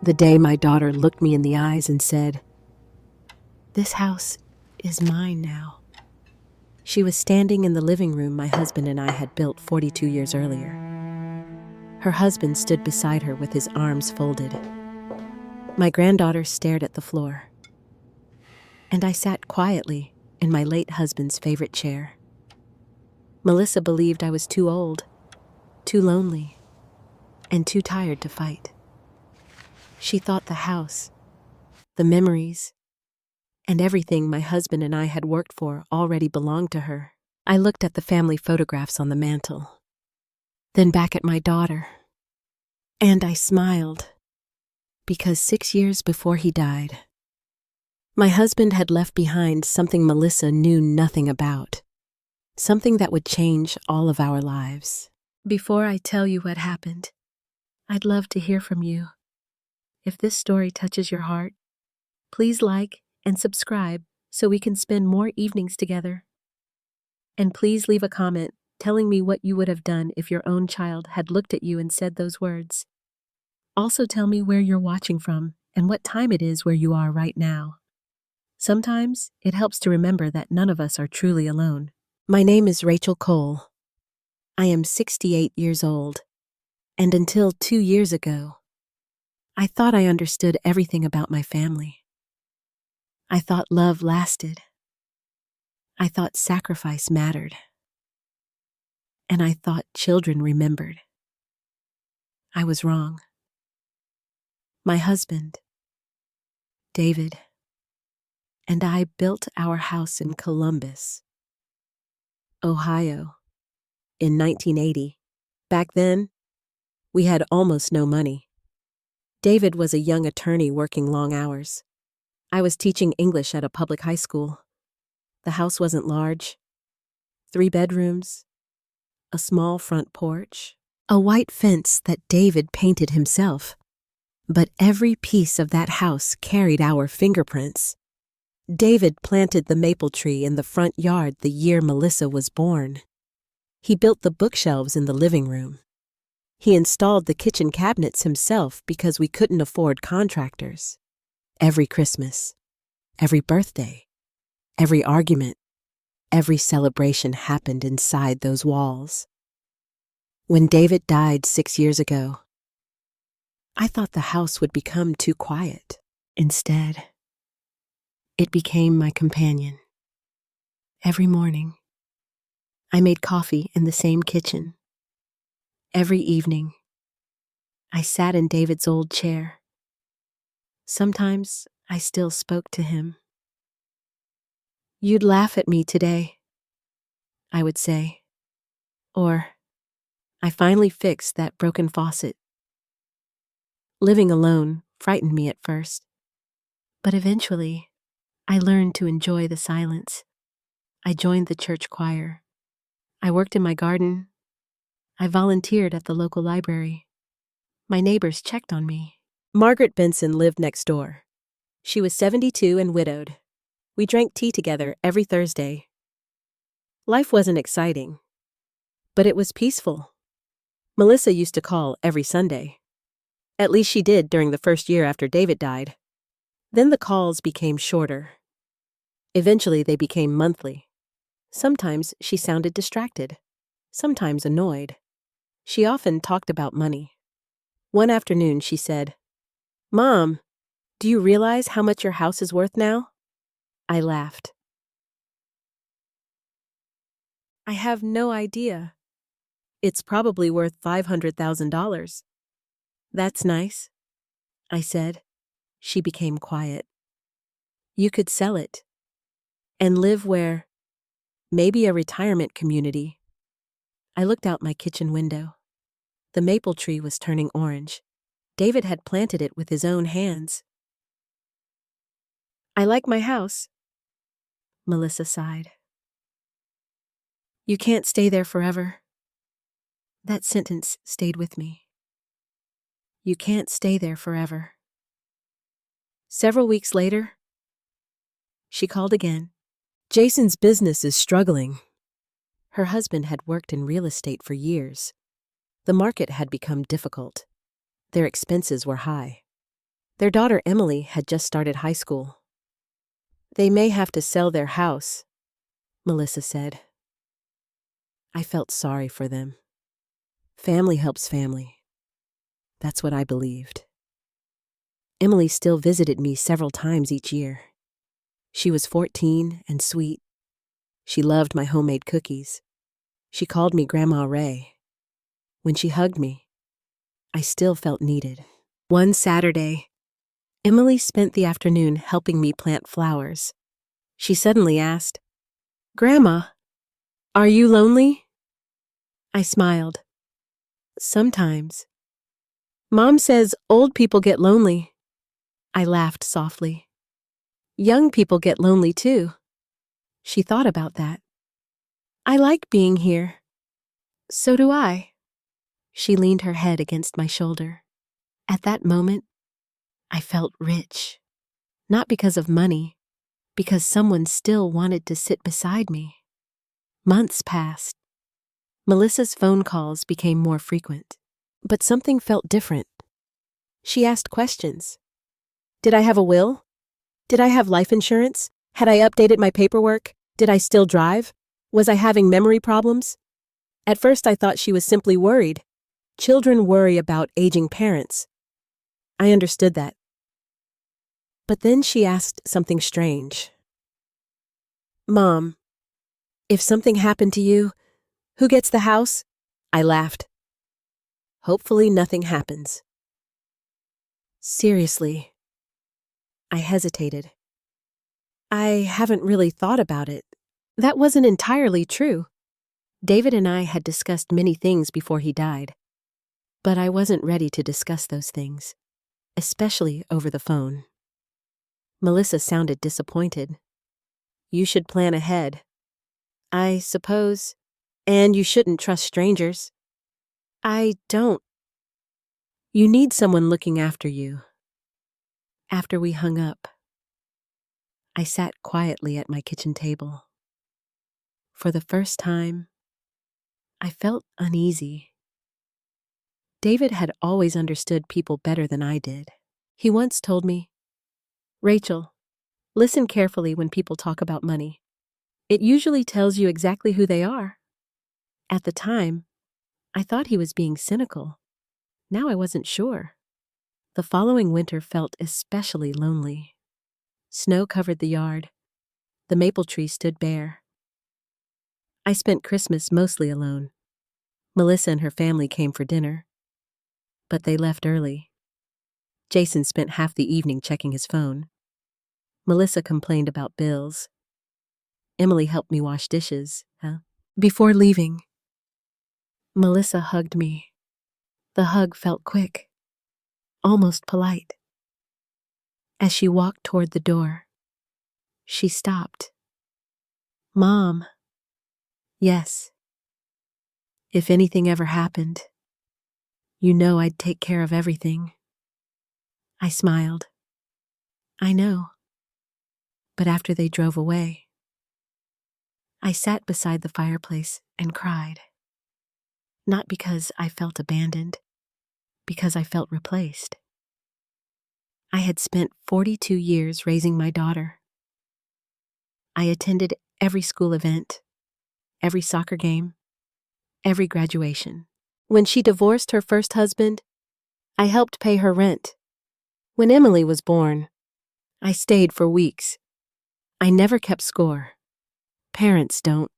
The day my daughter looked me in the eyes and said, "This house is mine now." She was standing in the living room my husband and I had built 42 years earlier. Her husband stood beside her with his arms folded. My granddaughter stared at the floor, and I sat quietly in my late husband's favorite chair. Melissa believed I was too old, too lonely, and too tired to fight. She thought the house, the memories, and everything my husband and I had worked for already belonged to her. I looked at the family photographs on the mantel, then back at my daughter, and I smiled, because 6 years before he died, my husband had left behind something Melissa knew nothing about, something that would change all of our lives. Before I tell you what happened, I'd love to hear from you. If this story touches your heart, please like and subscribe so we can spend more evenings together. And please leave a comment telling me what you would have done if your own child had looked at you and said those words. Also tell me where you're watching from and what time it is where you are right now. Sometimes it helps to remember that none of us are truly alone. My name is Rachel Cole. I am 68 years old, and until 2 years ago, I thought I understood everything about my family. I thought love lasted. I thought sacrifice mattered. And I thought children remembered. I was wrong. My husband, David, and I built our house in Columbus, Ohio, in 1980. Back then, we had almost no money. David was a young attorney working long hours. I was teaching English at a public high school. The house wasn't large. 3 bedrooms, a small front porch, a white fence that David painted himself. But every piece of that house carried our fingerprints. David planted the maple tree in the front yard the year Melissa was born. He built the bookshelves in the living room. He installed the kitchen cabinets himself because we couldn't afford contractors. Every Christmas, every birthday, every argument, every celebration happened inside those walls. When David died 6 years ago, I thought the house would become too quiet. Instead, it became my companion. Every morning, I made coffee in the same kitchen. Every evening, I sat in David's old chair. Sometimes I still spoke to him. "You'd laugh at me today," I would say. Or, "I finally fixed that broken faucet." Living alone frightened me at first, but eventually, I learned to enjoy the silence. I joined the church choir. I worked in my garden. I volunteered at the local library. My neighbors checked on me. Margaret Benson lived next door. She was 72 and widowed. We drank tea together every Thursday. Life wasn't exciting, but it was peaceful. Melissa used to call every Sunday. At least she did during the first year after David died. Then the calls became shorter. Eventually, they became monthly. Sometimes she sounded distracted, sometimes annoyed. She often talked about money. One afternoon, she said, "Mom, do you realize how much your house is worth now?" I laughed. "I have no idea. It's probably worth $500,000. "That's nice," I said. She became quiet. "You could sell it and live where? Maybe a retirement community." I looked out my kitchen window. The maple tree was turning orange. David had planted it with his own hands. "I like my house," Melissa sighed. "You can't stay there forever." That sentence stayed with me. You can't stay there forever. Several weeks later, she called again. "Jason's business is struggling." Her husband had worked in real estate for years. The market had become difficult. Their expenses were high. Their daughter Emily had just started high school. They may have to sell their house, Melissa said. I felt sorry for them. Family helps family. That's what I believed. Emily still visited me several times each year. She was 14 and sweet. She loved my homemade cookies. She called me Grandma Ray. When she hugged me, I still felt needed. One Saturday, Emily spent the afternoon helping me plant flowers. She suddenly asked, "Grandma, are you lonely?" I smiled. Sometimes. Mom says old people get lonely. I laughed softly. Young people get lonely too. She thought about that. I like being here. So do I. She leaned her head against my shoulder. At that moment, I felt rich. Not because of money, because someone still wanted to sit beside me. Months passed. Melissa's phone calls became more frequent. But something felt different. She asked questions. Did I have a will? Did I have life insurance? Had I updated my paperwork? Did I still drive? Was I having memory problems? At first I thought she was simply worried. Children worry about aging parents. I understood that. But then she asked something strange. Mom, if something happened to you, who gets the house? I laughed. Hopefully nothing happens. Seriously. I hesitated. I haven't really thought about it. That wasn't entirely true. David and I had discussed many things before he died. But I wasn't ready to discuss those things, especially over the phone. Melissa sounded disappointed. You should plan ahead. I suppose. And you shouldn't trust strangers. I don't. You need someone looking after you. After we hung up, I sat quietly at my kitchen table. For the first time, I felt uneasy. David had always understood people better than I did. He once told me, "Rachel, listen carefully when people talk about money. It usually tells you exactly who they are." At the time, I thought he was being cynical. Now I wasn't sure. The following winter felt especially lonely. Snow covered the yard. The maple tree stood bare. I spent Christmas mostly alone. Melissa and her family came for dinner, but they left early. Jason spent half the evening checking his phone. Melissa complained about bills. Emily helped me wash dishes. Before leaving, Melissa hugged me. The hug felt quick, almost polite. As she walked toward the door, she stopped. Mom. Yes. If anything ever happened, you know I'd take care of everything. I smiled. I know. But after they drove away, I sat beside the fireplace and cried. Not because I felt abandoned, because I felt replaced. I had spent 42 years raising my daughter. I attended every school event, every soccer game, every graduation. When she divorced her first husband, I helped pay her rent. When Emily was born, I stayed for weeks. I never kept score. Parents don't,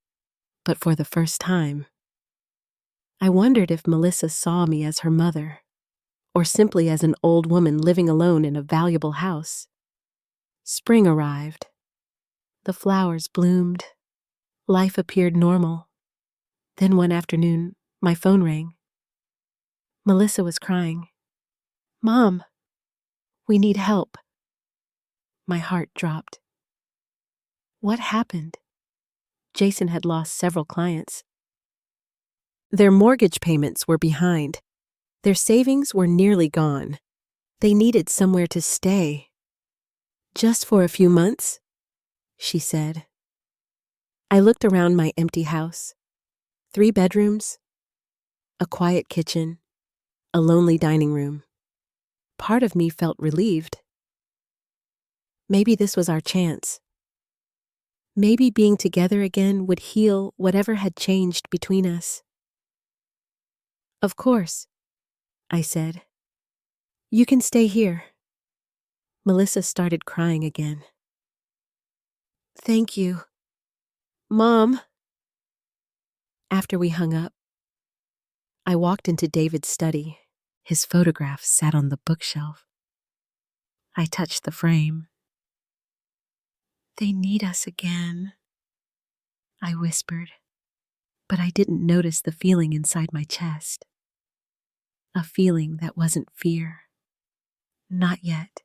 but for the first time. I wondered if Melissa saw me as her mother, or simply as an old woman living alone in a valuable house. Spring arrived. The flowers bloomed. Life appeared normal. Then one afternoon, my phone rang. Melissa was crying. Mom, we need help. My heart dropped. What happened? Jason had lost several clients. Their mortgage payments were behind. Their savings were nearly gone. They needed somewhere to stay. Just for a few months, she said. I looked around my empty house. 3 bedrooms, a quiet kitchen, a lonely dining room. Part of me felt relieved. Maybe this was our chance. Maybe being together again would heal whatever had changed between us. Of course, I said. You can stay here. Melissa started crying again. Thank you. Mom. After we hung up, I walked into David's study. His photograph sat on the bookshelf. I touched the frame. They need us again, I whispered, but I didn't notice the feeling inside my chest. A feeling that wasn't fear. Not yet.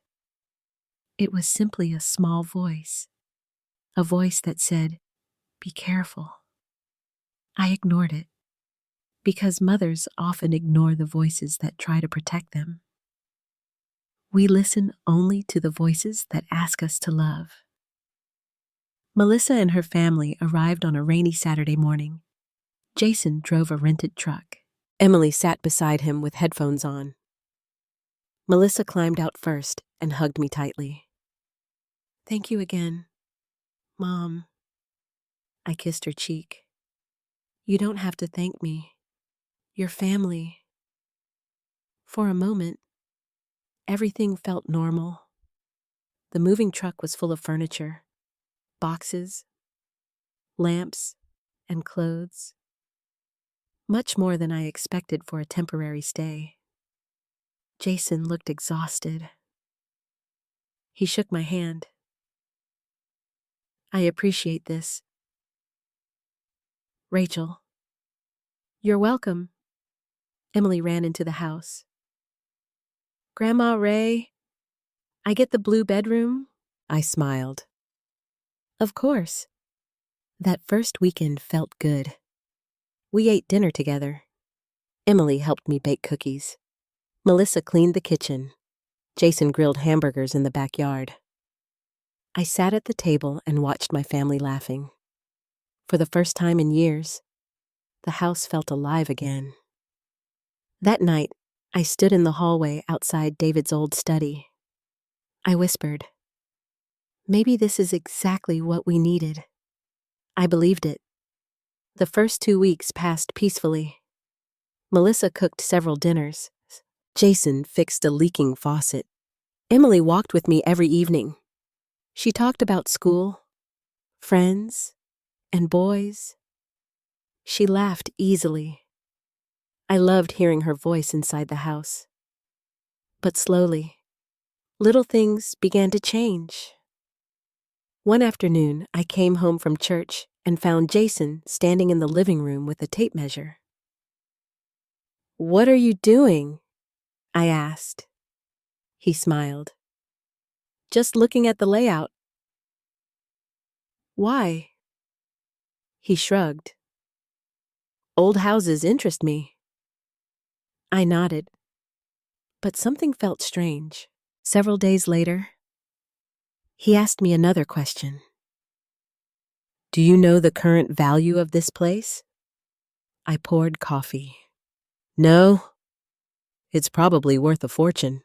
It was simply a small voice. A voice that said, "Be careful." I ignored it, because mothers often ignore the voices that try to protect them. We listen only to the voices that ask us to love. Melissa and her family arrived on a rainy Saturday morning. Jason drove a rented truck. Emily sat beside him with headphones on. Melissa climbed out first and hugged me tightly. Thank you again, Mom. I kissed her cheek. You don't have to thank me. Your family. For a moment, everything felt normal. The moving truck was full of furniture, boxes, lamps, and clothes. Much more than I expected for a temporary stay. Jason looked exhausted. He shook my hand. I appreciate this. Rachel. You're welcome. Emily ran into the house. Grandma Ray, I get the blue bedroom? I smiled. Of course. That first weekend felt good. We ate dinner together. Emily helped me bake cookies. Melissa cleaned the kitchen. Jason grilled hamburgers in the backyard. I sat at the table and watched my family laughing. For the first time in years, the house felt alive again. That night, I stood in the hallway outside David's old study. I whispered, maybe this is exactly what we needed. I believed it. The first 2 weeks passed peacefully. Melissa cooked several dinners. Jason fixed a leaking faucet. Emily walked with me every evening. She talked about school, friends, and boys. She laughed easily. I loved hearing her voice inside the house. But slowly, little things began to change. One afternoon, I came home from church and found Jason standing in the living room with a tape measure. What are you doing? I asked. He smiled. Just looking at the layout. Why? He shrugged. Old houses interest me. I nodded, but something felt strange. Several days later, he asked me another question. Do you know the current value of this place? I poured coffee. No, it's probably worth a fortune.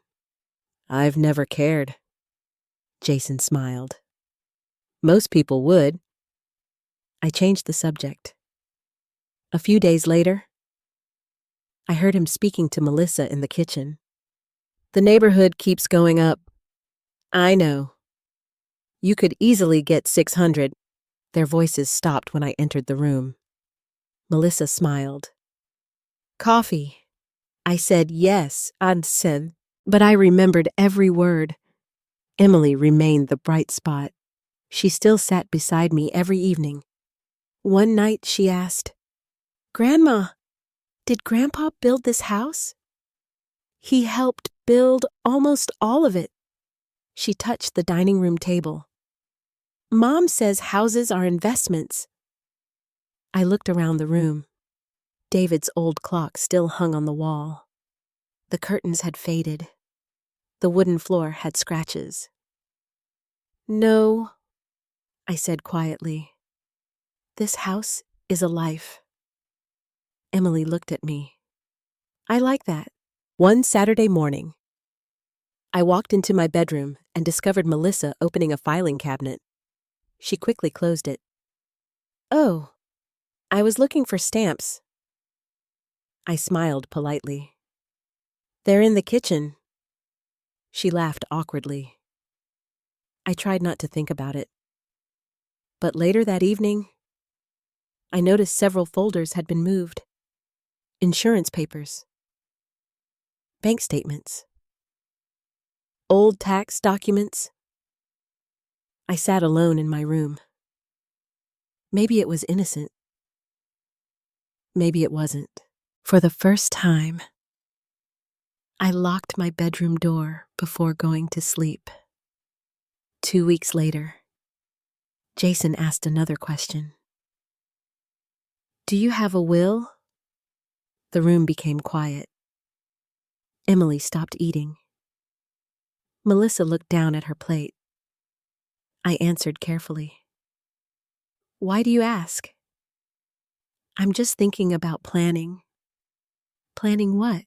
I've never cared. Jason smiled. Most people would. I changed the subject. A few days later, I heard him speaking to Melissa in the kitchen. The neighborhood keeps going up. I know. You could easily get 600. Their voices stopped when I entered the room. Melissa smiled. Coffee. I said yes, said, but I remembered every word. Emily remained the bright spot. She still sat beside me every evening. One night she asked, Grandma, did Grandpa build this house? He helped build almost all of it. She touched the dining room table. Mom says houses are investments. I looked around the room. David's old clock still hung on the wall. The curtains had faded. The wooden floor had scratches. No, I said quietly. This house is a life. Emily looked at me. I like that. One Saturday morning, I walked into my bedroom and discovered Melissa opening a filing cabinet. She quickly closed it. "Oh, I was looking for stamps." I smiled politely. "They're in the kitchen." She laughed awkwardly. I tried not to think about it. But later that evening, I noticed several folders had been moved. Insurance papers, bank statements, old tax documents. I sat alone in my room. Maybe it was innocent. Maybe it wasn't. For the first time, I locked my bedroom door before going to sleep. 2 weeks later, Jason asked another question. "Do you have a will?" The room became quiet. Emily stopped eating. Melissa looked down at her plate. I answered carefully. "Why do you ask?" "I'm just thinking about planning." "Planning what?"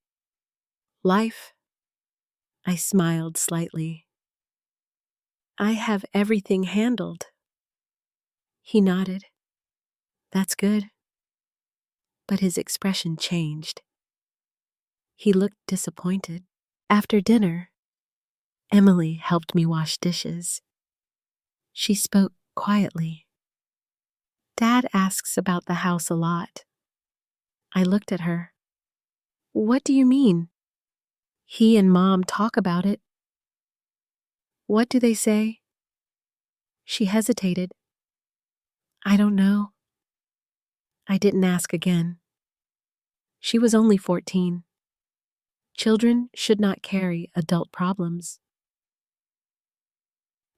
"Life." I smiled slightly. "I have everything handled." He nodded. "That's good." But his expression changed. He looked disappointed. After dinner, Emily helped me wash dishes. She spoke quietly. "Dad asks about the house a lot." I looked at her. "What do you mean?" "He and Mom talk about it." "What do they say?" She hesitated. "I don't know." I didn't ask again. She was only 14. Children should not carry adult problems.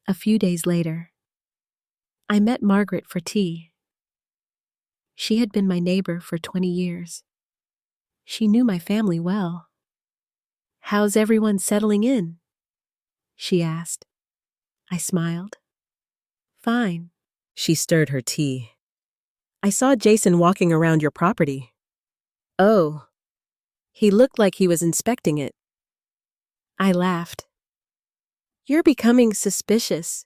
A few days later, I met Margaret for tea. She had been my neighbor for 20 years. She knew my family well. "How's everyone settling in?" she asked. I smiled. "Fine." She stirred her tea. "I saw Jason walking around your property." "Oh." He looked like he was inspecting it. I laughed. "You're becoming suspicious."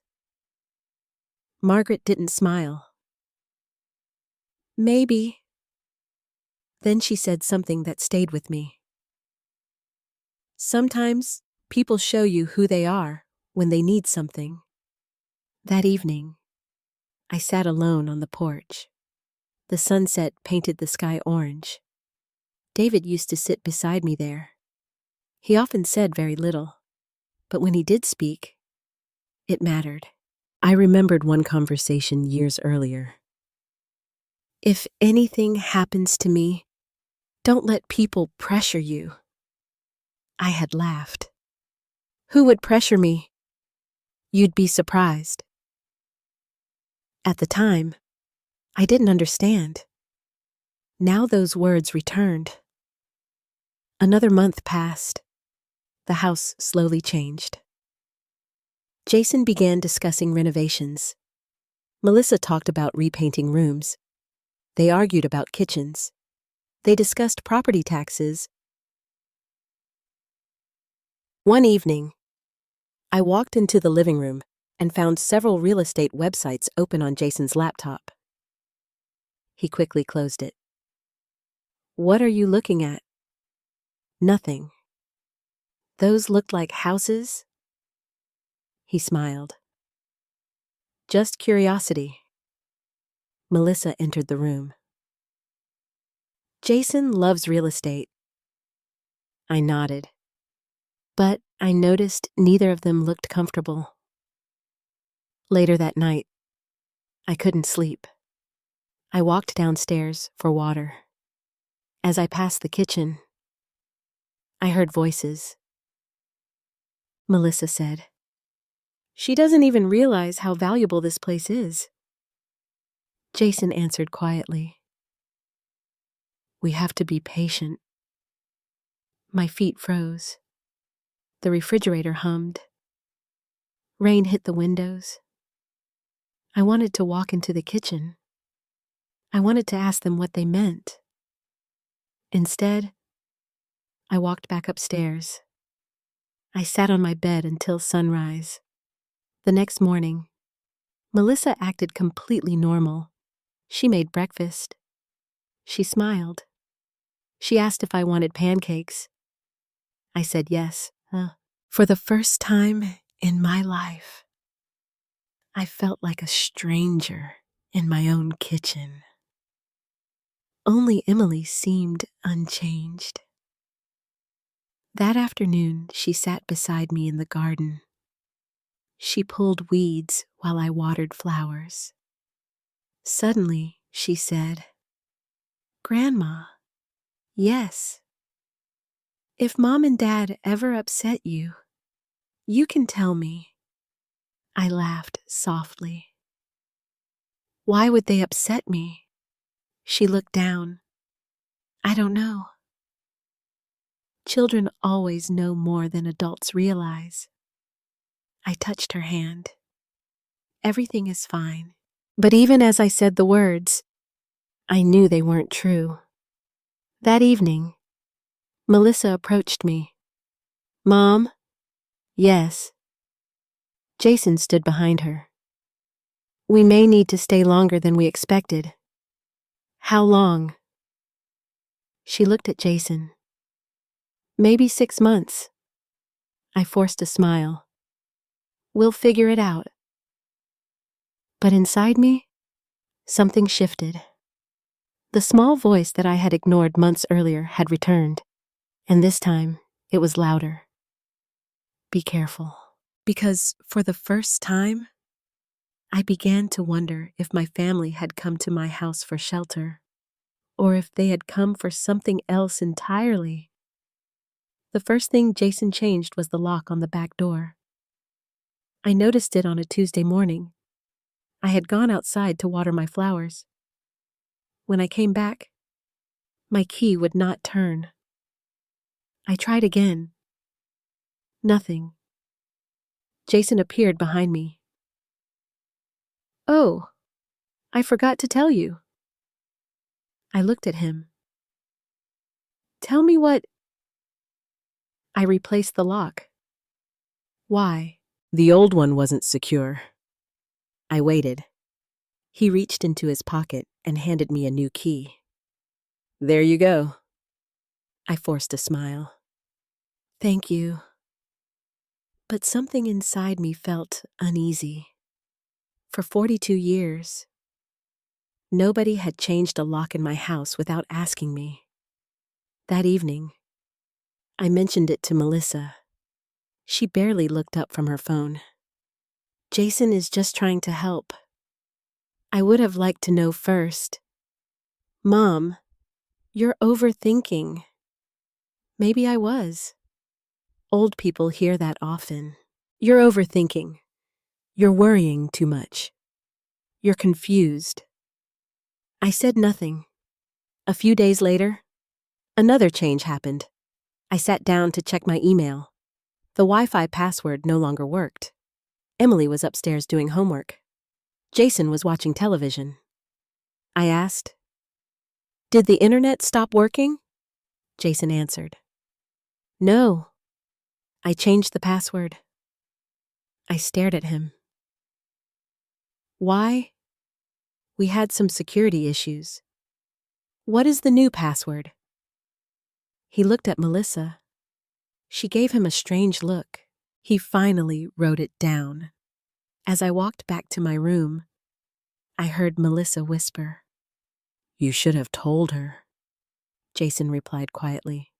Margaret didn't smile. "Maybe." Then she said something that stayed with me. "Sometimes people show you who they are when they need something." That evening, I sat alone on the porch. The sunset painted the sky orange. David used to sit beside me there. He often said very little, but when he did speak, it mattered. I remembered one conversation years earlier. "If anything happens to me, don't let people pressure you." I had laughed. "Who would pressure me?" "You'd be surprised." At the time, I didn't understand. Now those words returned. Another month passed. The house slowly changed. Jason began discussing renovations. Melissa talked about repainting rooms. They argued about kitchens. They discussed property taxes. One evening, I walked into the living room and found several real estate websites open on Jason's laptop. He quickly closed it. "What are you looking at?" "Nothing." "Those looked like houses?" He smiled. "Just curiosity." Melissa entered the room. "Jason loves real estate." I nodded. But I noticed neither of them looked comfortable. Later that night, I couldn't sleep. I walked downstairs for water. As I passed the kitchen, I heard voices. Melissa said, "She doesn't even realize how valuable this place is." Jason answered quietly, "We have to be patient." My feet froze. The refrigerator hummed. Rain hit the windows. I wanted to walk into the kitchen. I wanted to ask them what they meant. Instead, I walked back upstairs. I sat on my bed until sunrise. The next morning, Melissa acted completely normal. She made breakfast. She smiled. She asked if I wanted pancakes. I said yes. For the first time in my life, I felt like a stranger in my own kitchen. Only Emily seemed unchanged. That afternoon, she sat beside me in the garden. She pulled weeds while I watered flowers. Suddenly, she said, "Grandma, yes. If Mom and Dad ever upset you, you can tell me." I laughed softly. "Why would they upset me?" She looked down. "I don't know. Children always know more than adults realize." I touched her hand. "Everything is fine." But even as I said the words, I knew they weren't true. That evening, Melissa approached me. "Mom?" "Yes." Jason stood behind her. "We may need to stay longer than we expected." "How long?" She looked at Jason. "Maybe 6 months." I forced a smile. "We'll figure it out." But inside me, something shifted. The small voice that I had ignored months earlier had returned, and this time it was louder. "Be careful." Because for the first time, I began to wonder if my family had come to my house for shelter, or if they had come for something else entirely. The first thing Jason changed was the lock on the back door. I noticed it on a Tuesday morning. I had gone outside to water my flowers. When I came back, my key would not turn. I tried again. Nothing. Jason appeared behind me. "Oh, I forgot to tell you." I looked at him. "Tell me what—" I replaced the lock. "Why?" "The old one wasn't secure." I waited. He reached into his pocket and handed me a new key. "There you go." I forced a smile. "Thank you." But something inside me felt uneasy. For 42 years, nobody had changed a lock in my house without asking me. That evening, I mentioned it to Melissa. She barely looked up from her phone. "Jason is just trying to help." I would have liked to know first. "Mom, you're overthinking." Maybe I was. Old people hear that often. "You're overthinking. You're worrying too much. You're confused." I said nothing. A few days later, another change happened. I sat down to check my email. The Wi-Fi password no longer worked. Emily was upstairs doing homework. Jason was watching television. I asked, "Did the internet stop working?" Jason answered, "No." I changed the password. I stared at him. "Why?" "We had some security issues." "What is the new password?" He looked at Melissa. She gave him a strange look. He finally wrote it down. As I walked back to my room, I heard Melissa whisper, "You should have told her." Jason replied quietly,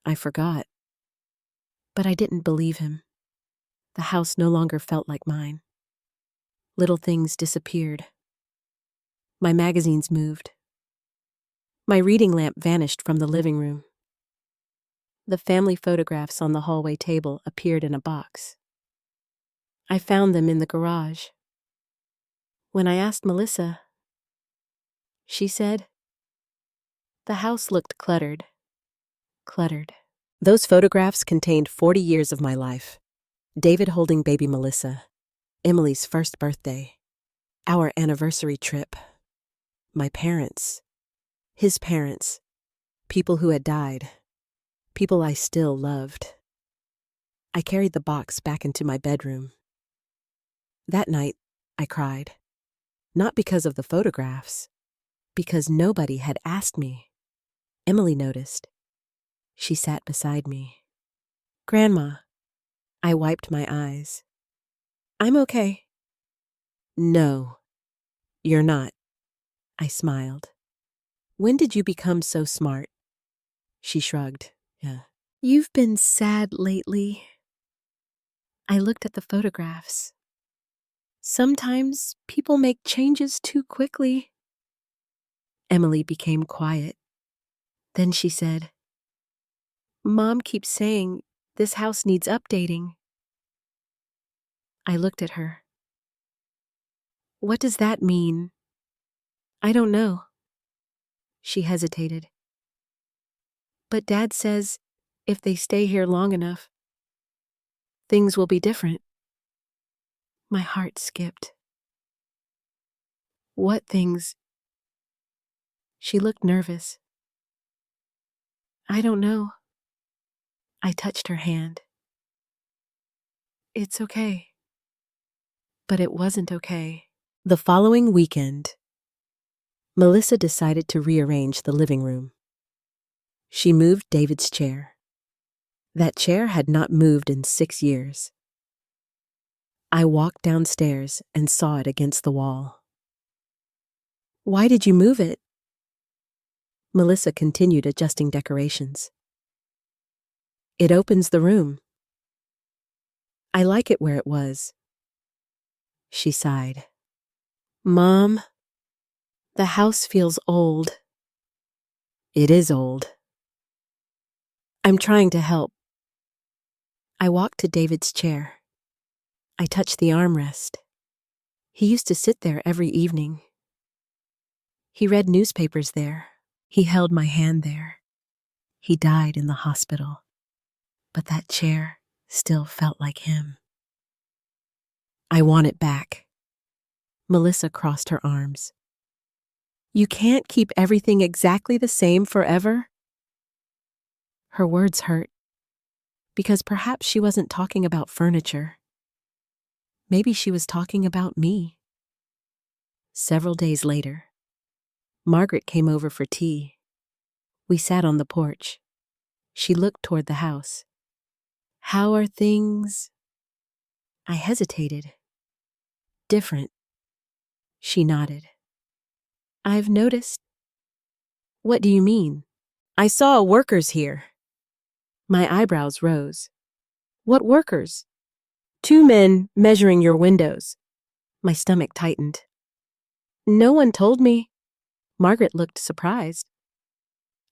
"I forgot." But I didn't believe him. The house no longer felt like mine. Little things disappeared. My magazines moved. My reading lamp vanished from the living room. The family photographs on the hallway table appeared in a box. I found them in the garage. When I asked Melissa, she said, "The house looked cluttered." Cluttered. Those photographs contained 40 years of my life. David holding baby Melissa, Emily's first birthday, our anniversary trip, my parents, his parents, people who had died, people I still loved. I carried the box back into my bedroom. That night, I cried. Not because of the photographs, because nobody had asked me. Emily noticed. She sat beside me. "Grandma." I wiped my eyes. "I'm okay." "No, you're not." I smiled. "When did you become so smart?" She shrugged. "Yeah. You've been sad lately." I looked at the photographs. "Sometimes people make changes too quickly." Emily became quiet. Then she said, "Mom keeps saying this house needs updating." I looked at her. "What does that mean?" "I don't know." She hesitated. "But Dad says if they stay here long enough, things will be different." My heart skipped. "What things?" She looked nervous. "I don't know." I touched her hand. "It's okay." But it wasn't okay. The following weekend, Melissa decided to rearrange the living room. She moved David's chair. That chair had not moved in 6 years. I walked downstairs and saw it against the wall. "Why did you move it?" Melissa continued adjusting decorations. "It opens the room. I like it where it was." She sighed. "Mom, the house feels old." "It is old." "I'm trying to help." I walked to David's chair. I touched the armrest. He used to sit there every evening. He read newspapers there. He held my hand there. He died in the hospital. But that chair still felt like him. "I want it back." Melissa crossed her arms. "You can't keep everything exactly the same forever." Her words hurt, because perhaps she wasn't talking about furniture. Maybe she was talking about me. Several days later, Margaret came over for tea. We sat on the porch. She looked toward the house. "How are things?" I hesitated. "Different." She nodded. "I've noticed." "What do you mean?" "I saw workers here." My eyebrows rose. "What workers?" "2 men measuring your windows." My stomach tightened. "No one told me." Margaret looked surprised.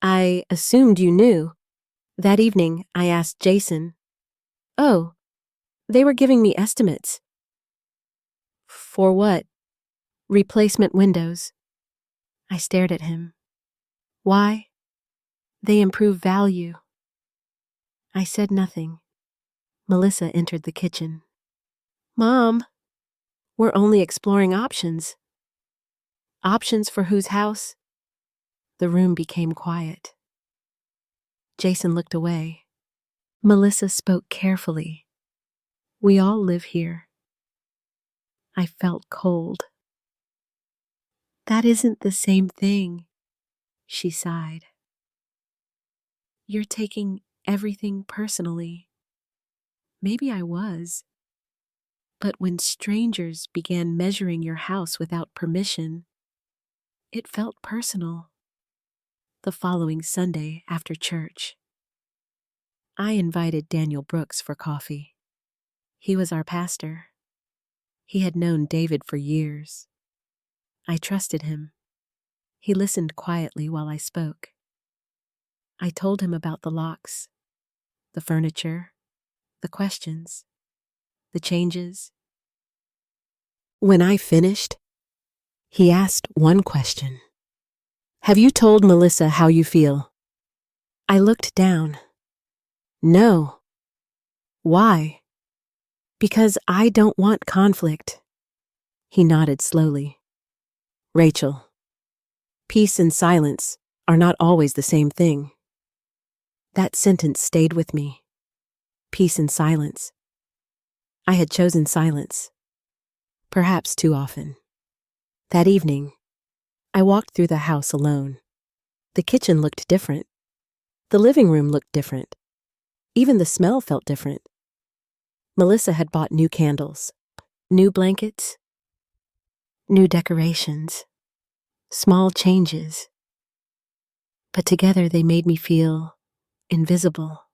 "I assumed you knew." That evening, I asked Jason. "Oh, they were giving me estimates." "For what?" "Replacement windows." I stared at him. "Why?" "They improve value." I said nothing. Melissa entered the kitchen. "Mom, we're only exploring options." "Options for whose house?" The room became quiet. Jason looked away. Melissa spoke carefully. "We all live here." I felt cold. "That isn't the same thing," she sighed. "You're taking everything personally." Maybe I was. But when strangers began measuring your house without permission, it felt personal. The following Sunday after church, I invited Daniel Brooks for coffee. He was our pastor. He had known David for years. I trusted him. He listened quietly while I spoke. I told him about the locks, the furniture, the questions, the changes. When I finished, he asked one question. "Have you told Melissa how you feel?" I looked down. "No." "Why?" "Because I don't want conflict." He nodded slowly. "Rachel, peace and silence are not always the same thing." That sentence stayed with me. peace and silence. I had chosen silence, perhaps too often. That evening, I walked through the house alone. The kitchen looked different. The living room looked different. Even the smell felt different. Melissa had bought new candles, new blankets, new decorations, small changes. But together they made me feel invisible.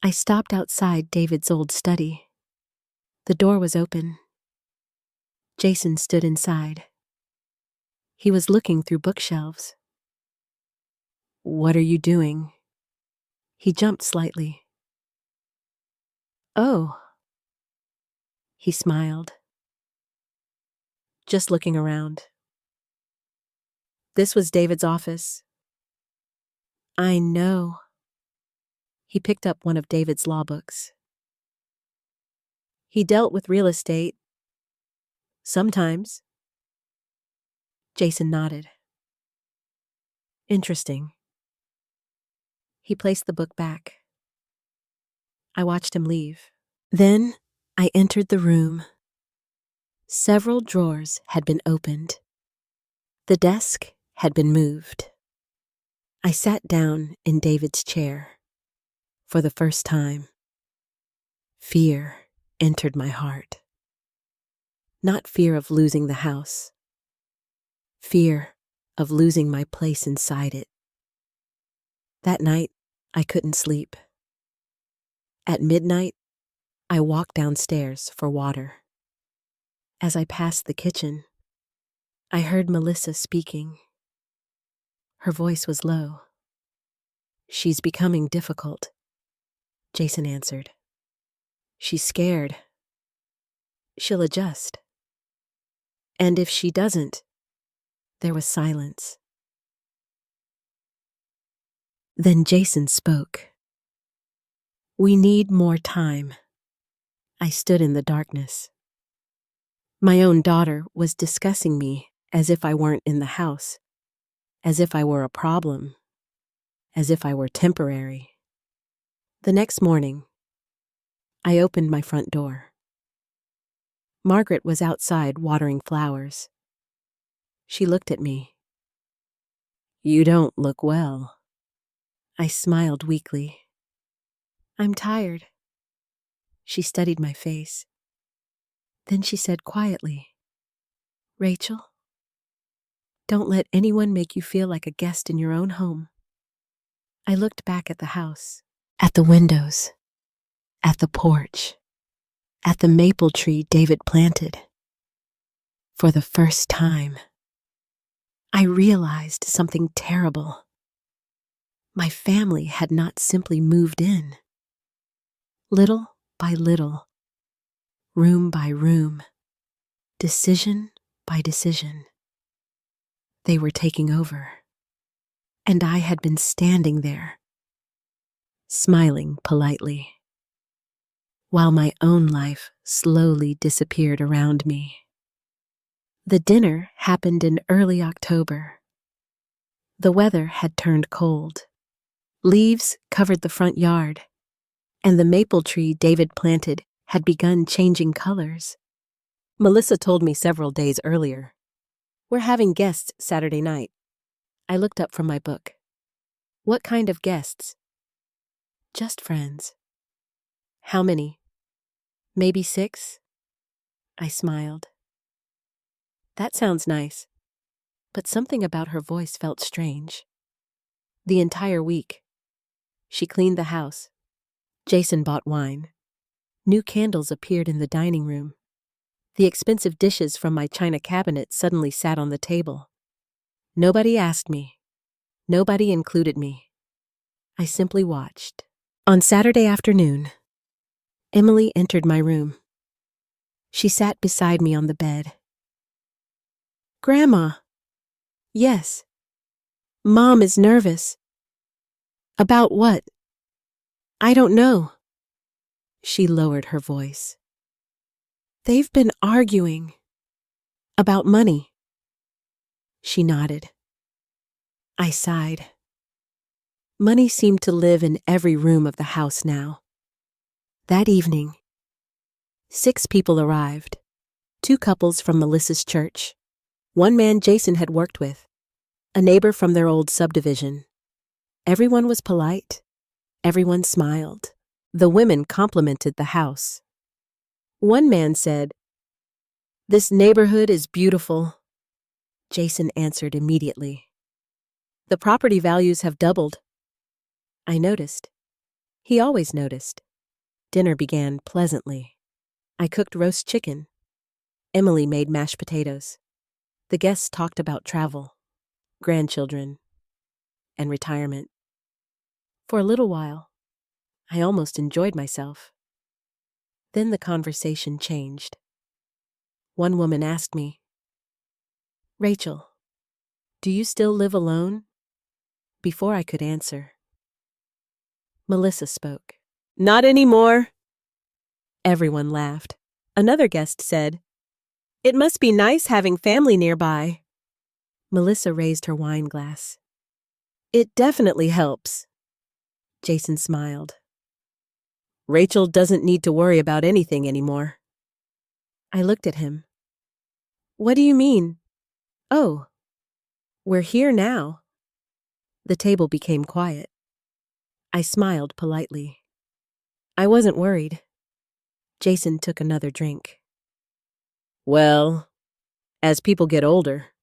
I stopped outside David's old study. The door was open. Jason stood inside. He was looking through bookshelves. "What are you doing?" He jumped slightly. "Oh." He smiled. "Just looking around." This was David's office. "I know." He picked up one of David's law books. "He dealt with real estate. Sometimes." Jason nodded. "Interesting." He placed the book back. I watched him leave. Then I entered the room. Several drawers had been opened. The desk had been moved. I sat down in David's chair. For the first time, fear entered my heart. Not fear of losing the house. Fear of losing my place inside it. That night, I couldn't sleep. At midnight, I walked downstairs for water. As I passed the kitchen, I heard Melissa speaking. Her voice was low. "She's becoming difficult," Jason answered. "She's scared. She'll adjust. And if she doesn't," there was silence. Then Jason spoke. "We need more time." I stood in the darkness. My own daughter was discussing me as if I weren't in the house, as if I were a problem, as if I were temporary. The next morning, I opened my front door. Margaret was outside watering flowers. She looked at me. "You don't look well." I smiled weakly. "I'm tired." She studied my face. Then she said quietly, "Rachel, don't let anyone make you feel like a guest in your own home." I looked back at the house, at the windows, at the porch, at the maple tree David planted. For the first time, I realized something terrible. My family had not simply moved in. Little by little, room by room, decision by decision, they were taking over. And I had been standing there, smiling politely, while my own life slowly disappeared around me. The dinner happened in early October. The weather had turned cold. Leaves covered the front yard, and the maple tree David planted had begun changing colors. Melissa told me several days earlier, "We're having guests Saturday night." I looked up from my book. "What kind of guests?" "Just friends." "How many?" "Maybe 6?" I smiled. "That sounds nice." But something about her voice felt strange. The entire week, she cleaned the house. Jason bought wine. New candles appeared in the dining room. The expensive dishes from my china cabinet suddenly sat on the table. Nobody asked me. Nobody included me. I simply watched. On Saturday afternoon, Emily entered my room. She sat beside me on the bed. "Grandma." "Yes." "Mom is nervous." "About what?" "I don't know." She lowered her voice. "They've been arguing. About money." She nodded. I sighed. Money seemed to live in every room of the house now. That evening, 6 people arrived. 2 couples from Melissa's church. 1 man Jason had worked with. A neighbor from their old subdivision. Everyone was polite. Everyone smiled. The women complimented the house. 1 man said, "This neighborhood is beautiful." Jason answered immediately, "The property values have doubled." I noticed. He always noticed. Dinner began pleasantly. I cooked roast chicken. Emily made mashed potatoes. The guests talked about travel, grandchildren, and retirement. For a little while, I almost enjoyed myself. Then the conversation changed. 1 woman asked me, "Rachel, do you still live alone?" Before I could answer, Melissa spoke. "Not anymore." Everyone laughed. Another guest said, "It must be nice having family nearby." Melissa raised her wine glass. "It definitely helps." Jason smiled. "Rachel doesn't need to worry about anything anymore." I looked at him. "What do you mean?" "Oh, we're here now." The table became quiet. I smiled politely. I wasn't worried. Jason took another drink. "Well, as people get older,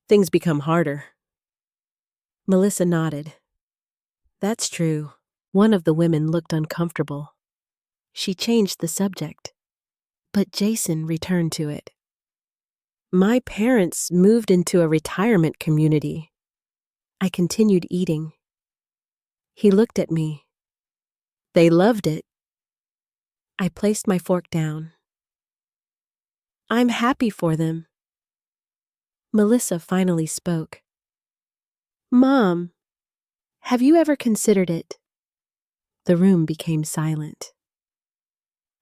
things become harder." Melissa nodded. "That's true." One of the women looked uncomfortable. She changed the subject, but Jason returned to it. "My parents moved into a retirement community." I continued eating. He looked at me. "They loved it." I placed my fork down. "I'm happy for them." Melissa finally spoke. "Mom, have you ever considered it?" The room became silent.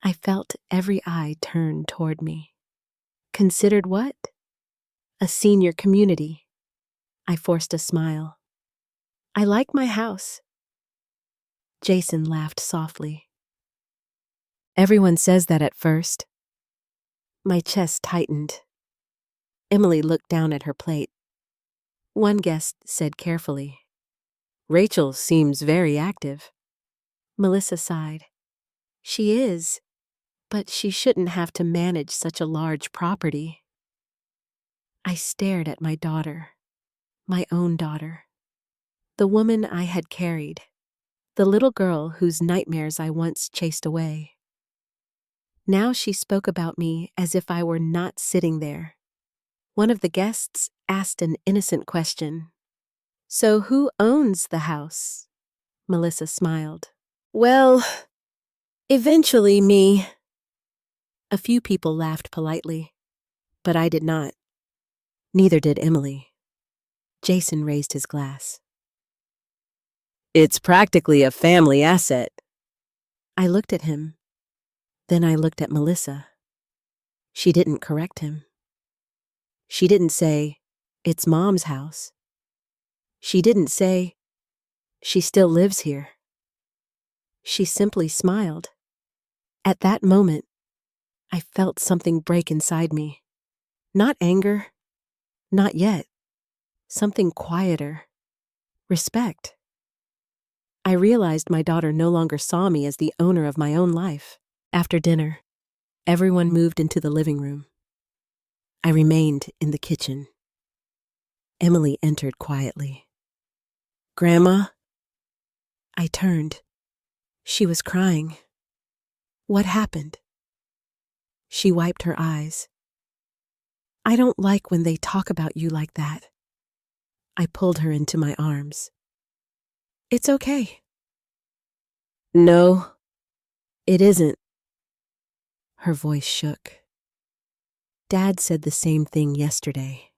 I felt every eye turn toward me. Considered what? A senior community. I forced a smile. "I like my house." Jason laughed softly. "Everyone says that at first." My chest tightened. Emily looked down at her plate. 1 guest said carefully, "Rachel seems very active." Melissa sighed. "She is, but she shouldn't have to manage such a large property." I stared at my daughter, my own daughter, the woman I had carried, the little girl whose nightmares I once chased away. Now she spoke about me as if I were not sitting there. One of the guests asked an innocent question. "So who owns the house?" Melissa smiled. "Well, eventually me." A few people laughed politely, but I did not. Neither did Emily. Jason raised his glass. "It's practically a family asset." I looked at him. Then I looked at Melissa. She didn't correct him. She didn't say, "It's Mom's house." She didn't say, "She still lives here." She simply smiled. At that moment, I felt something break inside me. Not anger. Not yet. Something quieter. Respect. I realized my daughter no longer saw me as the owner of my own life. After dinner, everyone moved into the living room. I remained in the kitchen. Emily entered quietly. "Grandma?" I turned. She was crying. "What happened?" She wiped her eyes. "I don't like when they talk about you like that." I pulled her into my arms. "It's okay." "No, it isn't." Her voice shook. "Dad said the same thing yesterday."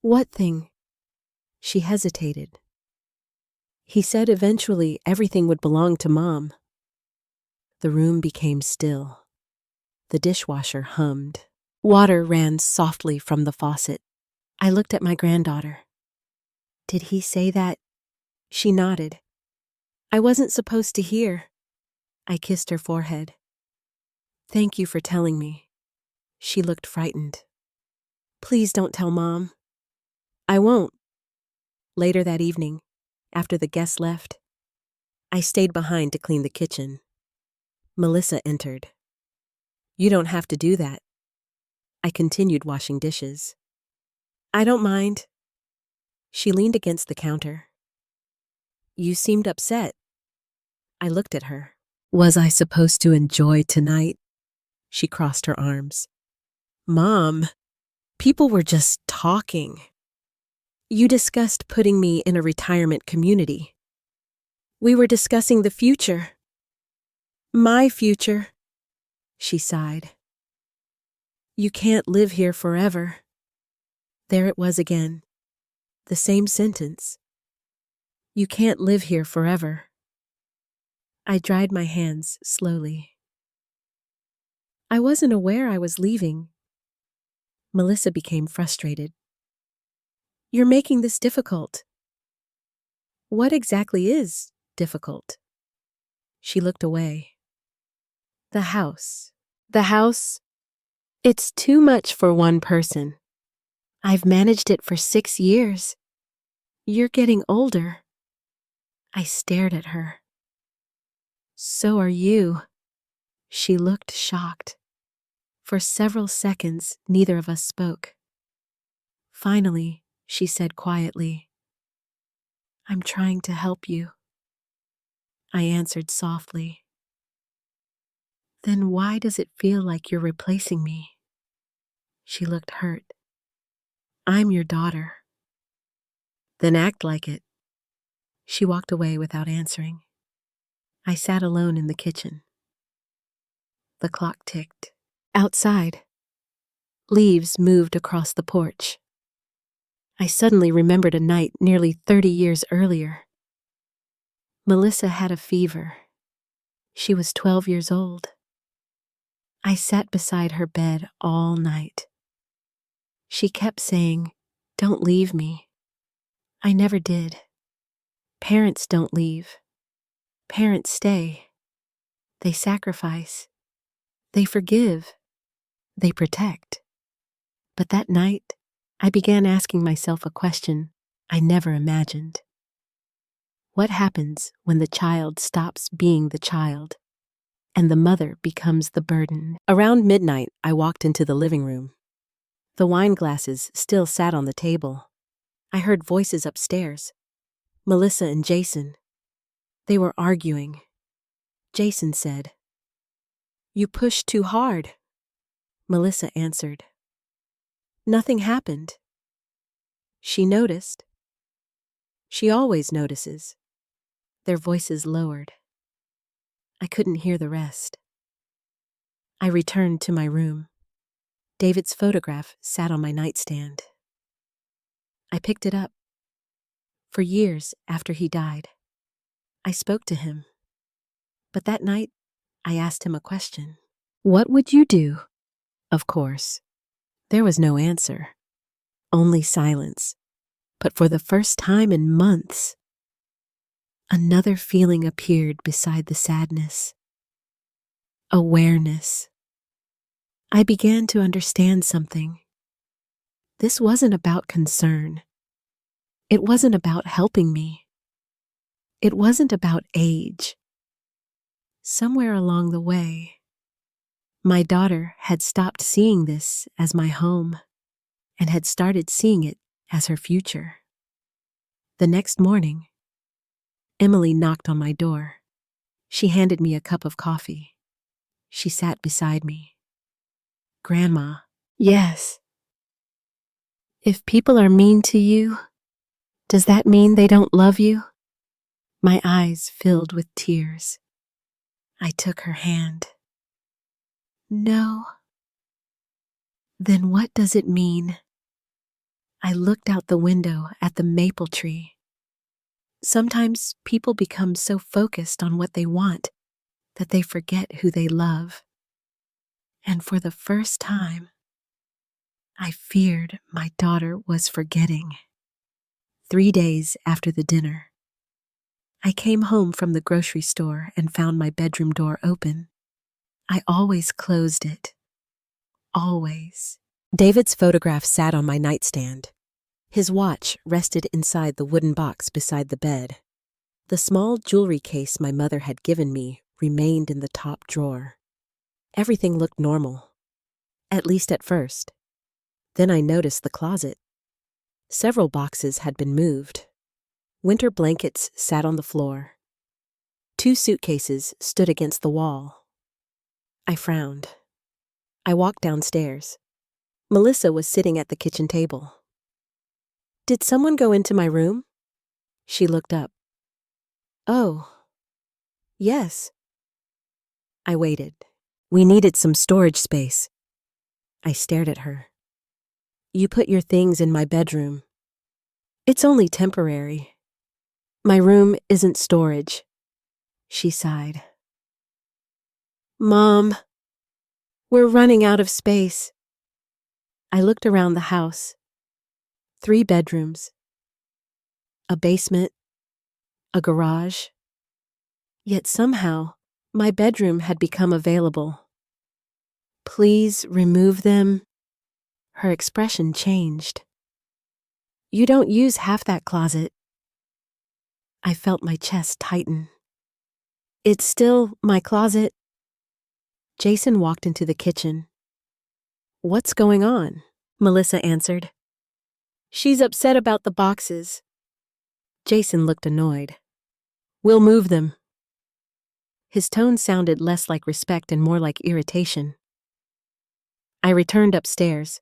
"What thing?" She hesitated. "He said eventually everything would belong to Mom." The room became still. The dishwasher hummed. Water ran softly from the faucet. I looked at my granddaughter. "Did he say that?" She nodded. "I wasn't supposed to hear." I kissed her forehead. Thank you for telling me. She looked frightened. Please don't tell Mom. I won't. Later that evening, after the guests left, I stayed behind to clean the kitchen. Melissa entered. You don't have to do that. I continued washing dishes. I don't mind. She leaned against the counter. You seemed upset. I looked at her. Was I supposed to enjoy tonight? She crossed her arms. Mom, people were just talking. You discussed putting me in a retirement community. We were discussing the future. My future. She sighed. You can't live here forever. There it was again. The same sentence. You can't live here forever. I dried my hands slowly. I wasn't aware I was leaving. Melissa became frustrated. You're making this difficult. What exactly is difficult? She looked away. The house. The house? It's too much for one person. I've managed it for 6 years. You're getting older. I stared at her. So are you. She looked shocked. For several seconds, neither of us spoke. Finally, she said quietly, I'm trying to help you. I answered softly. Then why does it feel like you're replacing me? She looked hurt. I'm your daughter. Then act like it. She walked away without answering. I sat alone in the kitchen. The clock ticked. Outside, leaves moved across the porch. I suddenly remembered a night nearly 30 years earlier. Melissa had a fever. She was 12 years old. I sat beside her bed all night. She kept saying, Don't leave me. I never did. Parents don't leave. Parents stay. They sacrifice. They forgive. They protect. But that night, I began asking myself a question I never imagined. What happens when the child stops being the child and the mother becomes the burden? Around midnight, I walked into the living room. The wine glasses still sat on the table. I heard voices upstairs. Melissa and Jason. They were arguing. Jason said, You pushed too hard. Melissa answered, Nothing happened. She noticed. She always notices. Their voices lowered. I couldn't hear the rest. I returned to my room. David's photograph sat on my nightstand. I picked it up. For years after he died, I spoke to him. But that night, I asked him a question. What would you do? Of course, there was no answer. Only silence. But for the first time in months, another feeling appeared beside the sadness. Awareness. I began to understand something. This wasn't about concern. It wasn't about helping me. It wasn't about age. Somewhere along the way, my daughter had stopped seeing this as my home and had started seeing it as her future. The next morning, Emily knocked on my door. She handed me a cup of coffee. She sat beside me. Grandma. Yes. If people are mean to you, does that mean they don't love you? My eyes filled with tears. I took her hand. No. Then what does it mean? I looked out the window at the maple tree. Sometimes people become so focused on what they want that they forget who they love. And for the first time, I feared my daughter was forgetting. 3 days after the dinner, I came home from the grocery store and found my bedroom door open. I always closed it. Always. David's photograph sat on my nightstand. His watch rested inside the wooden box beside the bed. The small jewelry case my mother had given me remained in the top drawer. Everything looked normal, at least at first. Then I noticed the closet. Several boxes had been moved. Winter blankets sat on the floor. 2 suitcases stood against the wall. I frowned. I walked downstairs. Melissa was sitting at the kitchen table. "Did someone go into my room?" She looked up. "Oh, yes." I waited. We needed some storage space. I stared at her. "You put your things in my bedroom. It's only temporary. My room isn't storage." She sighed. "Mom, we're running out of space." I looked around the house. 3 bedrooms, a basement, a garage. Yet somehow, my bedroom had become available. "Please remove them." Her expression changed. "You don't use half that closet." I felt my chest tighten. "It's still my closet." Jason walked into the kitchen. "What's going on?" Melissa answered. "She's upset about the boxes." Jason looked annoyed. "We'll move them." His tone sounded less like respect and more like irritation. I returned upstairs,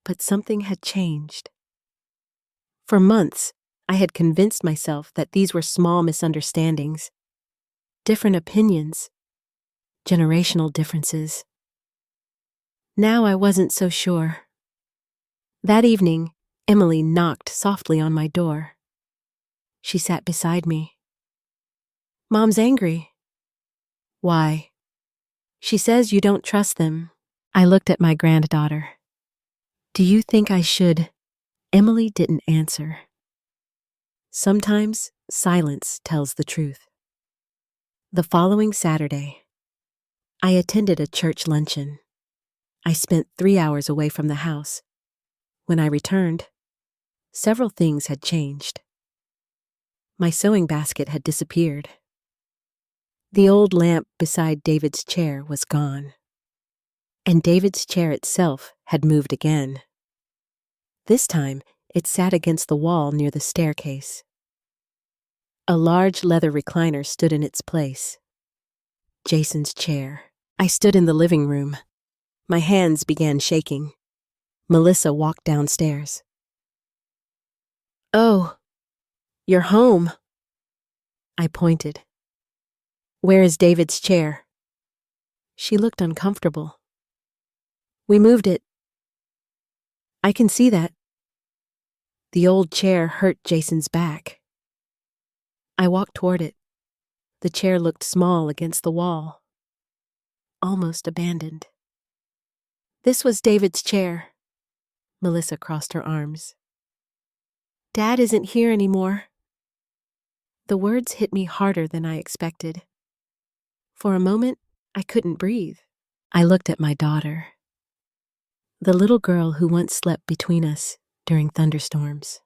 but something had changed. For months, I had convinced myself that these were small misunderstandings, different opinions, generational differences. Now I wasn't so sure. That evening, Emily knocked softly on my door. She sat beside me. "Mom's angry." "Why?" "She says you don't trust them." I looked at my granddaughter. "Do you think I should?" Emily didn't answer. Sometimes silence tells the truth. The following Saturday, I attended a church luncheon. I spent 3 hours away from the house. When I returned, several things had changed. My sewing basket had disappeared. The old lamp beside David's chair was gone. And David's chair itself had moved again. This time, it sat against the wall near the staircase. A large leather recliner stood in its place. Jason's chair. I stood in the living room. My hands began shaking. Melissa walked downstairs. "Oh, you're home." I pointed. "Where is David's chair?" She looked uncomfortable. "We moved it." "I can see that." The old chair hurt Jason's back. I walked toward it. The chair looked small against the wall, almost abandoned. "This was David's chair." Melissa crossed her arms. "Dad isn't here anymore." The words hit me harder than I expected. For a moment, I couldn't breathe. I looked at my daughter, the little girl who once slept between us during thunderstorms.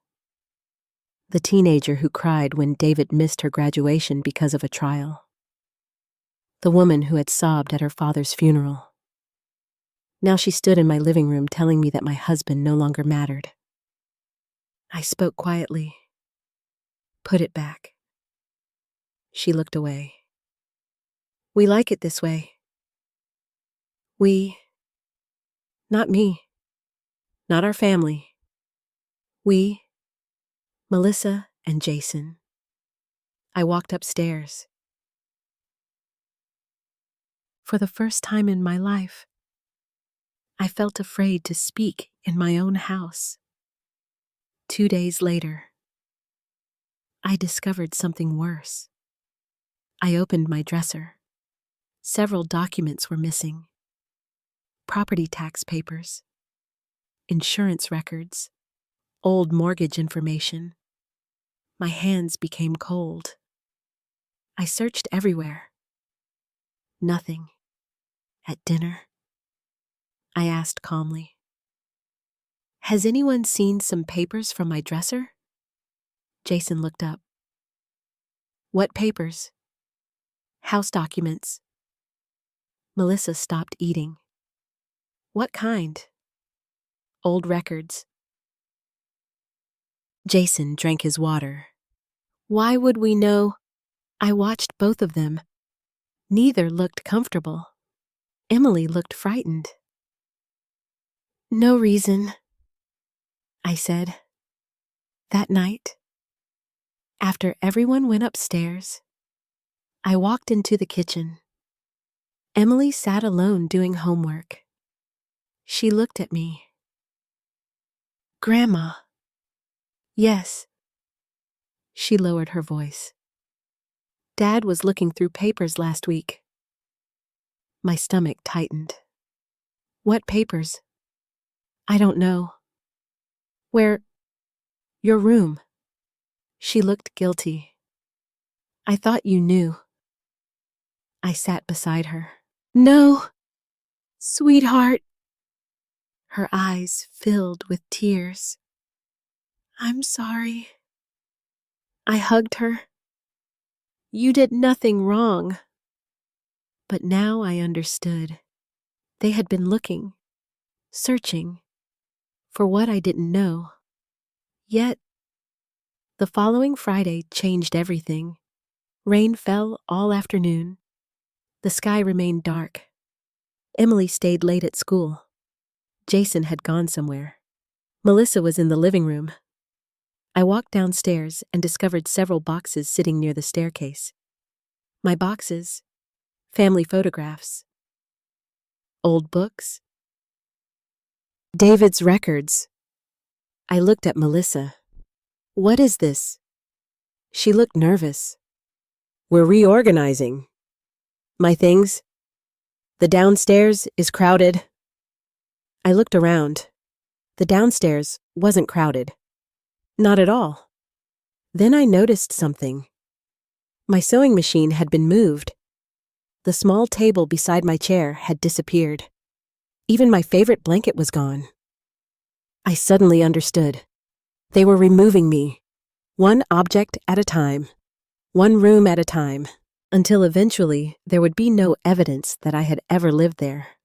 The teenager who cried when David missed her graduation because of a trial. The woman who had sobbed at her father's funeral. Now she stood in my living room telling me that my husband no longer mattered. I spoke quietly. "Put it back." She looked away. "We like it this way." "We?" "Not me. Not our family. We, Melissa and Jason." I walked upstairs. For the first time in my life, I felt afraid to speak in my own house. 2 days later, I discovered something worse. I opened my dresser. Several documents were missing. Property tax papers, insurance records, old mortgage information. My hands became cold. I searched everywhere. Nothing. At dinner, I asked calmly, "Has anyone seen some papers from my dresser?" Jason looked up. "What papers?" "House documents." Melissa stopped eating. "What kind?" "Old records." Jason drank his water. "Why would we know?" I watched both of them. Neither looked comfortable. Emily looked frightened. "No reason," I said. That night, after everyone went upstairs, I walked into the kitchen. Emily sat alone doing homework. She looked at me. "Grandma." "Yes." She lowered her voice. "Dad was looking through papers last week." My stomach tightened. "What papers?" "I don't know." "Where?" "Your room." She looked guilty. "I thought you knew." I sat beside her. "No, sweetheart." Her eyes filled with tears. "I'm sorry." I hugged her. "You did nothing wrong." But now I understood. They had been looking, searching, for what I didn't know. Yet, the following Friday changed everything. Rain fell all afternoon. The sky remained dark. Emily stayed late at school. Jason had gone somewhere. Melissa was in the living room. I walked downstairs and discovered several boxes sitting near the staircase. My boxes, family photographs, old books, David's records. I looked at Melissa. "What is this?" She looked nervous. "We're reorganizing. My things. The downstairs is crowded." I looked around. The downstairs wasn't crowded. Not at all. Then I noticed something. My sewing machine had been moved. The small table beside my chair had disappeared. Even my favorite blanket was gone. I suddenly understood. They were removing me, one object at a time, one room at a time, until eventually there would be no evidence that I had ever lived there.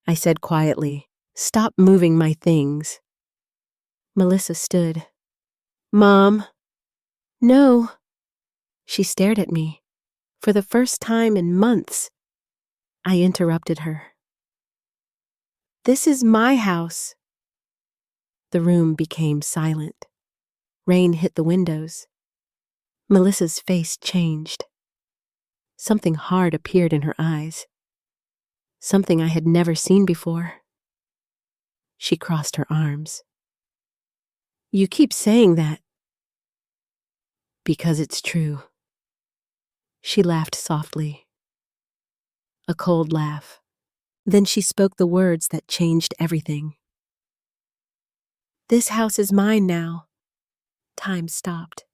I said quietly, "Stop moving my things." Melissa stood. "Mom." "No." She stared at me. For the first time in months, I interrupted her. "This is my house." The room became silent. Rain hit the windows. Melissa's face changed. Something hard appeared in her eyes. Something I had never seen before. She crossed her arms. "You keep saying that." "Because it's true." She laughed softly. A cold laugh. Then she spoke the words that changed everything. "This house is mine now." Time stopped.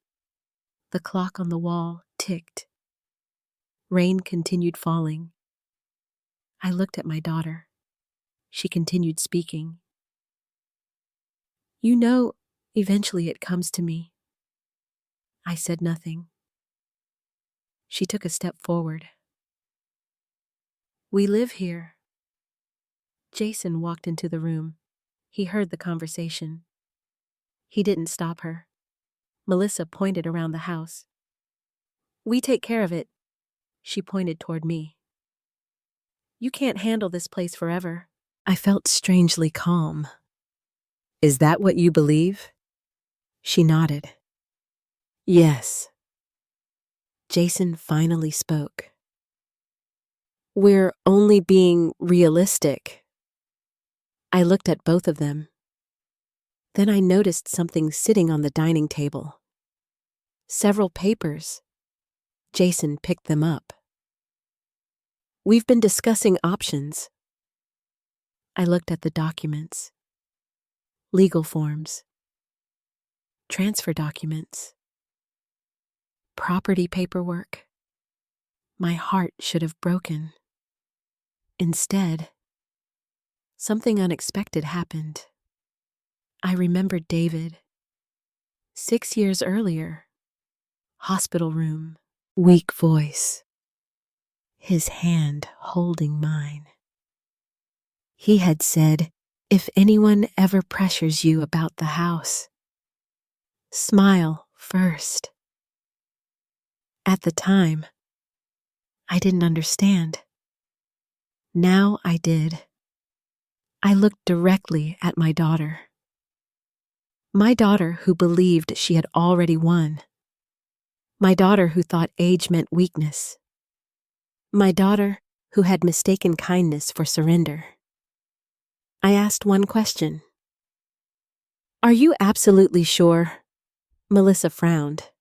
The clock on the wall ticked. Rain continued falling. I looked at my daughter. She continued speaking. "You know, eventually it comes to me." I said nothing. She took a step forward. "We live here." Jason walked into the room. He heard the conversation. He didn't stop her. Melissa pointed around the house. "We take care of it." She pointed toward me. "You can't handle this place forever." I felt strangely calm. "Is that what you believe?" She nodded. "Yes." Jason finally spoke. "We're only being realistic." I looked at both of them. Then I noticed something sitting on the dining table. Several papers. Jason picked them up. "We've been discussing options." I looked at the documents. Legal forms. Transfer documents. Property paperwork. my heart should have broken. Instead, something unexpected happened. I remembered David. 6 years earlier, hospital room, weak voice, his hand holding mine. He had said, "If anyone ever pressures you about the house, smile first." At the time, I didn't understand. Now I did. I looked directly at my daughter. My daughter who believed she had already won. My daughter who thought age meant weakness. My daughter who had mistaken kindness for surrender. I asked one question. "Are you absolutely sure?" Melissa frowned.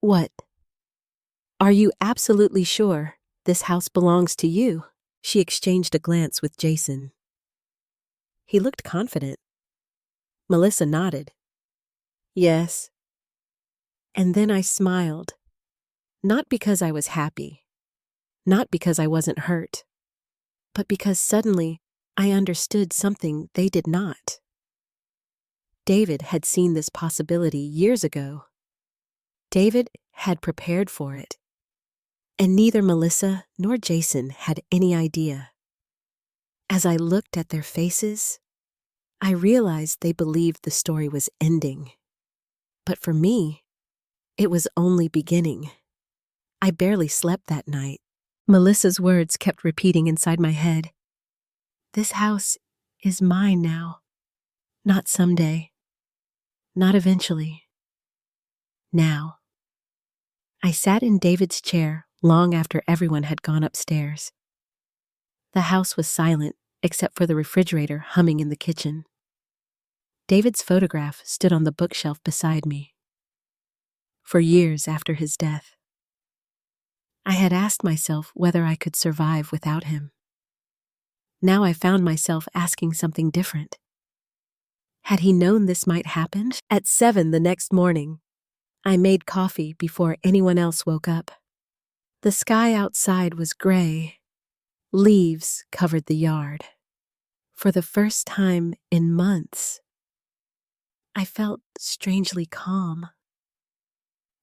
"What?" "Are you absolutely sure this house belongs to you?" She exchanged a glance with Jason. He looked confident. Melissa nodded. "Yes." And then I smiled. Not because I was happy. Not because I wasn't hurt. But because suddenly I understood something they did not. David had seen this possibility years ago. David had prepared for it. And neither Melissa nor Jason had any idea. As I looked at their faces, I realized they believed the story was ending. But for me, it was only beginning. I barely slept that night. Melissa's words kept repeating inside my head. This house is mine now. Not someday. Not eventually. Now. I sat in David's chair long after everyone had gone upstairs. The house was silent except for the refrigerator humming in the kitchen. David's photograph stood on the bookshelf beside me. For years after his death, I had asked myself whether I could survive without him. Now I found myself asking something different. Had he known this might happen? At 7 the next morning, I made coffee before anyone else woke up. The sky outside was gray. Leaves covered the yard. For the first time in months, I felt strangely calm.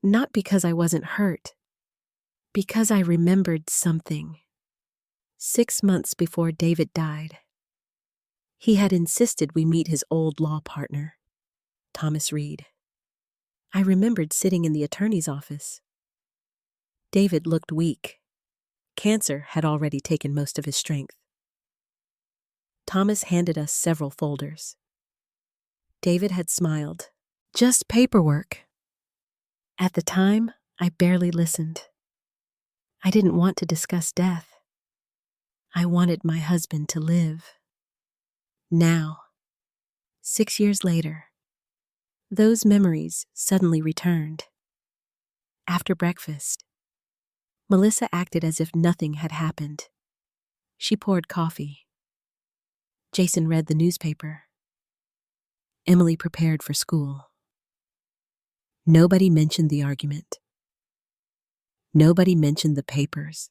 Not because I wasn't hurt, because I remembered something. 6 months before David died, he had insisted we meet his old law partner, Thomas Reed. I remembered sitting in the attorney's office. David looked weak. Cancer had already taken most of his strength. Thomas handed us several folders. David had smiled. "Just paperwork." At the time, I barely listened. I didn't want to discuss death. I wanted my husband to live. Now, 6 years later, those memories suddenly returned. After breakfast, Melissa acted as if nothing had happened. She poured coffee. Jason read the newspaper. Emily prepared for school. Nobody mentioned the argument. Nobody mentioned the papers.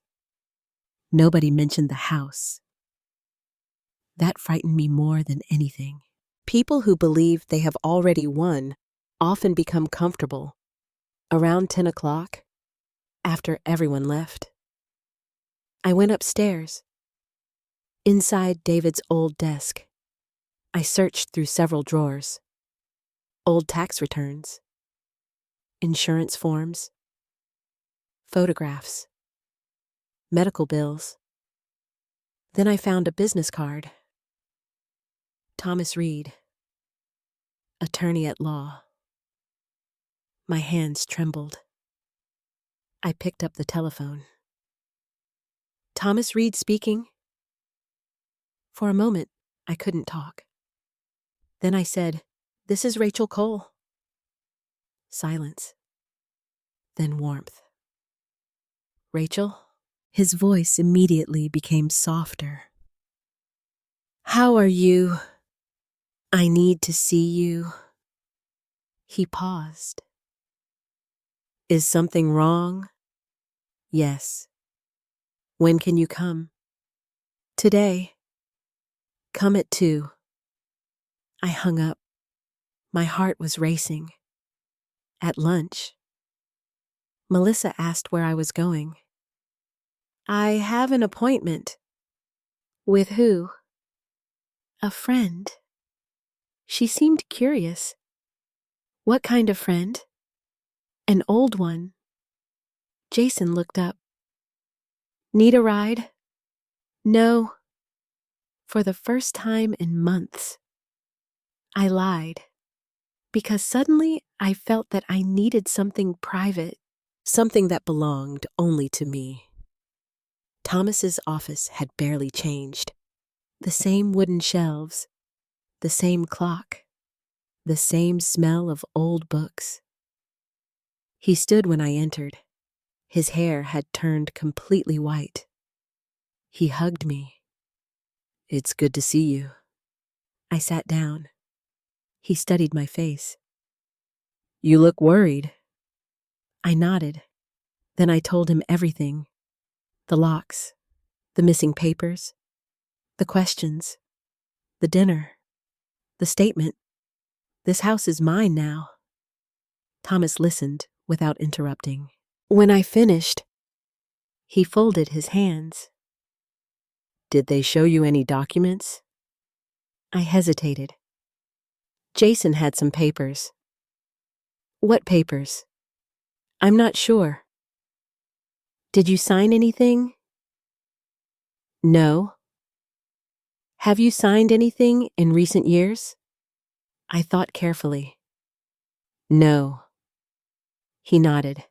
Nobody mentioned the house. That frightened me more than anything. People who believe they have already won often become comfortable. Around 10 o'clock, after everyone left, I went upstairs. Inside David's old desk, I searched through several drawers. Old tax returns, insurance forms, photographs, medical bills. Then I found a business card. Thomas Reed, attorney at law. My hands trembled. I picked up the telephone. "Thomas Reed speaking." For a moment, I couldn't talk. Then I said, "This is Rachel Cole." Silence. Then warmth. "Rachel?" His voice immediately became softer. "How are you? I need to see you." He paused. "Is something wrong?" "Yes." When can you come? Today. Come at 2. I hung up. My heart was racing. At lunch, Melissa asked where I was going. I have an appointment. With who? A friend. She seemed curious. What kind of friend? An old one. Jason looked up. Need a ride? No. For the first time in months, I lied. Because suddenly I felt that I needed something private, something that belonged only to me. Thomas's office had barely changed. The same wooden shelves, the same clock, the same smell of old books. He stood when I entered. His hair had turned completely white. He hugged me. It's good to see you. I sat down. He studied my face. You look worried. I nodded. Then I told him everything. The locks, the missing papers, the questions, the dinner, the statement. This house is mine now. Thomas listened without interrupting. When I finished, he folded his hands. Did they show you any documents? I hesitated. Jason had some papers. What papers? I'm not sure. Did you sign anything? No. Have you signed anything in recent years? I thought carefully. No. He nodded.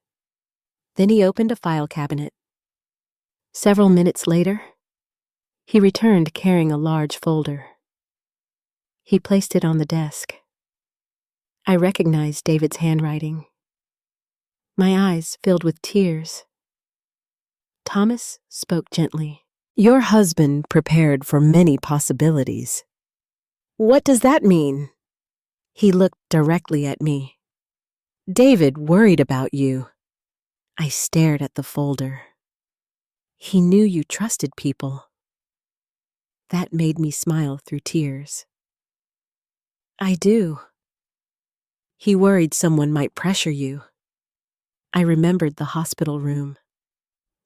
Then he opened a file cabinet. Several minutes later, he returned carrying a large folder. He placed it on the desk. I recognized David's handwriting. My eyes filled with tears. Thomas spoke gently. Your husband prepared for many possibilities. What does that mean? He looked directly at me. David worried about you. I stared at the folder. He knew you trusted people. That made me smile through tears. I do. He worried someone might pressure you. I remembered the hospital room.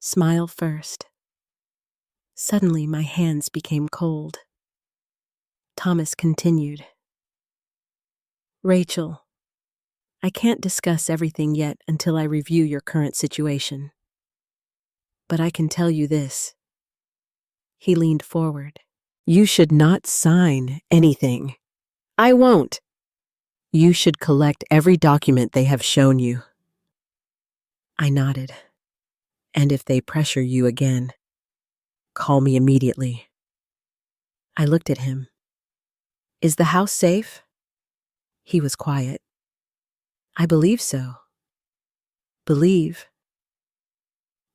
Smile first. Suddenly my hands became cold. Thomas continued. Rachel, I can't discuss everything yet until I review your current situation. But I can tell you this. He leaned forward. You should not sign anything. I won't. You should collect every document they have shown you. I nodded. And if they pressure you again, call me immediately. I looked at him. Is the house safe? He was quiet. I believe so. Believe.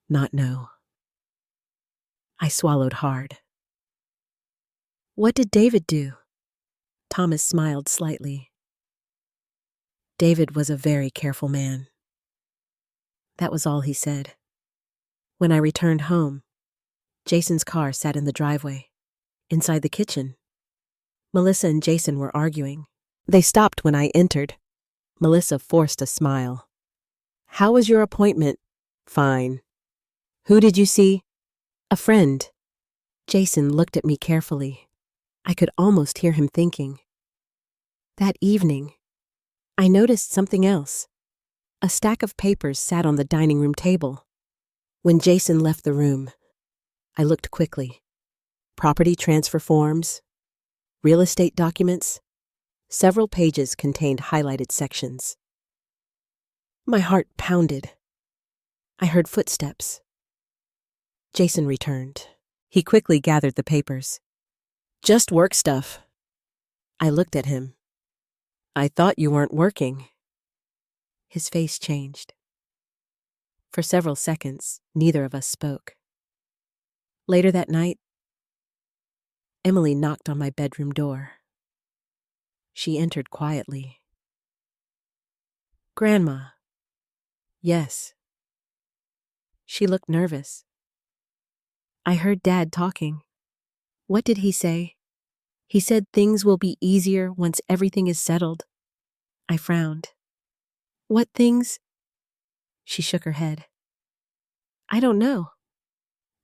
Not know. I swallowed hard. What did David do? Thomas smiled slightly. David was a very careful man. That was all he said. When I returned home, Jason's car sat in the driveway, inside the kitchen. Melissa and Jason were arguing. They stopped when I entered. Melissa forced a smile. How was your appointment? Fine. Who did you see? A friend. Jason looked at me carefully. I could almost hear him thinking. That evening, I noticed something else. A stack of papers sat on the dining room table. When Jason left the room, I looked quickly. Property transfer forms, real estate documents. Several pages contained highlighted sections. My heart pounded. I heard footsteps. Jason returned. He quickly gathered the papers. Just work stuff. I looked at him. I thought you weren't working. His face changed. For several seconds, neither of us spoke. Later that night, Emily knocked on my bedroom door. She entered quietly. Grandma. Yes. She looked nervous. I heard Dad talking. What did he say? He said things will be easier once everything is settled. I frowned. What things? She shook her head. I don't know.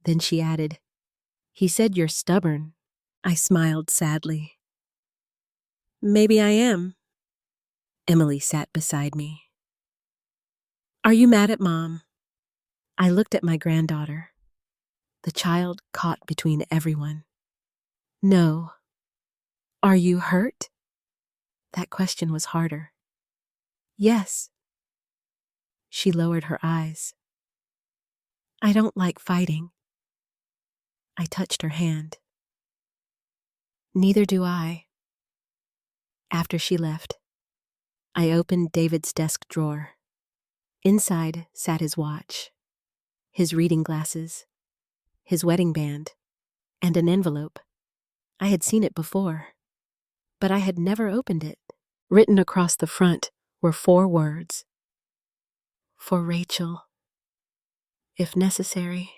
Then she added, he said you're stubborn. I smiled sadly. Maybe I am. Emily sat beside me. Are you mad at Mom? I looked at my granddaughter, the child caught between everyone. No. Are you hurt? That question was harder. Yes. She lowered her eyes. I don't like fighting. I touched her hand. Neither do I. After she left, I opened David's desk drawer. Inside sat his watch, his reading glasses, his wedding band, and an envelope. I had seen it before, but I had never opened it. Written across the front were 4 words. For Rachel, if necessary.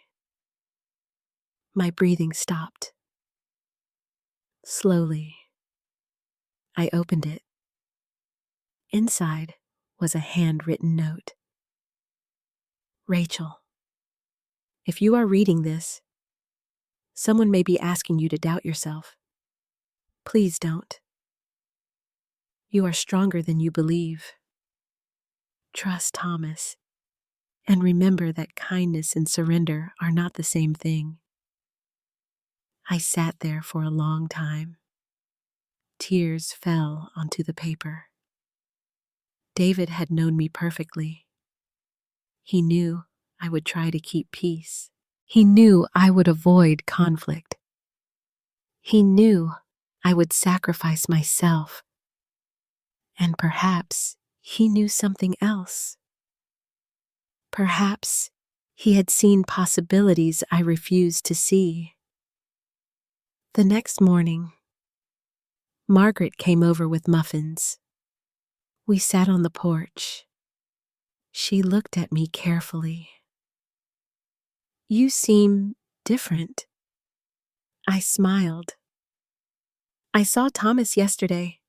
My breathing stopped. Slowly, I opened it. Inside was a handwritten note. Rachel, if you are reading this, someone may be asking you to doubt yourself. Please don't. You are stronger than you believe. Trust Thomas, and remember that kindness and surrender are not the same thing. I sat there for a long time. Tears fell onto the paper. David had known me perfectly. He knew I would try to keep peace. He knew I would avoid conflict. He knew I would sacrifice myself. And perhaps he knew something else. Perhaps he had seen possibilities I refused to see. The next morning, Margaret came over with muffins. We sat on the porch. She looked at me carefully. You seem different. I smiled. I saw Thomas yesterday.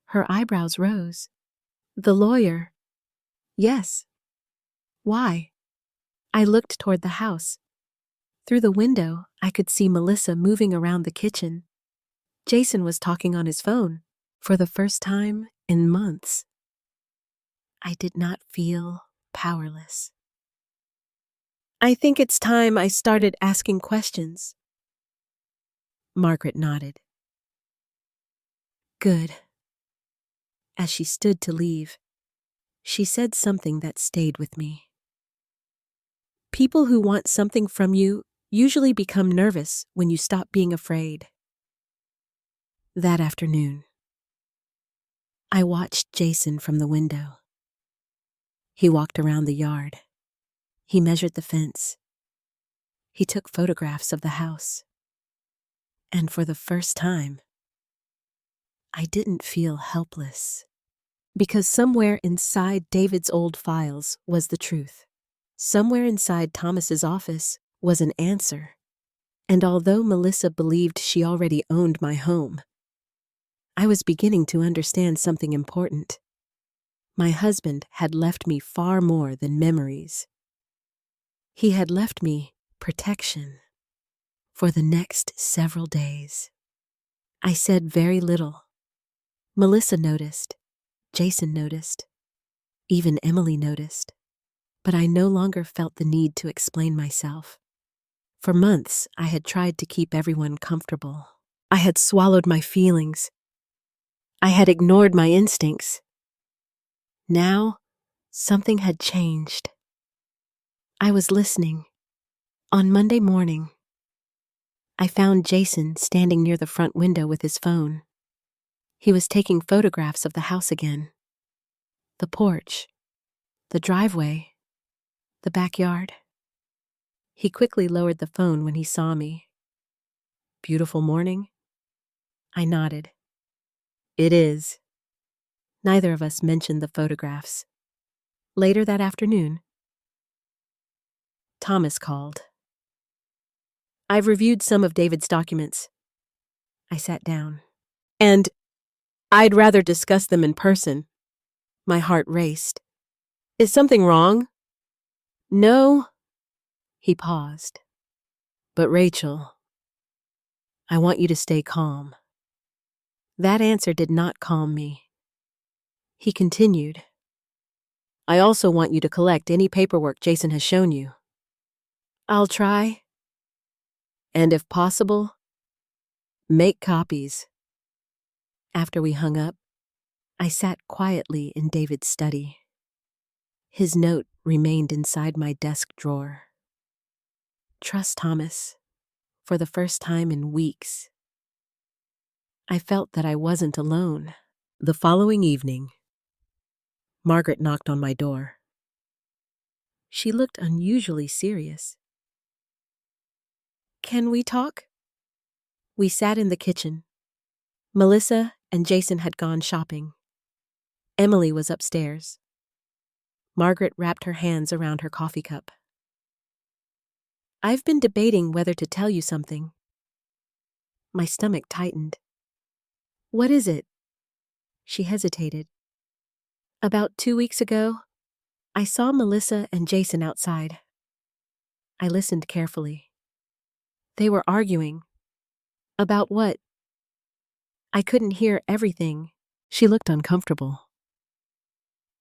Her eyebrows rose. The lawyer. Yes. Why? I looked toward the house. Through the window, I could see Melissa moving around the kitchen. Jason was talking on his phone for the first time in months. I did not feel powerless. I think it's time I started asking questions. Margaret nodded. Good. As she stood to leave, she said something that stayed with me. People who want something from you usually become nervous when you stop being afraid. That afternoon, I watched Jason from the window. He walked around the yard. He measured the fence. He took photographs of the house. And for the first time, I didn't feel helpless. Because somewhere inside David's old files was the truth. Somewhere inside Thomas's office was an answer. And although Melissa believed she already owned my home, I was beginning to understand something important. My husband had left me far more than memories. He had left me protection for the next several days. I said very little. Melissa noticed. Jason noticed. Even Emily noticed. But I no longer felt the need to explain myself. For months, I had tried to keep everyone comfortable. I had swallowed my feelings. I had ignored my instincts. Now, something had changed. I was listening. On Monday morning, I found Jason standing near the front window with his phone. He was taking photographs of the house again. The porch, the driveway, the backyard. He quickly lowered the phone when he saw me. Beautiful morning? I nodded. It is. Neither of us mentioned the photographs. Later that afternoon, Thomas called. I've reviewed some of David's documents. I sat down. And I'd rather discuss them in person. My heart raced. Is something wrong? No. He paused. But Rachel, I want you to stay calm. That answer did not calm me. He continued. I also want you to collect any paperwork Jason has shown you. I'll try. And if possible, make copies. After we hung up, I sat quietly in David's study. His note remained inside my desk drawer. Trust Thomas. For the first time in weeks, I felt that I wasn't alone. The following evening, Margaret knocked on my door. She looked unusually serious. Can we talk? We sat in the kitchen. Melissa and Jason had gone shopping. Emily was upstairs. Margaret wrapped her hands around her coffee cup. I've been debating whether to tell you something. My stomach tightened. What is it? She hesitated. About 2 weeks ago, I saw Melissa and Jason outside. I listened carefully. They were arguing. About what? I couldn't hear everything. She looked uncomfortable.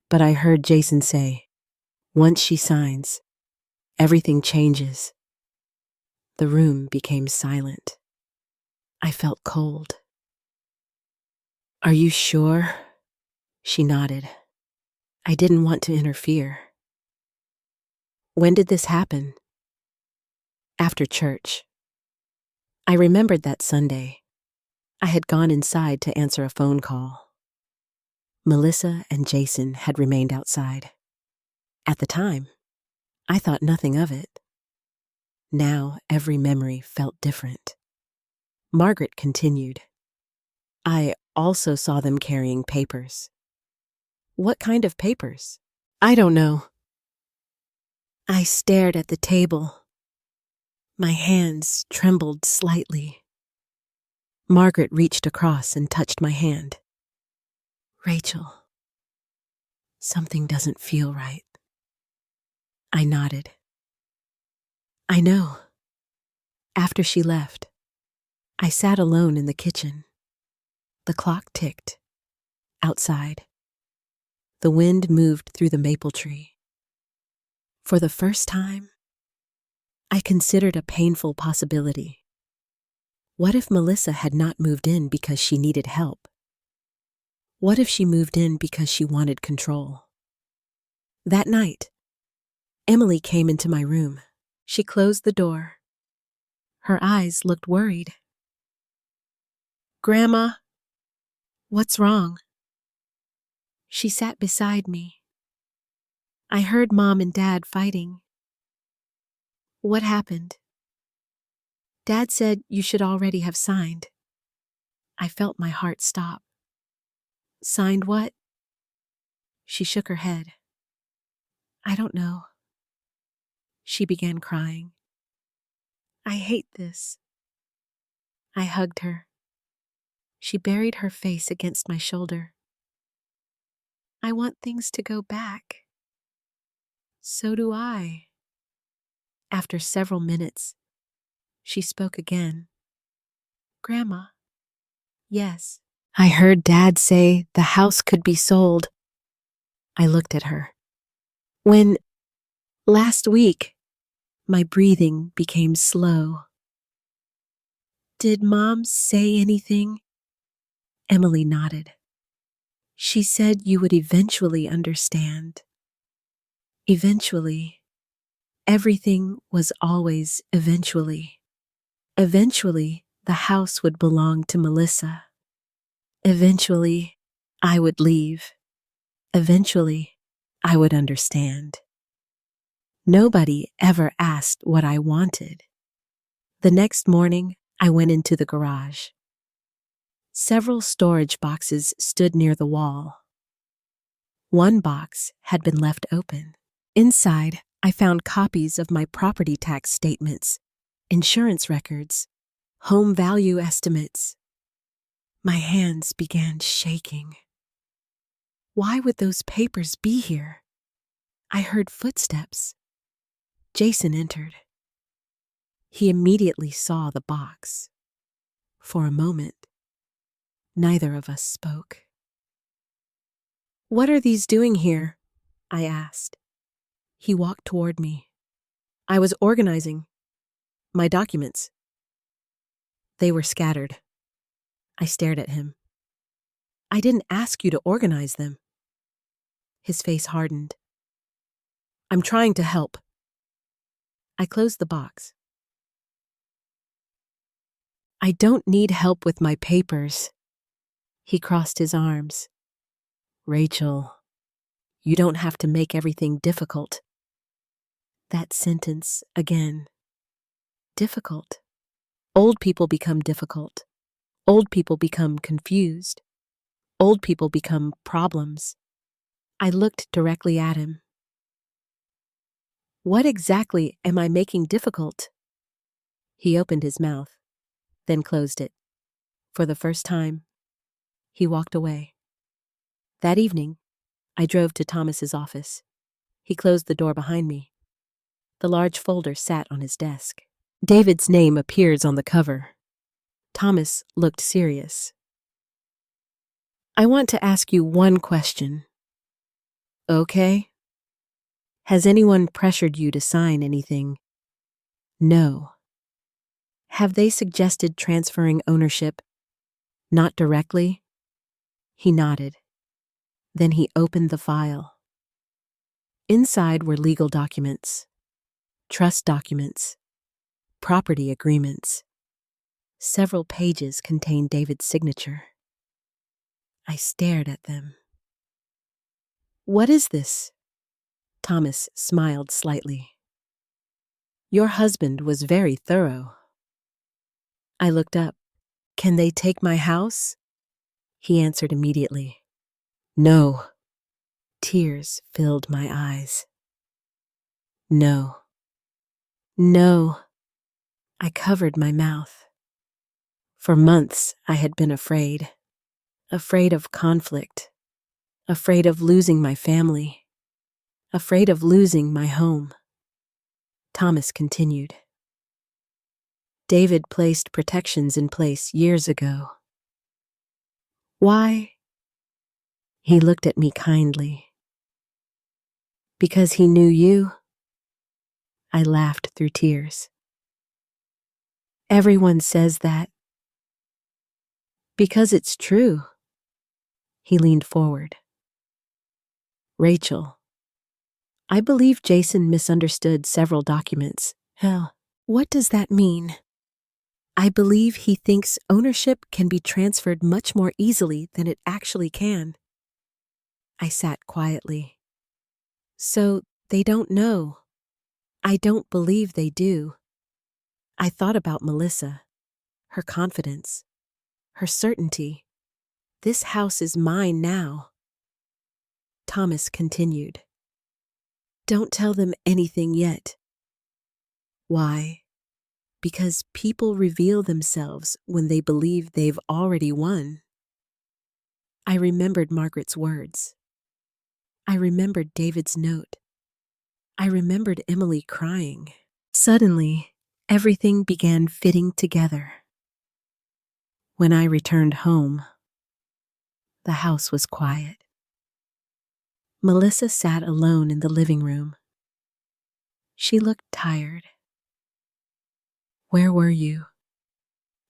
But I heard Jason say, once she signs, everything changes. The room became silent. I felt cold. Are you sure? She nodded. I didn't want to interfere. When did this happen? After church. I remembered that Sunday. I had gone inside to answer a phone call. Melissa and Jason had remained outside. At the time, I thought nothing of it. Now every memory felt different. Margaret continued. I also saw them carrying papers. What kind of papers? I don't know. I stared at the table. My hands trembled slightly. Margaret reached across and touched my hand. Rachel, something doesn't feel right. I nodded. I know. After she left, I sat alone in the kitchen. The clock ticked. Outside, the wind moved through the maple tree. For the first time, I considered a painful possibility. What if Melissa had not moved in because she needed help? What if she moved in because she wanted control? That night, Emily came into my room. She closed the door. Her eyes looked worried. Grandma, what's wrong? She sat beside me. I heard Mom and Dad fighting. What happened? Dad said you should already have signed. I felt my heart stop. Signed what? She shook her head. I don't know. She began crying. I hate this. I hugged her. She buried her face against my shoulder. I want things to go back. So do I. After several minutes, she spoke again. Grandma. Yes. I heard Dad say the house could be sold. I looked at her. When, last week, my breathing became slow. Did Mom say anything? Emily nodded. She said you would eventually understand. Eventually. Everything was always eventually. Eventually, the house would belong to Melissa. Eventually, I would leave. Eventually, I would understand. Nobody ever asked what I wanted. The next morning, I went into the garage. Several storage boxes stood near the wall. One box had been left open. Inside, I found copies of my property tax statements insurance records, home value estimates. My hands began shaking. Why would those papers be here? I heard footsteps. Jason entered. He immediately saw the box. For a moment, neither of us spoke. "What are these doing here?" I asked. He walked toward me. "I was organizing my documents." They were scattered. I stared at him. "I didn't ask you to organize them." His face hardened. "I'm trying to help." I closed the box. "I don't need help with my papers." He crossed his arms. "Rachel, you don't have to make everything difficult." That sentence again. Difficult. Old people become difficult. Old people become confused. Old people become problems. I looked directly at him. "What exactly am I making difficult?" He opened his mouth, then closed it. For the first time, he walked away. That evening, I drove to Thomas's office. He closed the door behind me. The large folder sat on his desk. David's name appears on the cover. Thomas looked serious. "I want to ask you one question." "Okay." "Has anyone pressured you to sign anything?" "No." "Have they suggested transferring ownership?" "Not directly." He nodded. Then he opened the file. Inside were legal documents, trust documents, property agreements. Several pages contained David's signature. I stared at them. "What is this?" Thomas smiled slightly. "Your husband was very thorough." I looked up. "Can they take my house?" He answered immediately. "No." Tears filled my eyes. "No. No." I covered my mouth. For months, I had been afraid. Afraid of conflict. Afraid of losing my family. Afraid of losing my home. Thomas continued. "David placed protections in place years ago." "Why?" He looked at me kindly. "Because he knew you." I laughed through tears. "Everyone says that." "Because it's true." He leaned forward. "Rachel, I believe Jason misunderstood several documents." "Hell, what does that mean?" "I believe he thinks ownership can be transferred much more easily than it actually can." I sat quietly. "So they don't know." "I don't believe they do." I thought about Melissa, her confidence, her certainty. This house is mine now. Thomas continued. "Don't tell them anything yet." "Why?" "Because people reveal themselves when they believe they've already won." I remembered Margaret's words. I remembered David's note. I remembered Emily crying. Suddenly, everything began fitting together. When I returned home, the house was quiet. Melissa sat alone in the living room. She looked tired. "Where were you?"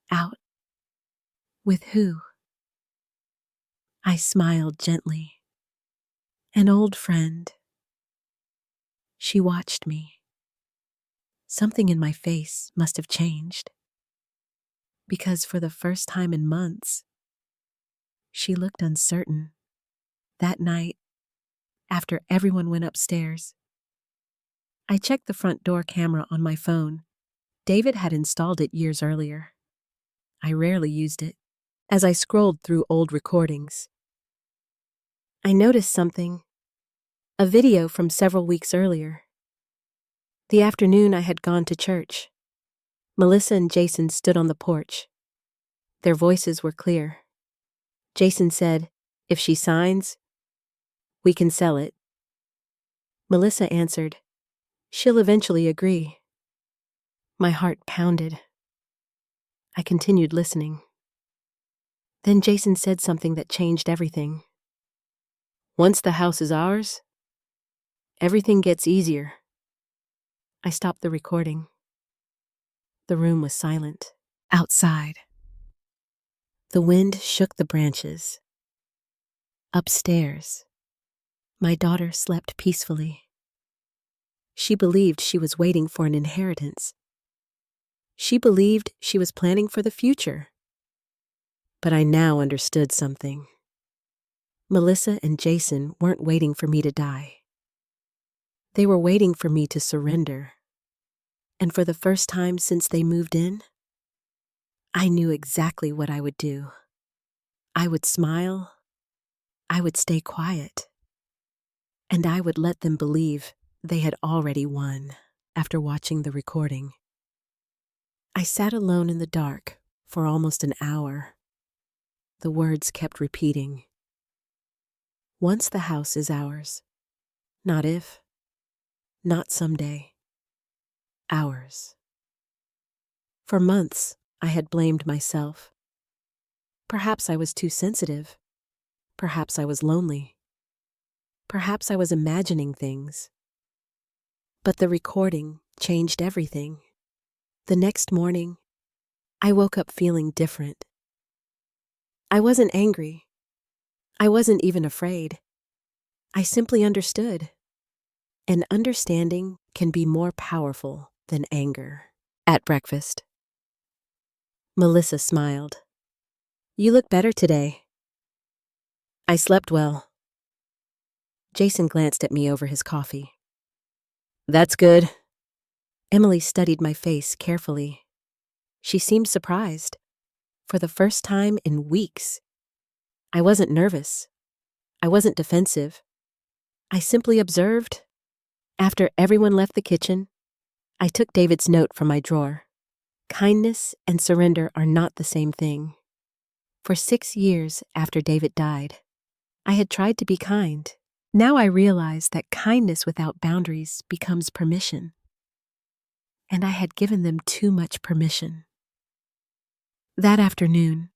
"Out." "With who?" I smiled gently. "An old friend." She watched me. Something in my face must have changed, because for the first time in months, she looked uncertain. That night, after everyone went upstairs, I checked the front door camera on my phone. David had installed it years earlier. I rarely used it. As I scrolled through old recordings, I noticed something, a video from several weeks earlier. The afternoon I had gone to church. Melissa and Jason stood on the porch. Their voices were clear. Jason said, "If she signs, we can sell it." Melissa answered, "She'll eventually agree." My heart pounded. I continued listening. Then Jason said something that changed everything. "Once the house is ours, everything gets easier." I stopped the recording. The room was silent. Outside, the wind shook the branches. Upstairs, my daughter slept peacefully. She believed she was waiting for an inheritance. She believed she was planning for the future. But I now understood something. Melissa and Jason weren't waiting for me to die. They were waiting for me to surrender. And for the first time since they moved in, I knew exactly what I would do. I would smile. I would stay quiet. And I would let them believe they had already won. After watching the recording, I sat alone in the dark for almost an hour. The words kept repeating. Once the house is ours. Not if. Not someday. Ours. For months, I had blamed myself. Perhaps I was too sensitive. Perhaps I was lonely. Perhaps I was imagining things. But the recording changed everything. The next morning, I woke up feeling different. I wasn't angry. I wasn't even afraid. I simply understood. And understanding can be more powerful than anger. At breakfast, Melissa smiled. "You look better today." "I slept well." Jason glanced at me over his coffee. "That's good." Emily studied my face carefully. She seemed surprised. For the first time in weeks. I wasn't nervous. I wasn't defensive. I simply observed. After everyone left the kitchen, I took David's note from my drawer. Kindness and surrender are not the same thing. For 6 years after David died, I had tried to be kind. Now I realized that kindness without boundaries becomes permission. And I had given them too much permission. That afternoon,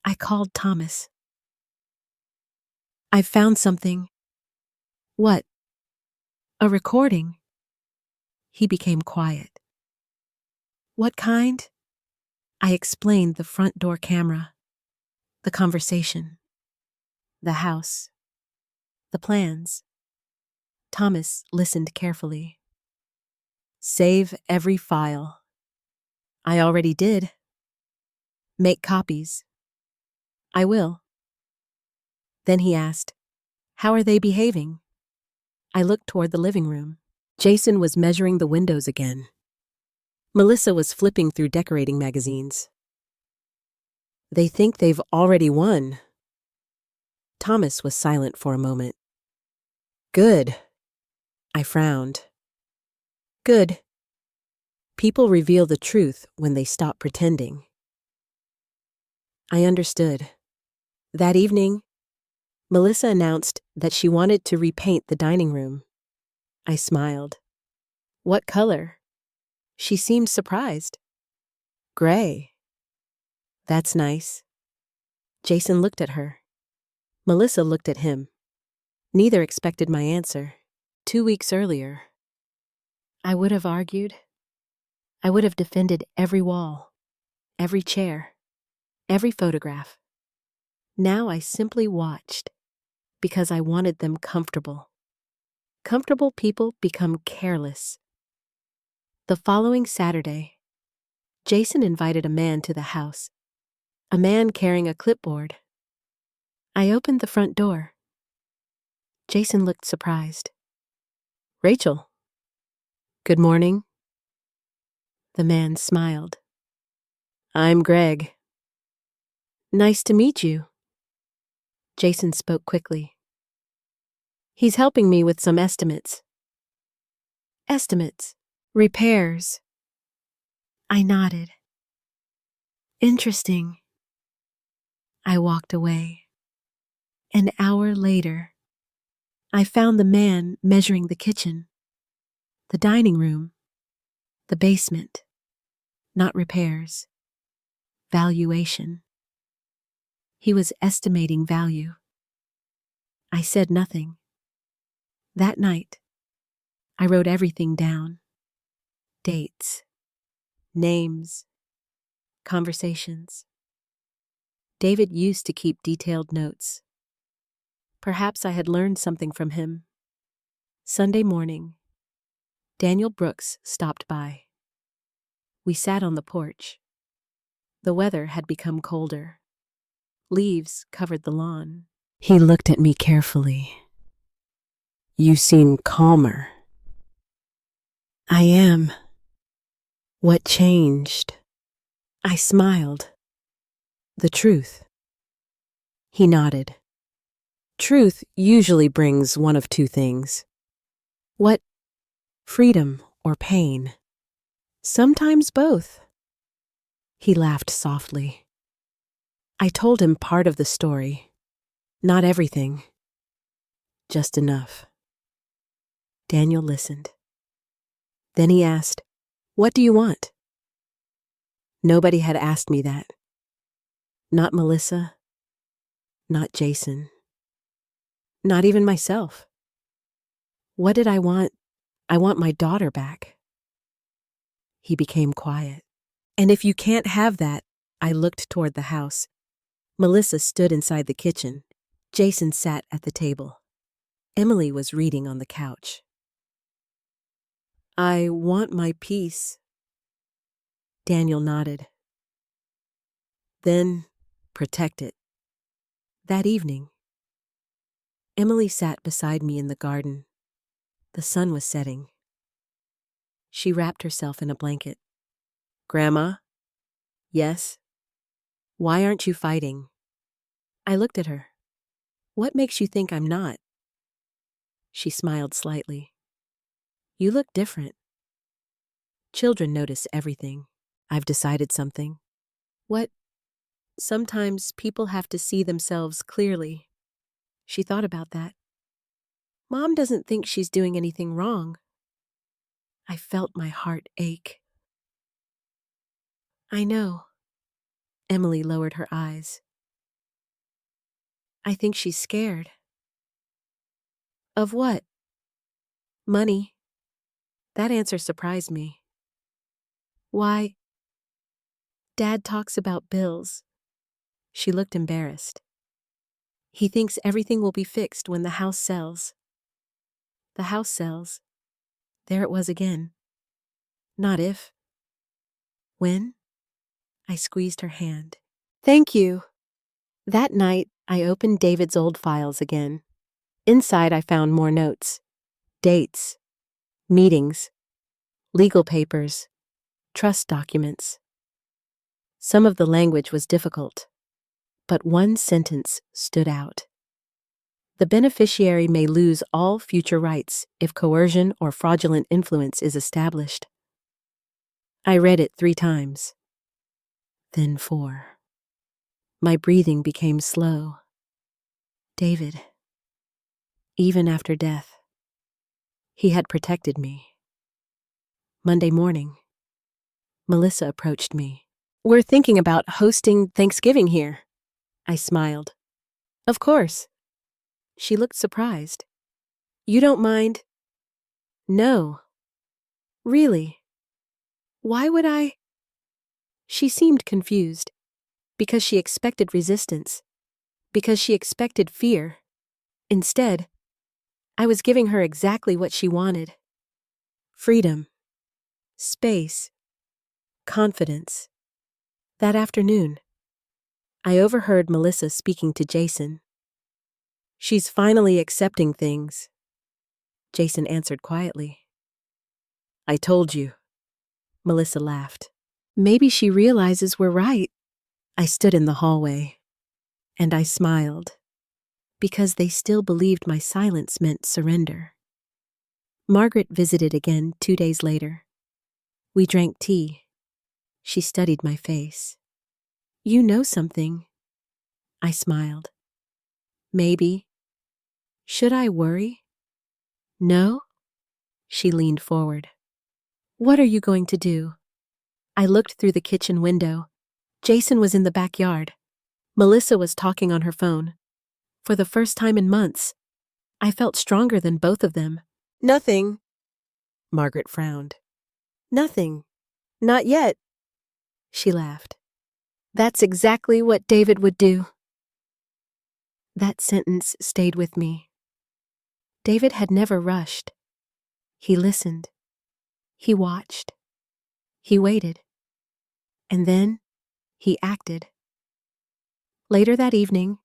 I called Thomas. "I found something." "What?" "A recording." He became quiet. "What kind?" I explained the front door camera, the conversation, the house, the plans. Thomas listened carefully. "Save every file." "I already did." "Make copies." "I will." Then he asked, "How are they behaving?" I looked toward the living room. Jason was measuring the windows again. Melissa was flipping through decorating magazines. "They think they've already won." Thomas was silent for a moment. "Good." I frowned. "Good. People reveal the truth when they stop pretending." I understood. That evening, Melissa announced that she wanted to repaint the dining room. I smiled. "What color?" She seemed surprised. "Gray." "That's nice." Jason looked at her. Melissa looked at him. Neither expected my answer. 2 weeks earlier, I would have argued. I would have defended every wall, every chair, every photograph. Now I simply watched because I wanted them comfortable. Comfortable people become careless. The following Saturday, Jason invited a man to the house, a man carrying a clipboard. I opened the front door. Jason looked surprised. "Rachel." "Good morning." The man smiled. "I'm Greg." "Nice to meet you." Jason spoke quickly. "He's helping me with some estimates." "Estimates. Repairs." I nodded. Interesting. I walked away. An hour later, I found the man measuring the kitchen, the dining room, the basement. Not repairs. Valuation. He was estimating value. I said nothing. That night, I wrote everything down. Dates, names, conversations. David used to keep detailed notes. Perhaps I had learned something from him. Sunday morning, Daniel Brooks stopped by. We sat on the porch. The weather had become colder. Leaves covered the lawn. He looked at me carefully. You seem calmer. I am. What changed? I smiled. The truth. He nodded. Truth usually brings one of two things. What? Freedom or pain. Sometimes both. He laughed softly. I told him part of the story. Not everything. Just enough. Daniel listened. Then he asked, "What do you want?" Nobody had asked me that. Not Melissa. Not Jason. Not even myself. What did I want? I want my daughter back. He became quiet. And if you can't have that, I looked toward the house. Melissa stood inside the kitchen. Jason sat at the table. Emily was reading on the couch. I want my peace. Daniel nodded. Then protect it. That evening, Emily sat beside me in the garden. The sun was setting. She wrapped herself in a blanket. Grandma? Yes? Why aren't you fighting? I looked at her. What makes you think I'm not? She smiled slightly. You look different. Children notice everything. I've decided something. What? Sometimes people have to see themselves clearly. She thought about that. Mom doesn't think she's doing anything wrong. I felt my heart ache. I know. Emily lowered her eyes. I think she's scared. Of what? Money. That answer surprised me. Why? Dad talks about bills. She looked embarrassed. He thinks everything will be fixed when the house sells. The house sells. There it was again. Not if. When? I squeezed her hand. Thank you. That night, I opened David's old files again. Inside, I found more notes. Dates. Meetings. Legal papers. Trust documents. Some of the language was difficult, but one sentence stood out. The beneficiary may lose all future rights if coercion or fraudulent influence is established. I read it 3 times. Then 4. My breathing became slow. David. Even after death, he had protected me. Monday morning, Melissa approached me. We're thinking about hosting Thanksgiving here. I smiled. Of course. She looked surprised. You don't mind? No. Really? Why would I? She seemed confused. Because she expected resistance. Because she expected fear. Instead, I was giving her exactly what she wanted. Freedom. Space. Confidence. That afternoon, I overheard Melissa speaking to Jason. She's finally accepting things. Jason answered quietly. I told you. Melissa laughed. Maybe she realizes we're right. I stood in the hallway, and I smiled, because they still believed my silence meant surrender. Margaret visited again 2 days later. We drank tea. She studied my face. You know something. I smiled. Maybe. Should I worry? No? She leaned forward. What are you going to do? I looked through the kitchen window. Jason was in the backyard. Melissa was talking on her phone. For the first time in months, I felt stronger than both of them. Nothing. Margaret frowned. Nothing. Not yet. She laughed. That's exactly what David would do. That sentence stayed with me. David had never rushed. He listened. He watched. He waited. And then he acted. Later that evening,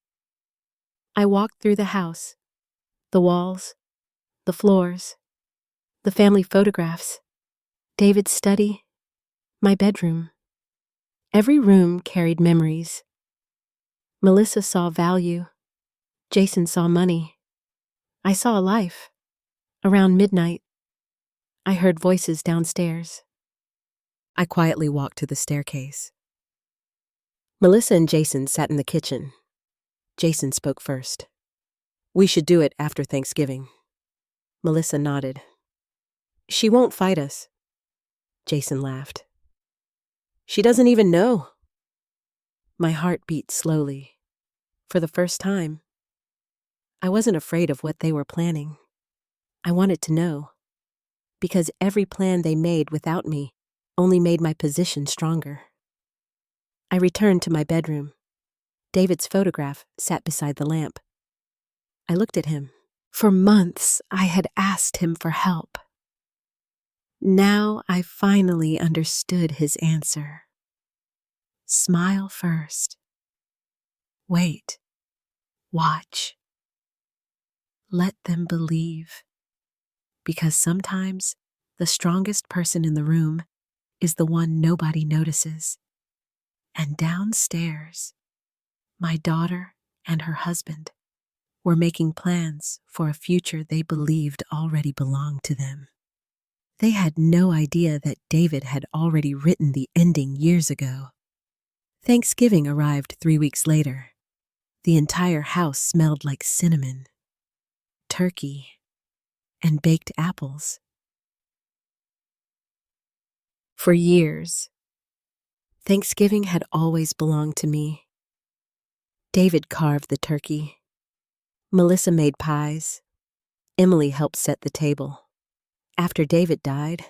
I walked through the house, the walls, the floors, the family photographs, David's study, my bedroom. Every room carried memories. Melissa saw value. Jason saw money. I saw a life. Around midnight, I heard voices downstairs. I quietly walked to the staircase. Melissa and Jason sat in the kitchen. Jason spoke first. We should do it after Thanksgiving. Melissa nodded. She won't fight us. Jason laughed. She doesn't even know. My heart beat slowly. For the first time, I wasn't afraid of what they were planning. I wanted to know, because every plan they made without me only made my position stronger. I returned to my bedroom. David's photograph sat beside the lamp. I looked at him. For months, I had asked him for help. Now I finally understood his answer. Smile first. Wait. Watch. Let them believe. Because sometimes the strongest person in the room is the one nobody notices. And downstairs, my daughter and her husband were making plans for a future they believed already belonged to them. They had no idea that David had already written the ending years ago. Thanksgiving arrived 3 weeks later. The entire house smelled like cinnamon, turkey, and baked apples. For years, Thanksgiving had always belonged to me. David carved the turkey. Melissa made pies. Emily helped set the table. After David died,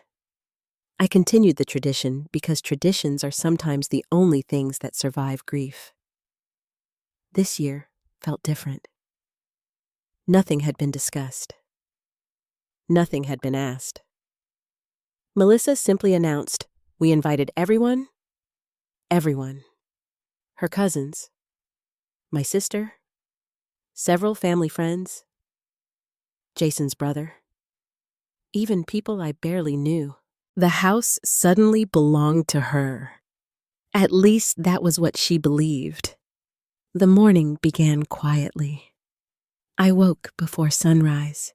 I continued the tradition because traditions are sometimes the only things that survive grief. This year felt different. Nothing had been discussed. Nothing had been asked. Melissa simply announced, we invited everyone. Her cousins, my sister, several family friends, Jason's brother, even people I barely knew. The house suddenly belonged to her. At least that was what she believed. The morning began quietly. I woke before sunrise.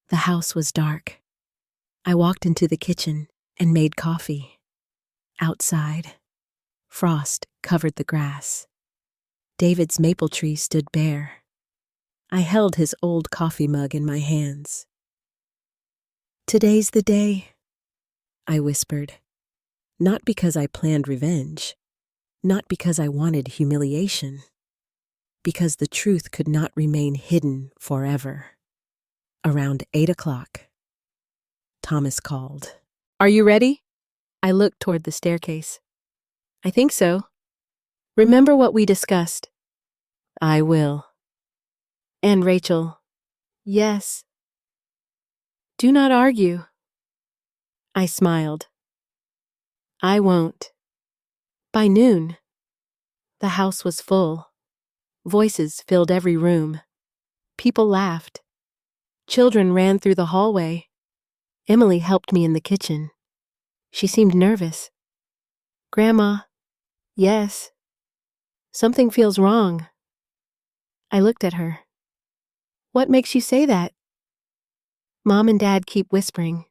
The house was dark. I walked into the kitchen and made coffee. Outside, frost covered the grass. David's maple tree stood bare. I held his old coffee mug in my hands. Today's the day, I whispered. Not because I planned revenge, not because I wanted humiliation, because the truth could not remain hidden forever. Around 8 o'clock, Thomas called. Are you ready? I looked toward the staircase. I think so. Remember what we discussed. I will. And Rachel, yes. Do not argue. I smiled. I won't. By noon, the house was full. Voices filled every room. People laughed. Children ran through the hallway. Emily helped me in the kitchen. She seemed nervous. Grandma, yes. Something feels wrong. I looked at her. What makes you say that? Mom and Dad keep whispering.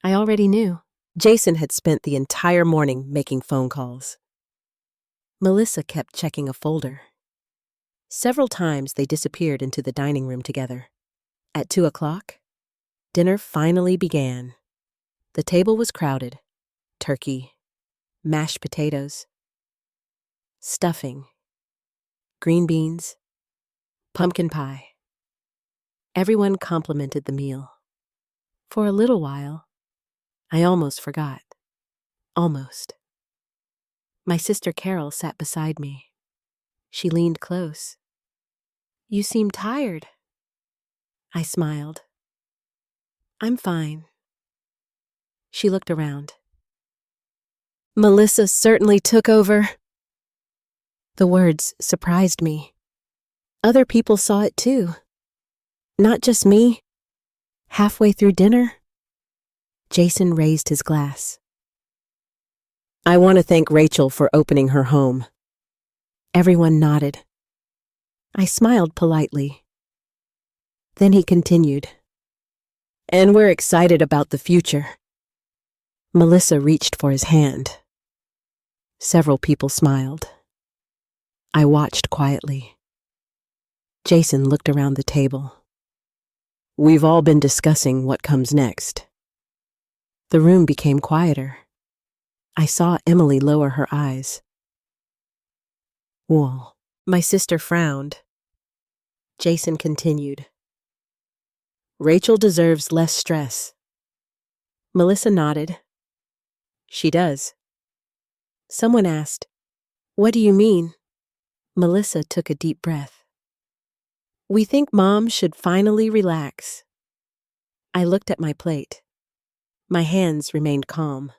I already knew. Jason had spent the entire morning making phone calls. Melissa kept checking a folder. Several times they disappeared into the dining room together. At 2:00, dinner finally began. The table was crowded. Turkey, mashed potatoes, stuffing, green beans, pumpkin pie. Everyone complimented the meal. For a little while, I almost forgot. Almost. My sister Carol sat beside me. She leaned close. "You seem tired." I smiled. "I'm fine." She looked around. "Melissa certainly took over." The words surprised me. Other people saw it too. Not just me. Halfway through dinner, Jason raised his glass. "I want to thank Rachel for opening her home." Everyone nodded. I smiled politely. Then he continued, "And we're excited about the future." Melissa reached for his hand. Several people smiled. I watched quietly. Jason looked around the table. "We've all been discussing what comes next." The room became quieter. I saw Emily lower her eyes. "Well," my sister frowned. Jason continued, "Rachel deserves less stress." Melissa nodded. "She does." Someone asked, "What do you mean?" Melissa took a deep breath. "We think Mom should finally relax." I looked at my plate. My hands remained calm.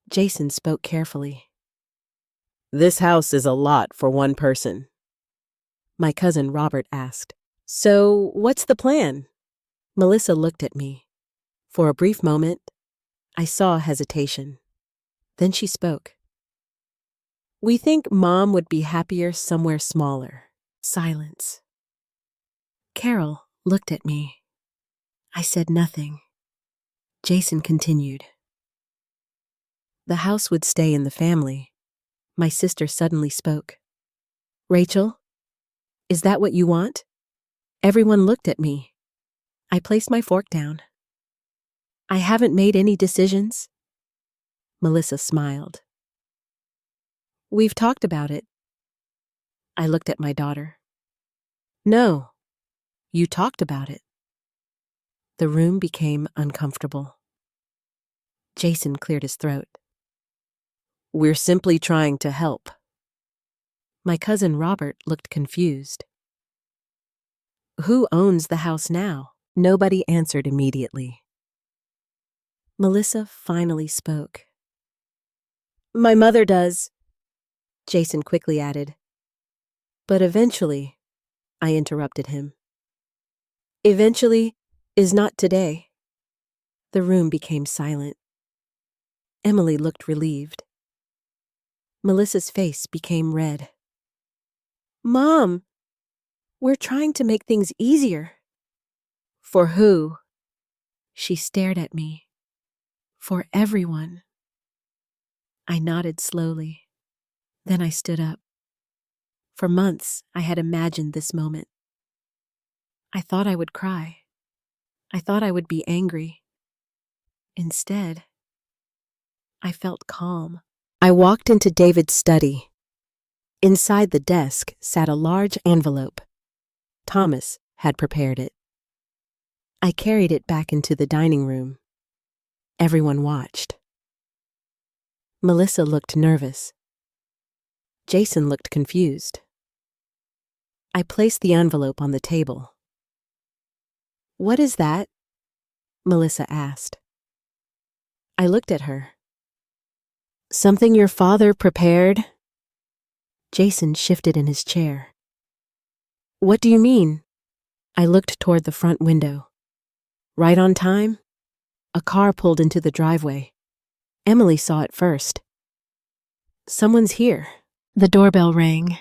Jason spoke carefully. "This house is a lot for one person." My cousin Robert asked, "So what's the plan?" Melissa looked at me. For a brief moment, I saw hesitation. Then she spoke. "We think Mom would be happier somewhere smaller." Silence. Carol looked at me. I said nothing. Jason continued. "The house would stay in the family." My sister suddenly spoke. "Rachel, is that what you want?" Everyone looked at me. I placed my fork down. "I haven't made any decisions." Melissa smiled. "We've talked about it." I looked at my daughter. "No, you talked about it." The room became uncomfortable. Jason cleared his throat. "We're simply trying to help." My cousin Robert looked confused. "Who owns the house now?" Nobody answered immediately. Melissa finally spoke. "My mother does," Jason quickly added. "But eventually," I interrupted him. "Eventually is not today." The room became silent. Emily looked relieved. Melissa's face became red. "Mom, we're trying to make things easier." "For who?" She stared at me. "For everyone." I nodded slowly. Then I stood up. For months, I had imagined this moment. I thought I would cry. I thought I would be angry. Instead, I felt calm. I walked into David's study. Inside the desk sat a large envelope. Thomas had prepared it. I carried it back into the dining room. Everyone watched. Melissa looked nervous. Jason looked confused. I placed the envelope on the table. "What is that?" Melissa asked. I looked at her. "Something your father prepared?" Jason shifted in his chair. "What do you mean?" I looked toward the front window. Right on time, a car pulled into the driveway. Emily saw it first. "Someone's here." The doorbell rang.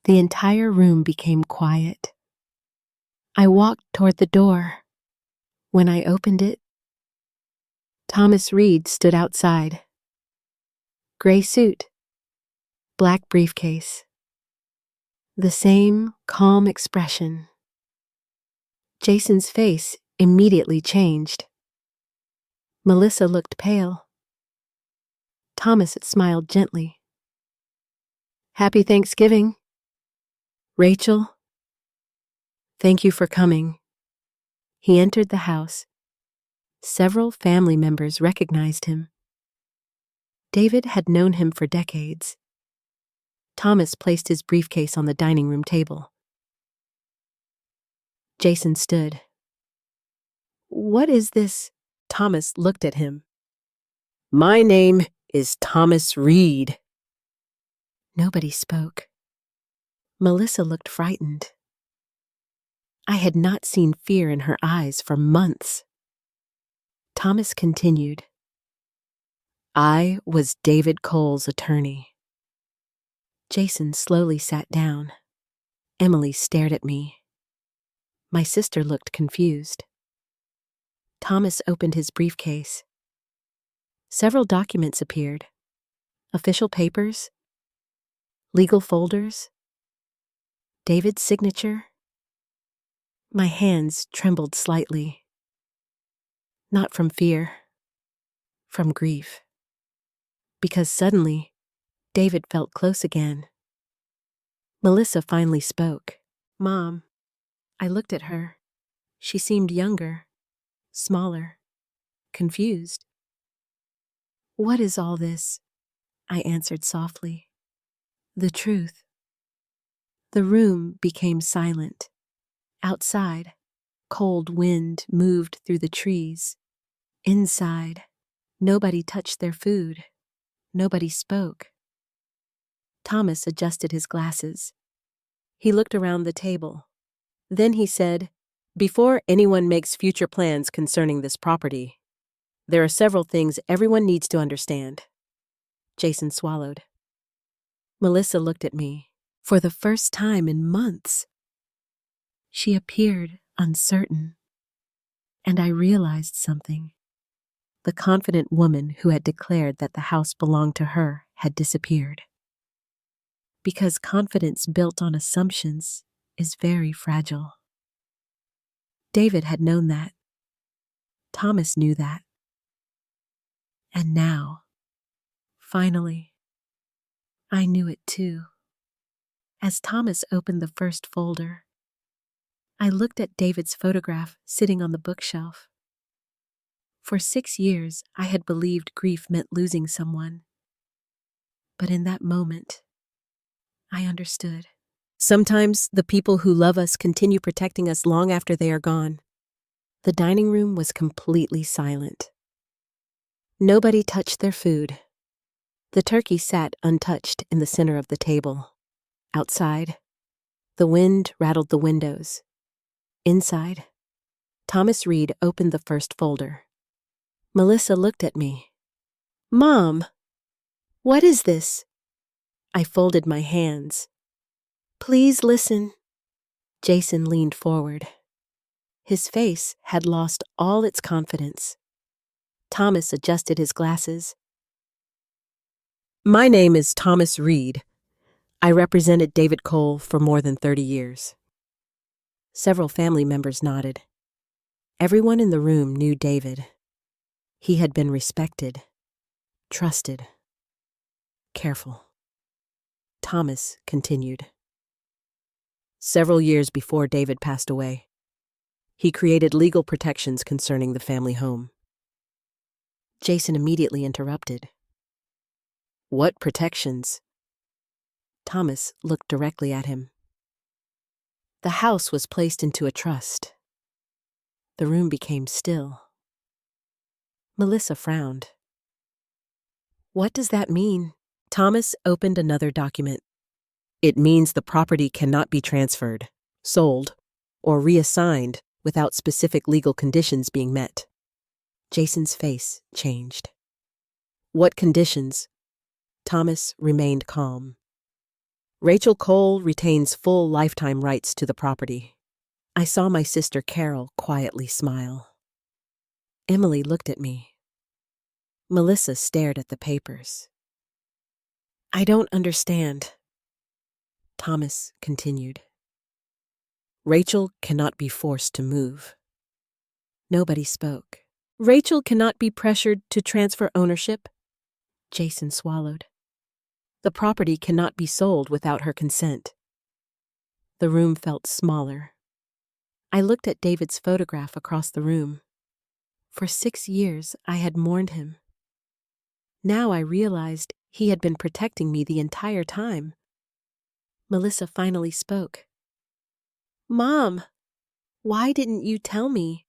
The entire room became quiet. I walked toward the door. When I opened it, Thomas Reed stood outside. Gray suit, black briefcase. The same calm expression. Jason's face immediately changed. Melissa looked pale. Thomas smiled gently. Happy Thanksgiving. Rachel, thank you for coming. He entered the house. Several family members recognized him. David had known him for decades. Thomas placed his briefcase on the dining room table. Jason stood. What is this? Thomas looked at him. My name is Thomas Reed. Nobody spoke. Melissa looked frightened. I had not seen fear in her eyes for months. Thomas continued. I was David Cole's attorney. Jason slowly sat down. Emily stared at me. My sister looked confused. Thomas opened his briefcase. Several documents appeared. Official papers, legal folders, David's signature. My hands trembled slightly. Not from fear, from grief. Because suddenly, David felt close again. Melissa finally spoke. Mom. I looked at her. She seemed younger, smaller, confused. What is all this? I answered softly. The truth. The room became silent. Outside, cold wind moved through the trees. Inside, nobody touched their food. Nobody spoke. Thomas adjusted his glasses. He looked around the table. Then he said, Before anyone makes future plans concerning this property, there are several things everyone needs to understand. Jason swallowed. Melissa looked at me. For the first time in months, she appeared uncertain. And I realized something. The confident woman who had declared that the house belonged to her had disappeared. Because confidence built on assumptions is very fragile. David had known that. Thomas knew that. And now, finally, I knew it too. As Thomas opened the first folder, I looked at David's photograph sitting on the bookshelf. For 6 years, I had believed grief meant losing someone. But in that moment, I understood. Sometimes the people who love us continue protecting us long after they are gone. The dining room was completely silent. Nobody touched their food. The turkey sat untouched in the center of the table. Outside, the wind rattled the windows. Inside, Thomas Reed opened the first folder. Melissa looked at me. Mom, what is this? I folded my hands. Please listen. Jason leaned forward. His face had lost all its confidence. Thomas adjusted his glasses. My name is Thomas Reed. I represented David Cole for more than 30 years. Several family members nodded. Everyone in the room knew David. He had been respected, trusted, careful. Thomas continued. Several years before David passed away, he created legal protections concerning the family home. Jason immediately interrupted. What protections? Thomas looked directly at him. The house was placed into a trust. The room became still. Melissa frowned. What does that mean? Thomas opened another document. It means the property cannot be transferred, sold, or reassigned without specific legal conditions being met. Jason's face changed. What conditions? Thomas remained calm. Rachel Cole retains full lifetime rights to the property. I saw my sister Carol quietly smile. Emily looked at me. Melissa stared at the papers. I don't understand, Thomas continued. Rachel cannot be forced to move. Nobody spoke. Rachel cannot be pressured to transfer ownership. Jason swallowed. The property cannot be sold without her consent. The room felt smaller. I looked at David's photograph across the room. For 6 years, I had mourned him. Now I realized he had been protecting me the entire time. Melissa finally spoke. Mom, why didn't you tell me?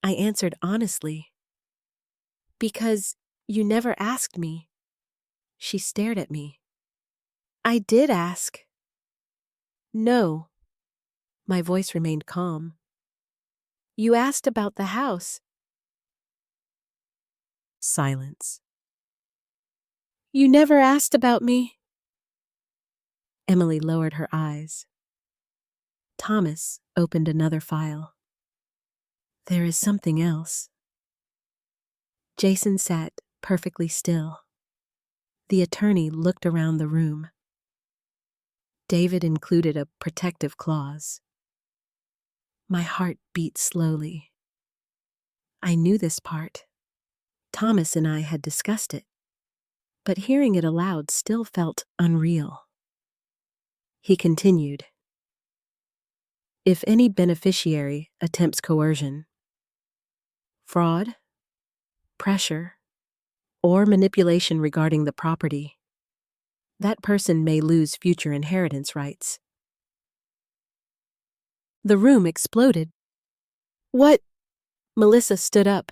I answered honestly. Because you never asked me. She stared at me. I did ask. No. My voice remained calm. You asked about the house. Silence. You never asked about me. Emily lowered her eyes. Thomas opened another file. There is something else. Jason sat perfectly still. The attorney looked around the room. David included a protective clause. My heart beat slowly. I knew this part. Thomas and I had discussed it, but hearing it aloud still felt unreal. He continued. If any beneficiary attempts coercion, fraud, pressure, or manipulation regarding the property, that person may lose future inheritance rights. The room exploded. What? Melissa stood up.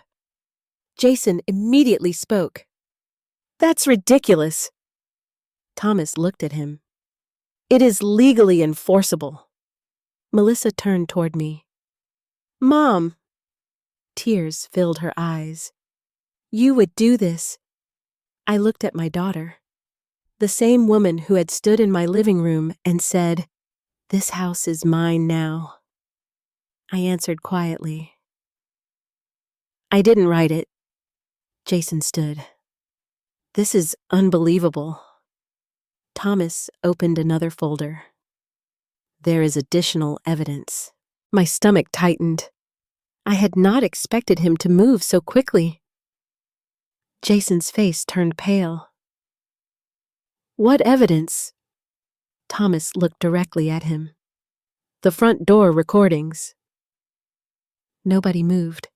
Jason immediately spoke. That's ridiculous. Thomas looked at him. It is legally enforceable. Melissa turned toward me. Mom! Tears filled her eyes. You would do this. I looked at my daughter. The same woman who had stood in my living room and said, "This house is mine now." I answered quietly. I didn't write it. Jason stood. This is unbelievable. Thomas opened another folder. There is additional evidence. My stomach tightened. I had not expected him to move so quickly. Jason's face turned pale. What evidence? Thomas looked directly at him. The front door recordings. Nobody moved.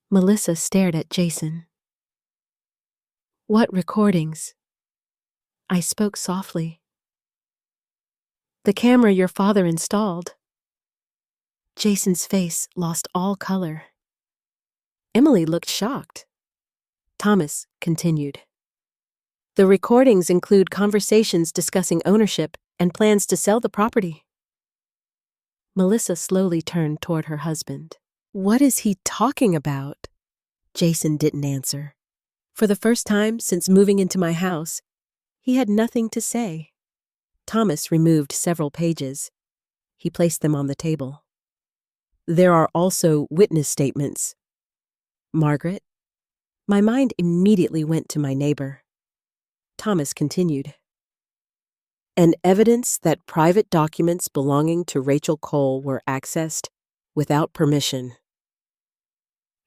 Melissa stared at Jason. What recordings? I spoke softly. The camera your father installed. Jason's face lost all color. Emily looked shocked. Thomas continued. The recordings include conversations discussing ownership and plans to sell the property. Melissa slowly turned toward her husband. What is he talking about? Jason didn't answer. For the first time since moving into my house, he had nothing to say. Thomas removed several pages. He placed them on the table. There are also witness statements. Margaret? My mind immediately went to my neighbor. Thomas continued. And evidence that private documents belonging to Rachel Cole were accessed without permission.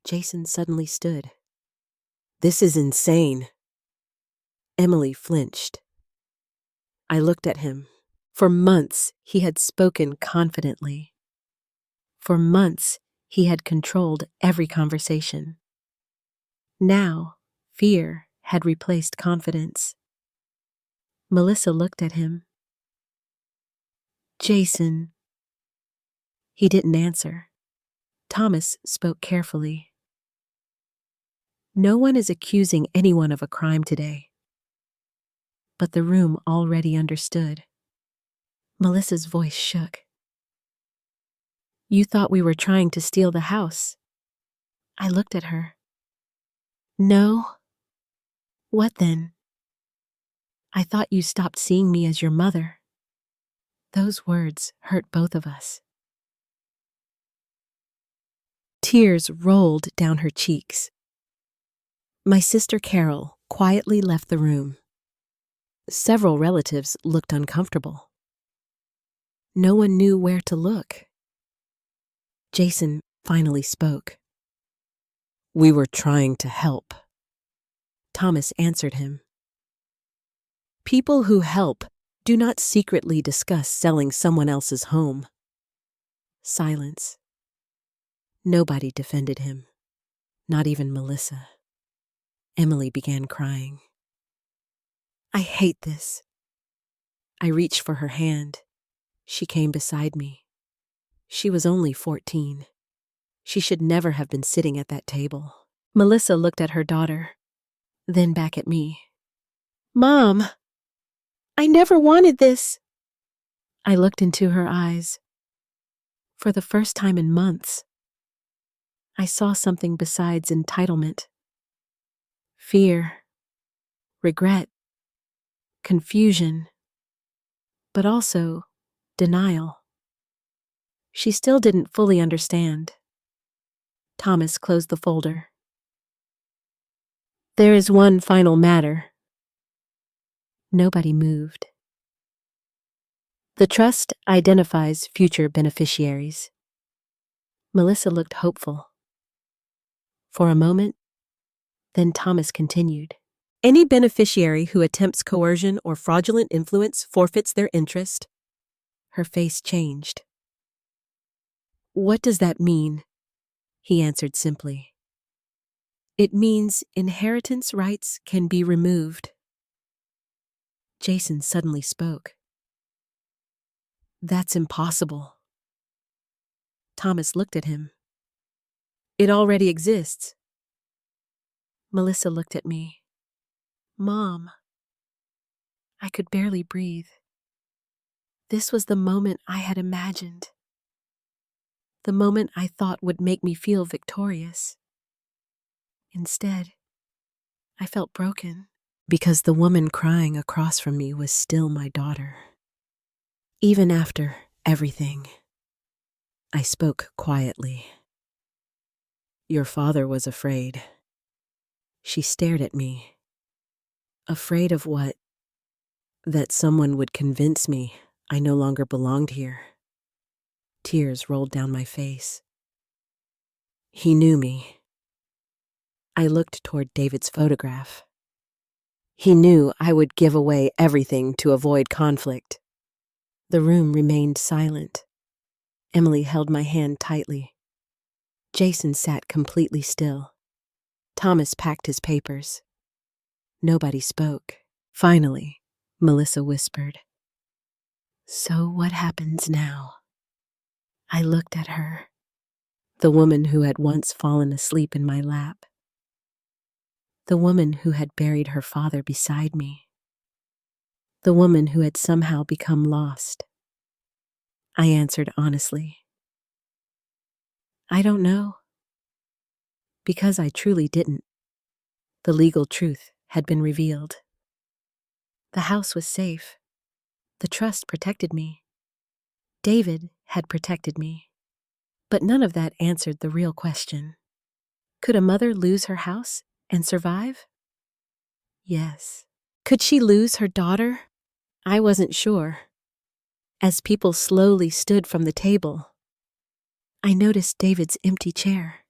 Jason suddenly stood. This is insane. Emily flinched. I looked at him. For months, he had spoken confidently. For months, he had controlled every conversation. Now, fear had replaced confidence. Melissa looked at him. Jason. He didn't answer. Thomas spoke carefully. No one is accusing anyone of a crime today. But the room already understood. Melissa's voice shook. You thought we were trying to steal the house. I looked at her. No. What then? I thought you stopped seeing me as your mother. Those words hurt both of us. Tears rolled down her cheeks. My sister Carol quietly left the room. Several relatives looked uncomfortable. No one knew where to look. Jason finally spoke. "We were trying to help." Thomas answered him. "People who help do not secretly discuss selling someone else's home." Silence. Nobody defended him, not even Melissa. Emily began crying. "I hate this." I reached for her hand. She came beside me. She was only 14. She should never have been sitting at that table. Melissa looked at her daughter, then back at me. "Mom, I never wanted this." I looked into her eyes. For the first time in months, I saw something besides entitlement. Fear, regret, confusion, but also denial. She still didn't fully understand. Thomas closed the folder. "There is one final matter." Nobody moved. "The trust identifies future beneficiaries." Melissa looked hopeful. For a moment, then Thomas continued. "Any beneficiary who attempts coercion or fraudulent influence forfeits their interest." Her face changed. "What does that mean?" He answered simply. "It means inheritance rights can be removed." Jason suddenly spoke. "That's impossible." Thomas looked at him. "It already exists." Melissa looked at me. "Mom." I could barely breathe. This was the moment I had imagined. The moment I thought would make me feel victorious. Instead, I felt broken because the woman crying across from me was still my daughter. Even after everything, I spoke quietly. "Your father was afraid." She stared at me. "Afraid of what?" "That someone would convince me I no longer belonged here." Tears rolled down my face. "He knew me." I looked toward David's photograph. "He knew I would give away everything to avoid conflict." The room remained silent. Emily held my hand tightly. Jason sat completely still. Thomas packed his papers. Nobody spoke. Finally, Melissa whispered, "So what happens now?" I looked at her, the woman who had once fallen asleep in my lap, the woman who had buried her father beside me, the woman who had somehow become lost. I answered honestly, "I don't know." Because I truly didn't. The legal truth had been revealed. The house was safe. The trust protected me. David had protected me. But none of that answered the real question. Could a mother lose her house and survive? Yes. Could she lose her daughter? I wasn't sure. As people slowly stood from the table, I noticed David's empty chair.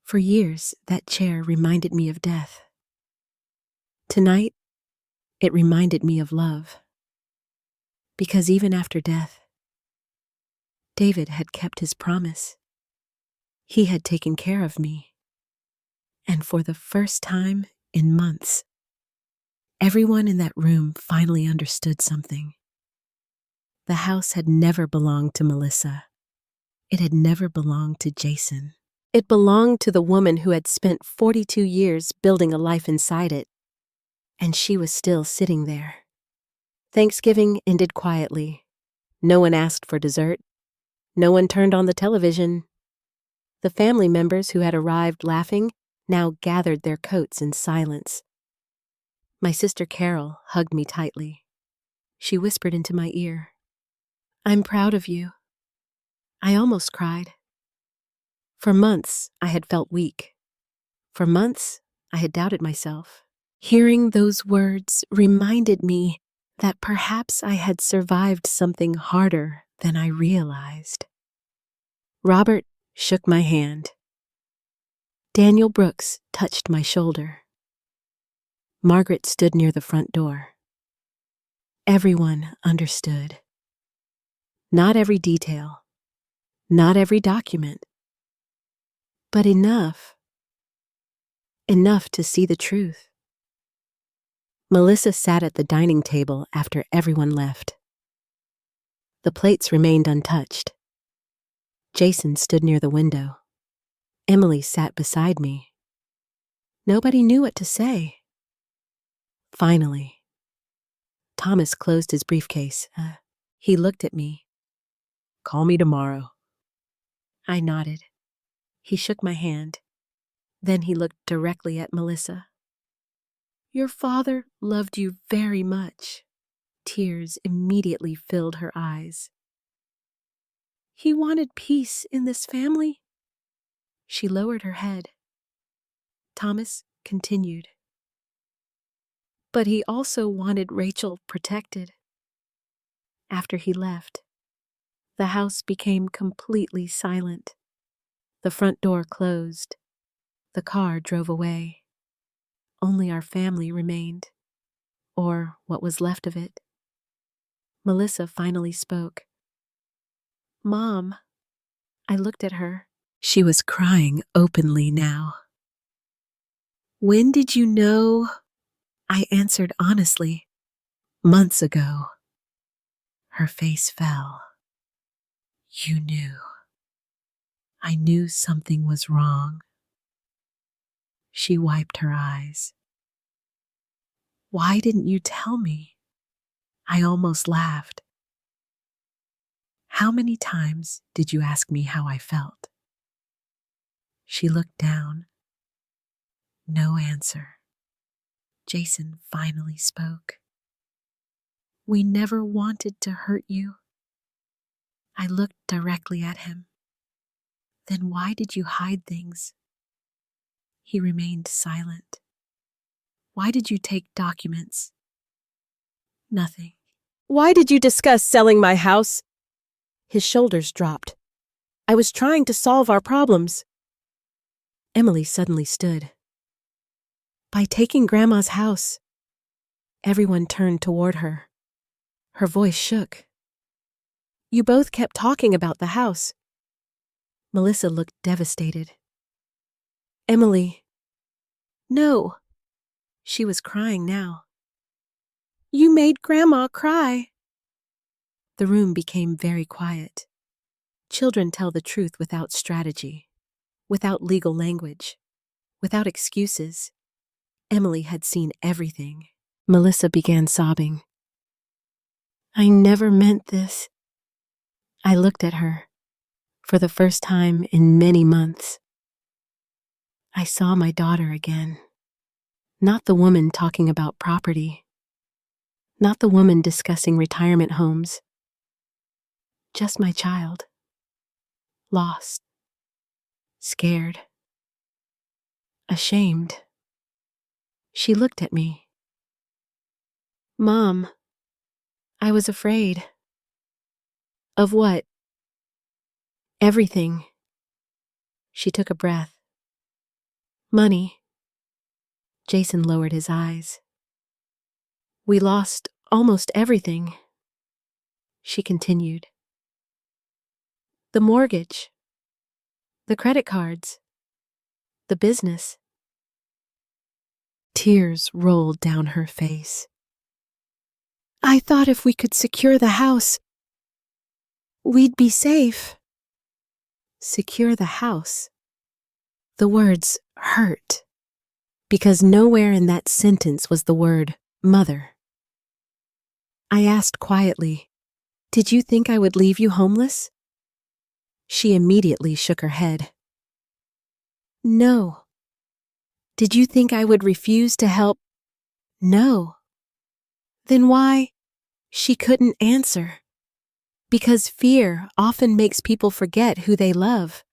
For years, that chair reminded me of death. Tonight, it reminded me of love. Because even after death, David had kept his promise. He had taken care of me. And for the first time in months, everyone in that room finally understood something. The house had never belonged to Melissa. It had never belonged to Jason. It belonged to the woman who had spent 42 years building a life inside it. And she was still sitting there. Thanksgiving ended quietly. No one asked for dessert. No one turned on the television. The family members who had arrived laughing now gathered their coats in silence. My sister Carol hugged me tightly. She whispered into my ear, "I'm proud of you." I almost cried. For months, I had felt weak. For months, I had doubted myself. Hearing those words reminded me that perhaps I had survived something harder than I realized. Robert shook my hand. Daniel Brooks touched my shoulder. Margaret stood near the front door. Everyone understood. Not every detail, not every document, but enough to see the truth. Melissa sat at the dining table after everyone left. The plates remained untouched. Jason stood near the window. Emily sat beside me. Nobody knew what to say. Finally, Thomas closed his briefcase. He looked at me. "Call me tomorrow." I nodded. He shook my hand. Then he looked directly at Melissa. "Your father loved you very much." Tears immediately filled her eyes. "He wanted peace in this family." She lowered her head. Thomas continued. "But he also wanted Rachel protected." After he left, the house became completely silent. The front door closed. The car drove away. Only our family remained, or what was left of it. Melissa finally spoke. "Mom." I looked at her. She was crying openly now. "When did you know?" I answered honestly. "Months ago." Her face fell. "You knew." I knew something was wrong. She wiped her eyes. "Why didn't you tell me?" I almost laughed. "How many times did you ask me how I felt?" She looked down. No answer. Jason finally spoke. "We never wanted to hurt you." I looked directly at him. "Then why did you hide things?" He remained silent. "Why did you take documents?" "Nothing." "Why did you discuss selling my house?" His shoulders dropped. "I was trying to solve our problems." Emily suddenly stood. "By taking Grandma's house." Everyone turned toward her. Her voice shook. "You both kept talking about the house." Melissa looked devastated. "Emily." "No." She was crying now. "You made Grandma cry." The room became very quiet. Children tell the truth without strategy, without legal language, without excuses. Emily had seen everything. Melissa began sobbing. "I never meant this." I looked at her. For the first time in many months, I saw my daughter again. Not the woman talking about property. Not the woman discussing retirement homes. Just my child. Lost. Scared. Ashamed. She looked at me. "Mom, I was afraid." "Of what?" "Everything." She took a breath. "Money." Jason lowered his eyes. "We lost almost everything." She continued. "The mortgage. The credit cards. The business." Tears rolled down her face. "I thought if we could secure the house, we'd be safe." Secure the house. The words hurt, because nowhere in that sentence was the word mother. I asked quietly, "Did you think I would leave you homeless?" She immediately shook her head. "No." "Did you think I would refuse to help?" "No." "Then why?" She couldn't answer. Because fear often makes people forget who they love.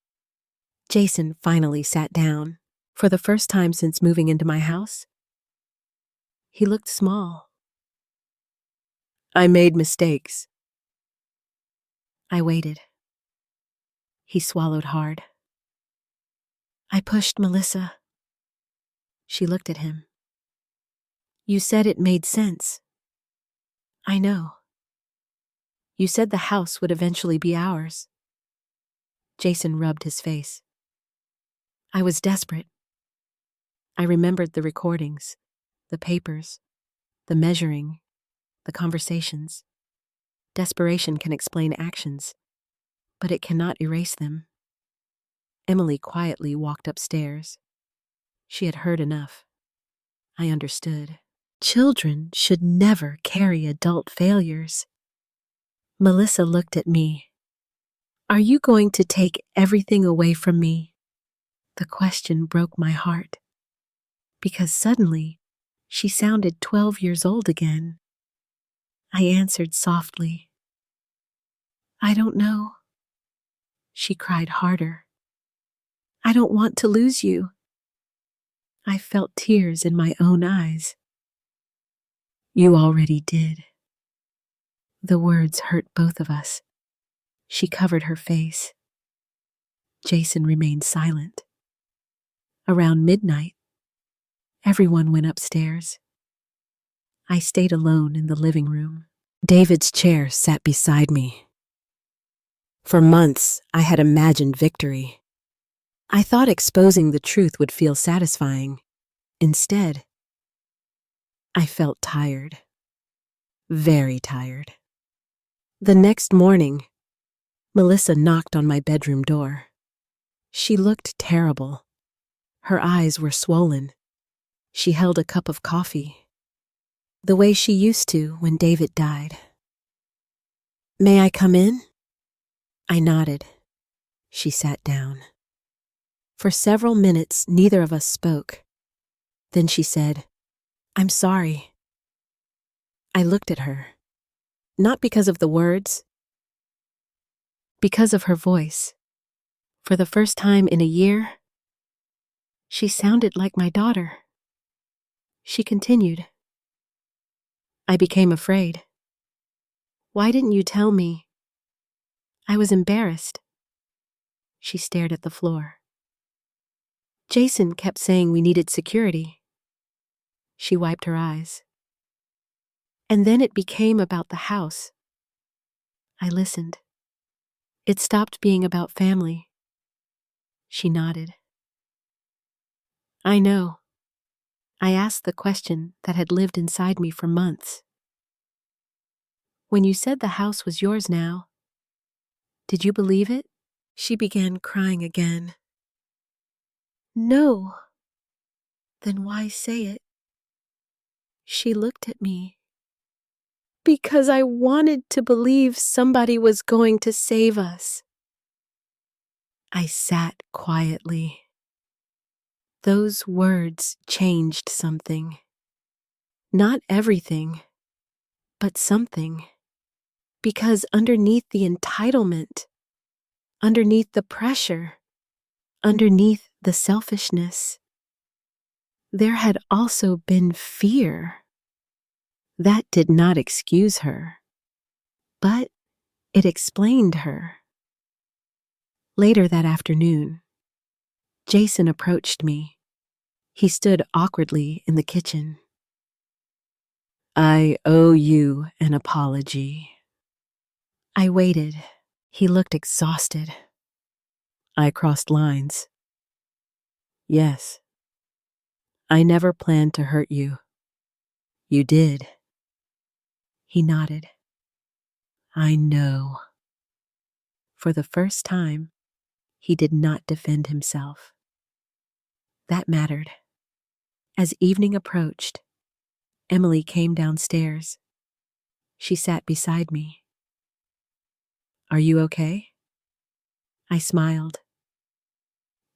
Jason finally sat down. For the first time since moving into my house, he looked small. I made mistakes. I waited. He swallowed hard. I pushed Melissa. She looked at him. You said it made sense. I know. You said the house would eventually be ours. Jason rubbed his face. I was desperate. I remembered the recordings, the papers, the measuring, the conversations. Desperation can explain actions, but it cannot erase them. Emily quietly walked upstairs. She had heard enough. I understood. Children should never carry adult failures. Melissa looked at me. Are you going to take everything away from me? The question broke my heart, because suddenly she sounded 12 years old again. I answered softly, I don't know. She cried harder. I don't want to lose you. I felt tears in my own eyes. You already did. The words hurt both of us. She covered her face. Jason remained silent. Around midnight, everyone went upstairs. I stayed alone in the living room. David's chair sat beside me. For months, I had imagined victory. I thought exposing the truth would feel satisfying. Instead, I felt tired. Very tired. The next morning, Melissa knocked on my bedroom door. She looked terrible. Her eyes were swollen. She held a cup of coffee, the way she used to when David died. May I come in? I nodded. She sat down. For several minutes, neither of us spoke. Then she said, I'm sorry. I looked at her, not because of the words, because of her voice. For the first time in a year, she sounded like my daughter. She continued. I became afraid. Why didn't you tell me? I was embarrassed. She stared at the floor. Jason kept saying we needed security. She wiped her eyes. And then it became about the house. I listened. It stopped being about family. She nodded. I know. I asked the question that had lived inside me for months. When you said the house was yours now, did you believe it? She began crying again. No. Then why say it? She looked at me. Because I wanted to believe somebody was going to save us. I sat quietly. Those words changed something. Not everything, but something. Because underneath the entitlement, underneath the pressure, underneath the selfishness, there had also been fear. That did not excuse her, but it explained her. Later that afternoon, Jason approached me. He stood awkwardly in the kitchen. I owe you an apology. I waited. He looked exhausted. I crossed lines. Yes. I never planned to hurt you. You did. He nodded. I know. For the first time, he did not defend himself. That mattered. As evening approached, Emily came downstairs. She sat beside me. Are you okay? I smiled.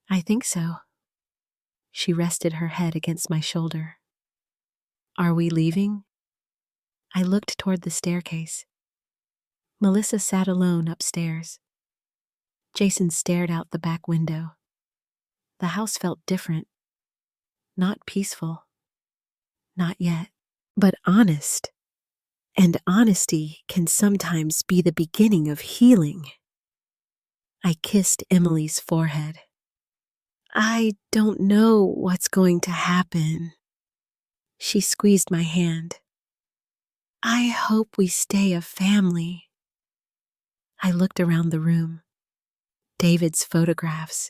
I think so. She rested her head against my shoulder. Are we leaving? I looked toward the staircase. Melissa sat alone upstairs. Jason stared out the back window. The house felt different, Not peaceful, not yet, but honest. And honesty can sometimes be the beginning of healing. I kissed Emily's forehead. I don't know what's going to happen. She squeezed my hand. I hope we stay a family. I looked around the room. David's photographs,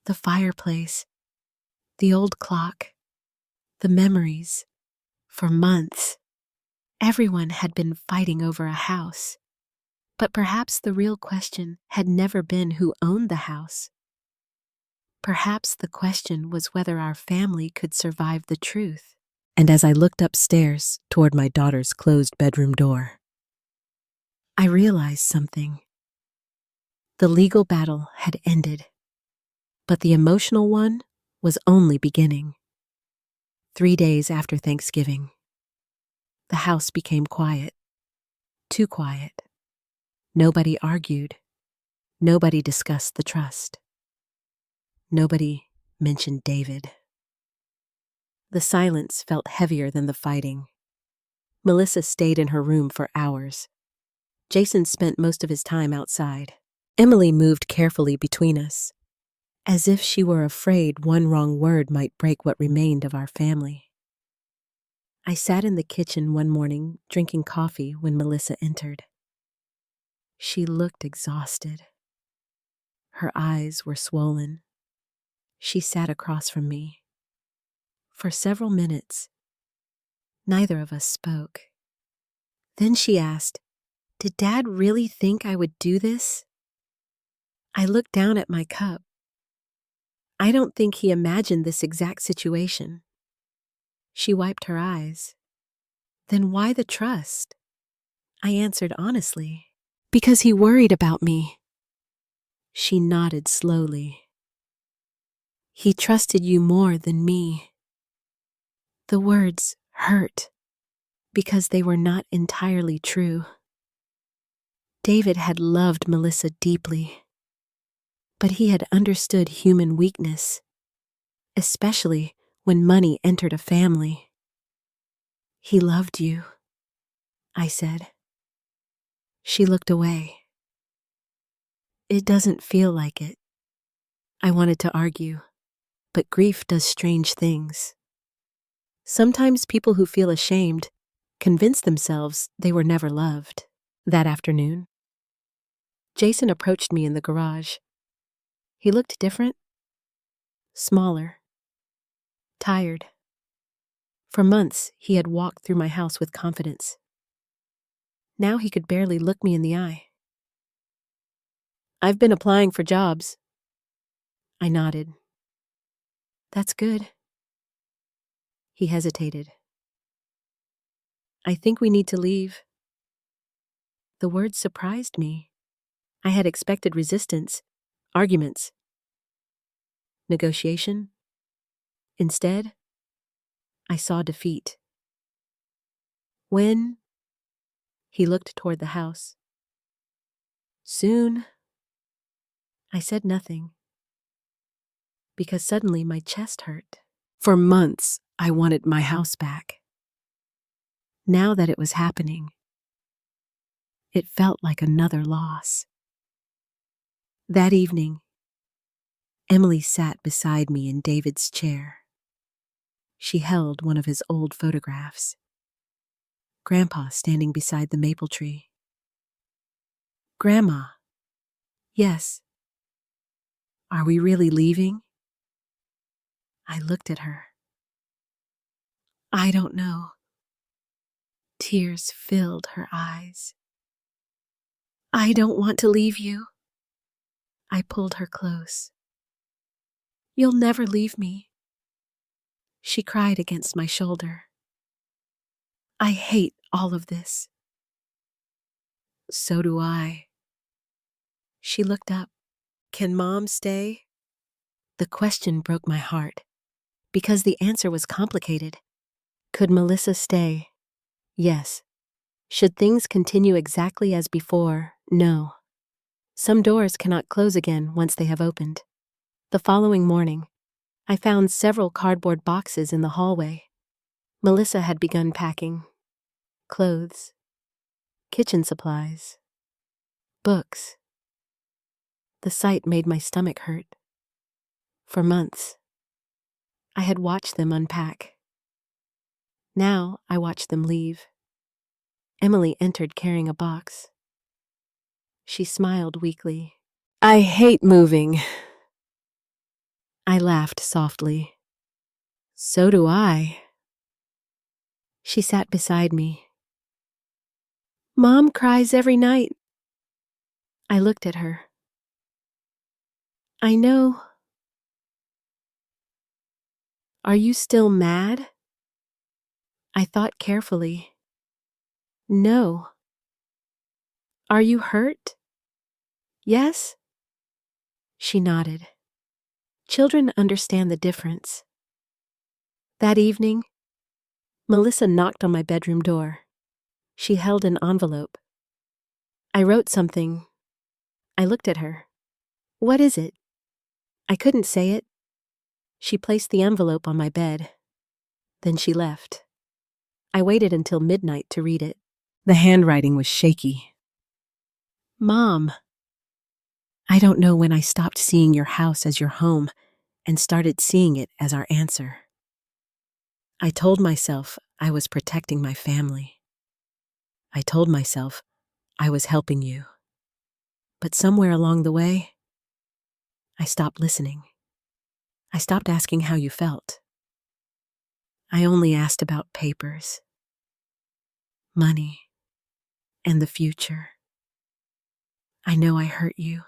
the fireplace, the old clock, the memories. For months, everyone had been fighting over a house. But perhaps the real question had never been who owned the house. Perhaps the question was whether our family could survive the truth. And as I looked upstairs toward my daughter's closed bedroom door, I realized something. The legal battle had ended, but the emotional one was only beginning. 3 days after Thanksgiving, the house became quiet, too quiet. Nobody argued. Nobody discussed the trust. Nobody mentioned David. The silence felt heavier than the fighting. Melissa stayed in her room for hours. Jason spent most of his time outside. Emily moved carefully between us, as if she were afraid one wrong word might break what remained of our family. I sat in the kitchen one morning drinking coffee when Melissa entered. She looked exhausted. Her eyes were swollen. She sat across from me. For several minutes, neither of us spoke. Then she asked, "Did Dad really think I would do this?" I looked down at my cup. I don't think he imagined this exact situation. She wiped her eyes. Then why the trust? I answered honestly, because he worried about me. She nodded slowly. He trusted you more than me. The words hurt because they were not entirely true. David had loved Melissa deeply, but he had understood human weakness, especially when money entered a family. He loved you, I said. She looked away. It doesn't feel like it. I wanted to argue, but grief does strange things. Sometimes people who feel ashamed convince themselves they were never loved. That afternoon, Jason approached me in the garage. He looked different, smaller, tired. For months, he had walked through my house with confidence. Now he could barely look me in the eye. "I've been applying for jobs." I nodded. "That's good." He hesitated. "I think we need to leave." The words surprised me. I had expected resistance, arguments, negotiation. Instead, I saw defeat. "When?" He looked toward the house. "Soon." I said nothing, because suddenly my chest hurt. For months, I wanted my house back. Now that it was happening, it felt like another loss. That evening, Emily sat beside me in David's chair. She held one of his old photographs. Grandpa standing beside the maple tree. "Grandma." "Yes." "Are we really leaving?" I looked at her. "I don't know." Tears filled her eyes. "I don't want to leave you." I pulled her close. "You'll never leave me." She cried against my shoulder. "I hate all of this." "So do I." She looked up. "Can Mom stay?" The question broke my heart, because the answer was complicated. Could Melissa stay? Yes. Should things continue exactly as before? No. Some doors cannot close again once they have opened. The following morning, I found several cardboard boxes in the hallway. Melissa had begun packing. Clothes, kitchen supplies, books. The sight made my stomach hurt. For months, I had watched them unpack. Now I watched them leave. Emily entered carrying a box. She smiled weakly. I hate moving. I laughed softly. So do I. She sat beside me. Mom cries every night. I looked at her. I know. Are you still mad? I thought carefully. No. Are you hurt? Yes? She nodded. Children understand the difference. That evening, Melissa knocked on my bedroom door. She held an envelope. I wrote something. I looked at her. What is it? I couldn't say it. She placed the envelope on my bed. Then she left. I waited until midnight to read it. The handwriting was shaky. Mom, I don't know when I stopped seeing your house as your home and started seeing it as our answer. I told myself I was protecting my family. I told myself I was helping you. But somewhere along the way, I stopped listening. I stopped asking how you felt. I only asked about papers, money, and the future. I know I hurt you.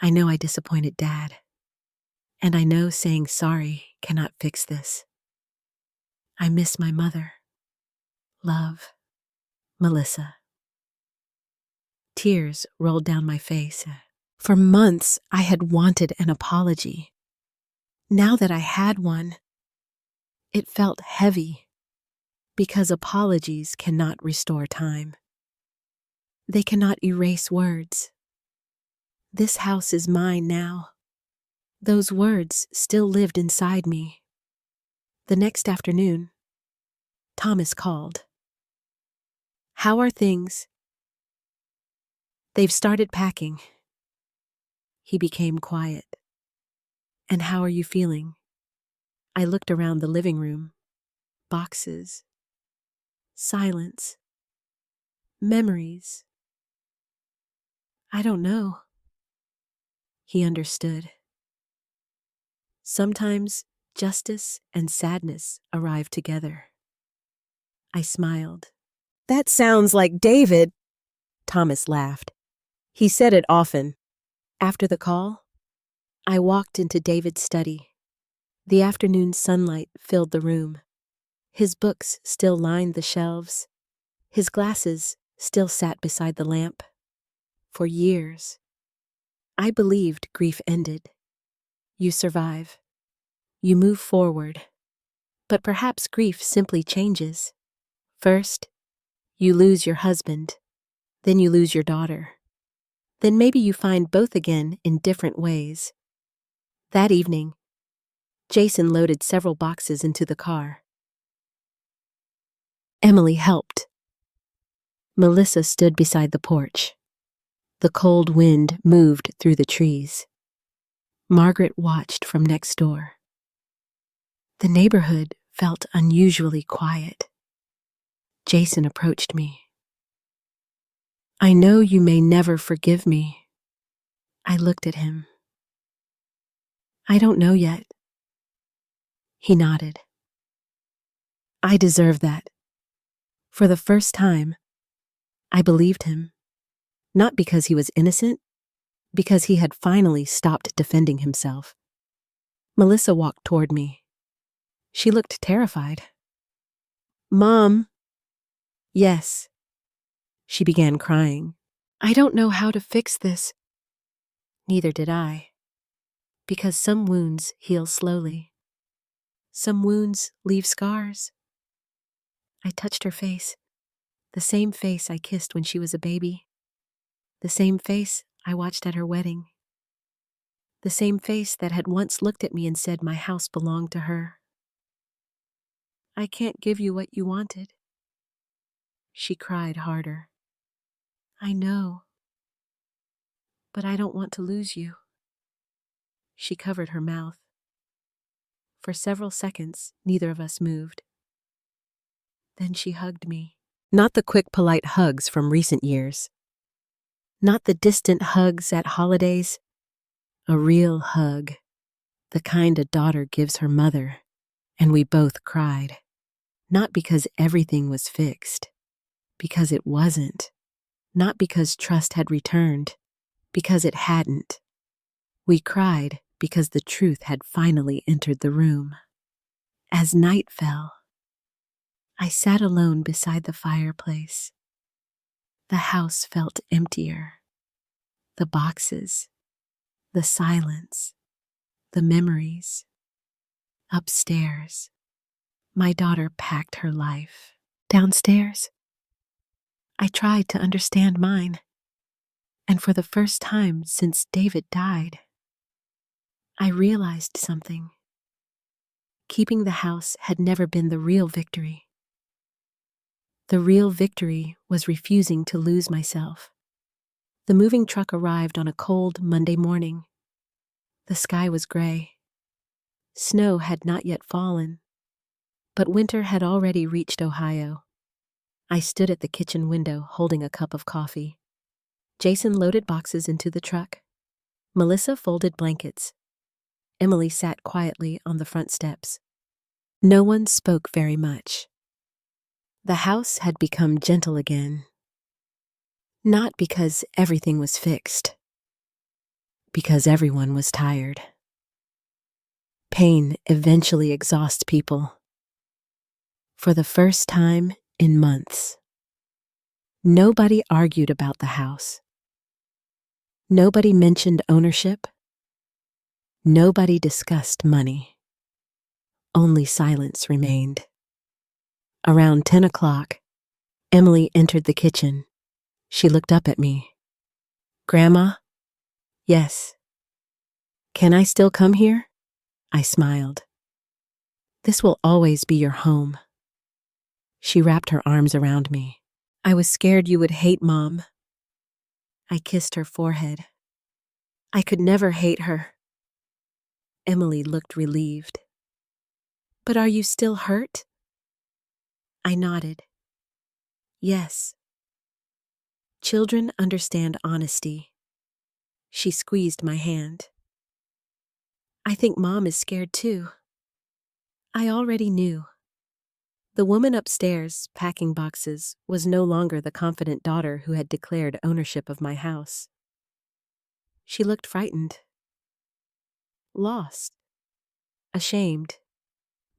I know I disappointed Dad. And I know saying sorry cannot fix this. I miss my mother. Love, Melissa. Tears rolled down my face. For months, I had wanted an apology. Now that I had one, it felt heavy, because apologies cannot restore time. They cannot erase words. This house is mine now. Those words still lived inside me. The next afternoon, Thomas called. How are things? They've started packing. He became quiet. And how are you feeling? I looked around the living room. Boxes. Silence. Memories. I don't know. He understood. Sometimes justice and sadness arrive together. I smiled. That sounds like David. Thomas laughed. He said it often. After the call, I walked into David's study. The afternoon sunlight filled the room. His books still lined the shelves. His glasses still sat beside the lamp. For years, I believed grief ended. You survive. You move forward. But perhaps grief simply changes. First, you lose your husband. Then you lose your daughter. Then maybe you find both again in different ways. That evening, Jason loaded several boxes into the car. Emily helped. Melissa stood beside the porch. The cold wind moved through the trees. Margaret watched from next door. The neighborhood felt unusually quiet. Jason approached me. I know you may never forgive me. I looked at him. I don't know yet. He nodded. I deserve that. For the first time, I believed him. Not because he was innocent, because he had finally stopped defending himself. Melissa walked toward me. She looked terrified. Mom. Yes. She began crying. I don't know how to fix this. Neither did I. Because some wounds heal slowly. Some wounds leave scars. I touched her face, the same face I kissed when she was a baby, the same face I watched at her wedding. the same face that had once looked at me and said my house belonged to her. "I can't give you what you wanted." She cried harder. "I know, but I don't want to lose you." She covered her mouth. For several seconds, neither of us moved. Then she hugged me. Not the quick, polite hugs from recent years. Not the distant hugs at holidays. A real hug. The kind a daughter gives her mother. And we both cried. Not because everything was fixed. Because it wasn't. Not because trust had returned. Because it hadn't. We cried because the truth had finally entered the room. As night fell, I sat alone beside the fireplace. The house felt emptier. The boxes, the silence, the memories. Upstairs, my daughter packed her life. Downstairs, I tried to understand mine. And for the first time since David died, I realized something. Keeping the house had never been the real victory. The real victory was refusing to lose myself. The moving truck arrived on a cold Monday morning. The sky was gray. Snow had not yet fallen, but winter had already reached Ohio. I stood at the kitchen window holding a cup of coffee. Jason loaded boxes into the truck. Melissa folded blankets. Emily sat quietly on the front steps. No one spoke very much. The house had become gentle again. Not because everything was fixed. Because everyone was tired. Pain eventually exhausts people. For the first time in months, nobody argued about the house. Nobody mentioned ownership. Nobody discussed money. Only silence remained. Around 10 o'clock, Emily entered the kitchen. She looked up at me. "Grandma?" "Yes." "Can I still come here?" I smiled. "This will always be your home." She wrapped her arms around me. "I was scared you would hate Mom." I kissed her forehead. "I could never hate her." Emily looked relieved. "But are you still hurt?" I nodded. "Yes." Children understand honesty. She squeezed my hand. "I think Mom is scared too." I already knew. The woman upstairs, packing boxes, was no longer the confident daughter who had declared ownership of my house. She looked frightened. Lost. Ashamed.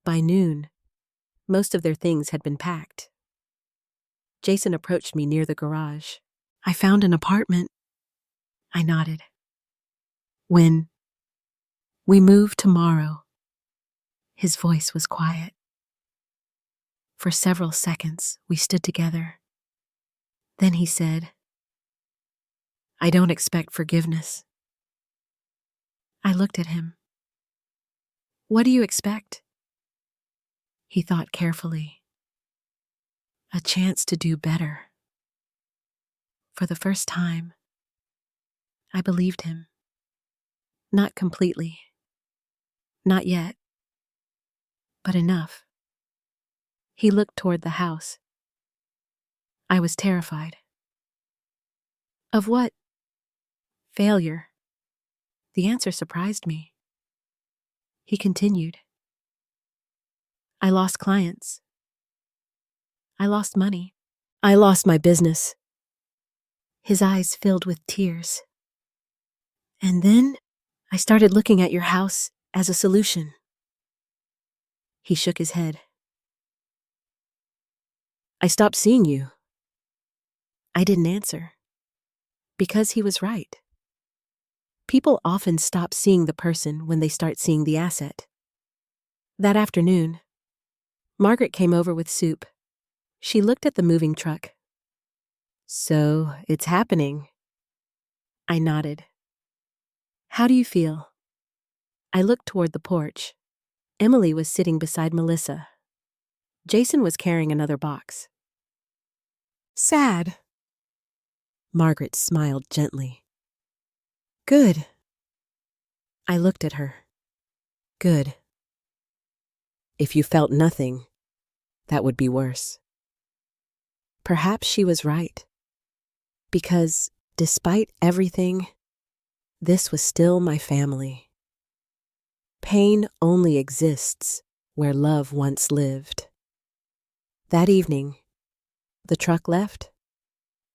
By noon, most of their things had been packed. Jason approached me near the garage. "I found an apartment." I nodded. "When?" "We move tomorrow." His voice was quiet. For several seconds, we stood together. Then he said, "I don't expect forgiveness." I looked at him. "What do you expect?" He thought carefully. "A chance to do better." For the first time, I believed him. Not completely. Not yet. But enough. He looked toward the house. I was terrified. Of what? Failure. The answer surprised me. He continued. "I lost clients. I lost money. I lost my business." His eyes filled with tears. "And then I started looking at your house as a solution." He shook his head. "I stopped seeing you." I didn't answer. Because he was right. People often stop seeing the person when they start seeing the asset. That afternoon, Margaret came over with soup. She looked at the moving truck. "So, it's happening." I nodded. "How do you feel?" I looked toward the porch. Emily was sitting beside Melissa. Jason was carrying another box. Sad. Margaret smiled gently. Good. I looked at her. Good. If you felt nothing, that would be worse. Perhaps she was right. Because, despite everything, this was still my family. Pain only exists where love once lived. That evening, the truck left.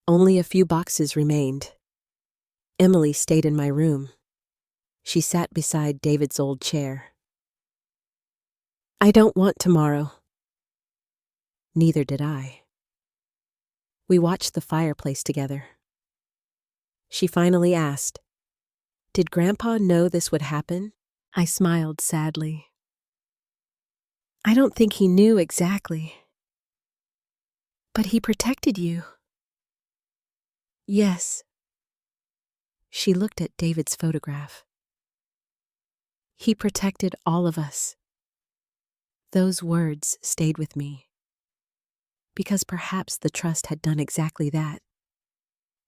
Only a few boxes remained. Emily stayed in my room. She sat beside David's old chair. I don't want tomorrow. Neither did I. We watched the fireplace together. She finally asked, "Did Grandpa know this would happen?" I smiled sadly. I don't think he knew exactly. But he protected you. Yes. She looked at David's photograph. He protected all of us. Those words stayed with me. Because perhaps the trust had done exactly that.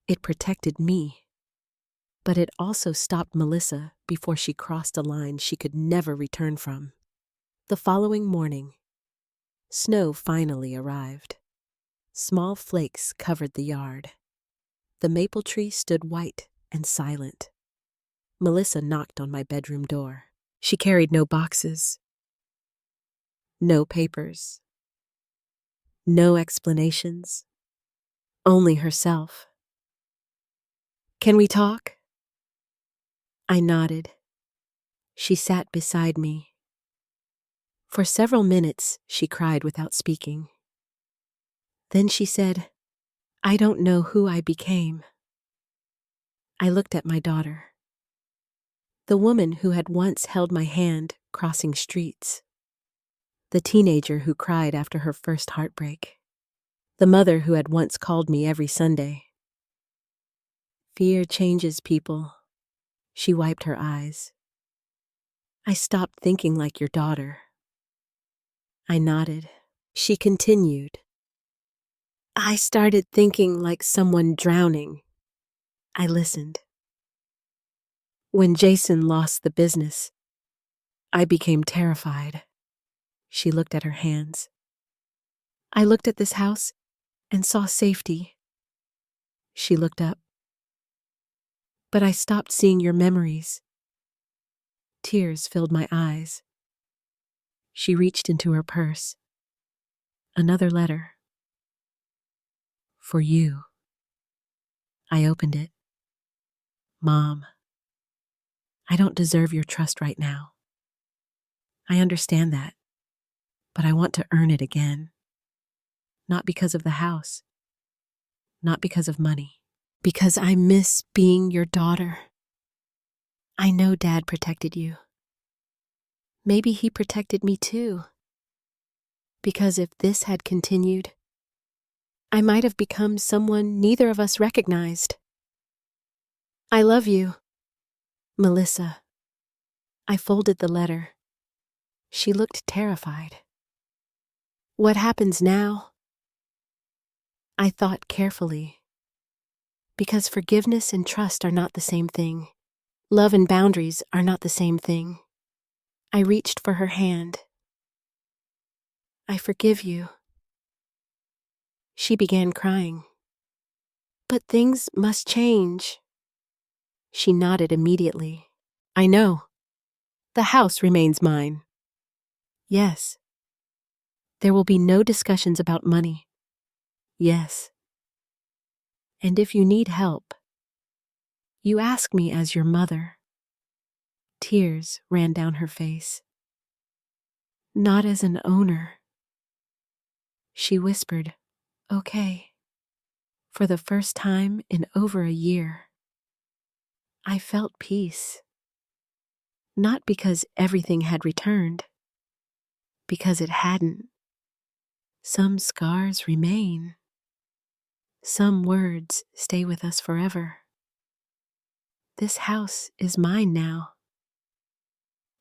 It protected me. But it also stopped Melissa before she crossed a line she could never return from. The following morning, snow finally arrived. Small flakes covered the yard. The maple tree stood white and silent. Melissa knocked on my bedroom door. She carried no boxes, no papers, no explanations, only herself. Can we talk? I nodded. She sat beside me. For several minutes, she cried without speaking. Then she said, I don't know who I became. I looked at my daughter. The woman who had once held my hand crossing streets. The teenager who cried after her first heartbreak. The mother who had once called me every Sunday. Fear changes people. She wiped her eyes. I stopped thinking like your daughter. I nodded. She continued. I started thinking like someone drowning. I listened. When Jason lost the business, I became terrified. She looked at her hands. I looked at this house and saw safety. She looked up. But I stopped seeing your memories. Tears filled my eyes. She reached into her purse. Another letter. For you. I opened it. Mom, I don't deserve your trust right now. I understand that, but I want to earn it again. Not because of the house. Not because of money. Because I miss being your daughter. I know Dad protected you. Maybe he protected me too. Because if this had continued, I might have become someone neither of us recognized. I love you, Melissa. I folded the letter. She looked terrified. What happens now? I thought carefully. Because forgiveness and trust are not the same thing. Love and boundaries are not the same thing. I reached for her hand. I forgive you. She began crying. But things must change. She nodded immediately. I know. The house remains mine. Yes. There will be no discussions about money. Yes. And if you need help, you ask me as your mother. Tears ran down her face. Not as an owner. She whispered, okay. For the first time in over a year, I felt peace. Not because everything had returned, because it hadn't. Some scars remain. Some words stay with us forever. This house is mine now.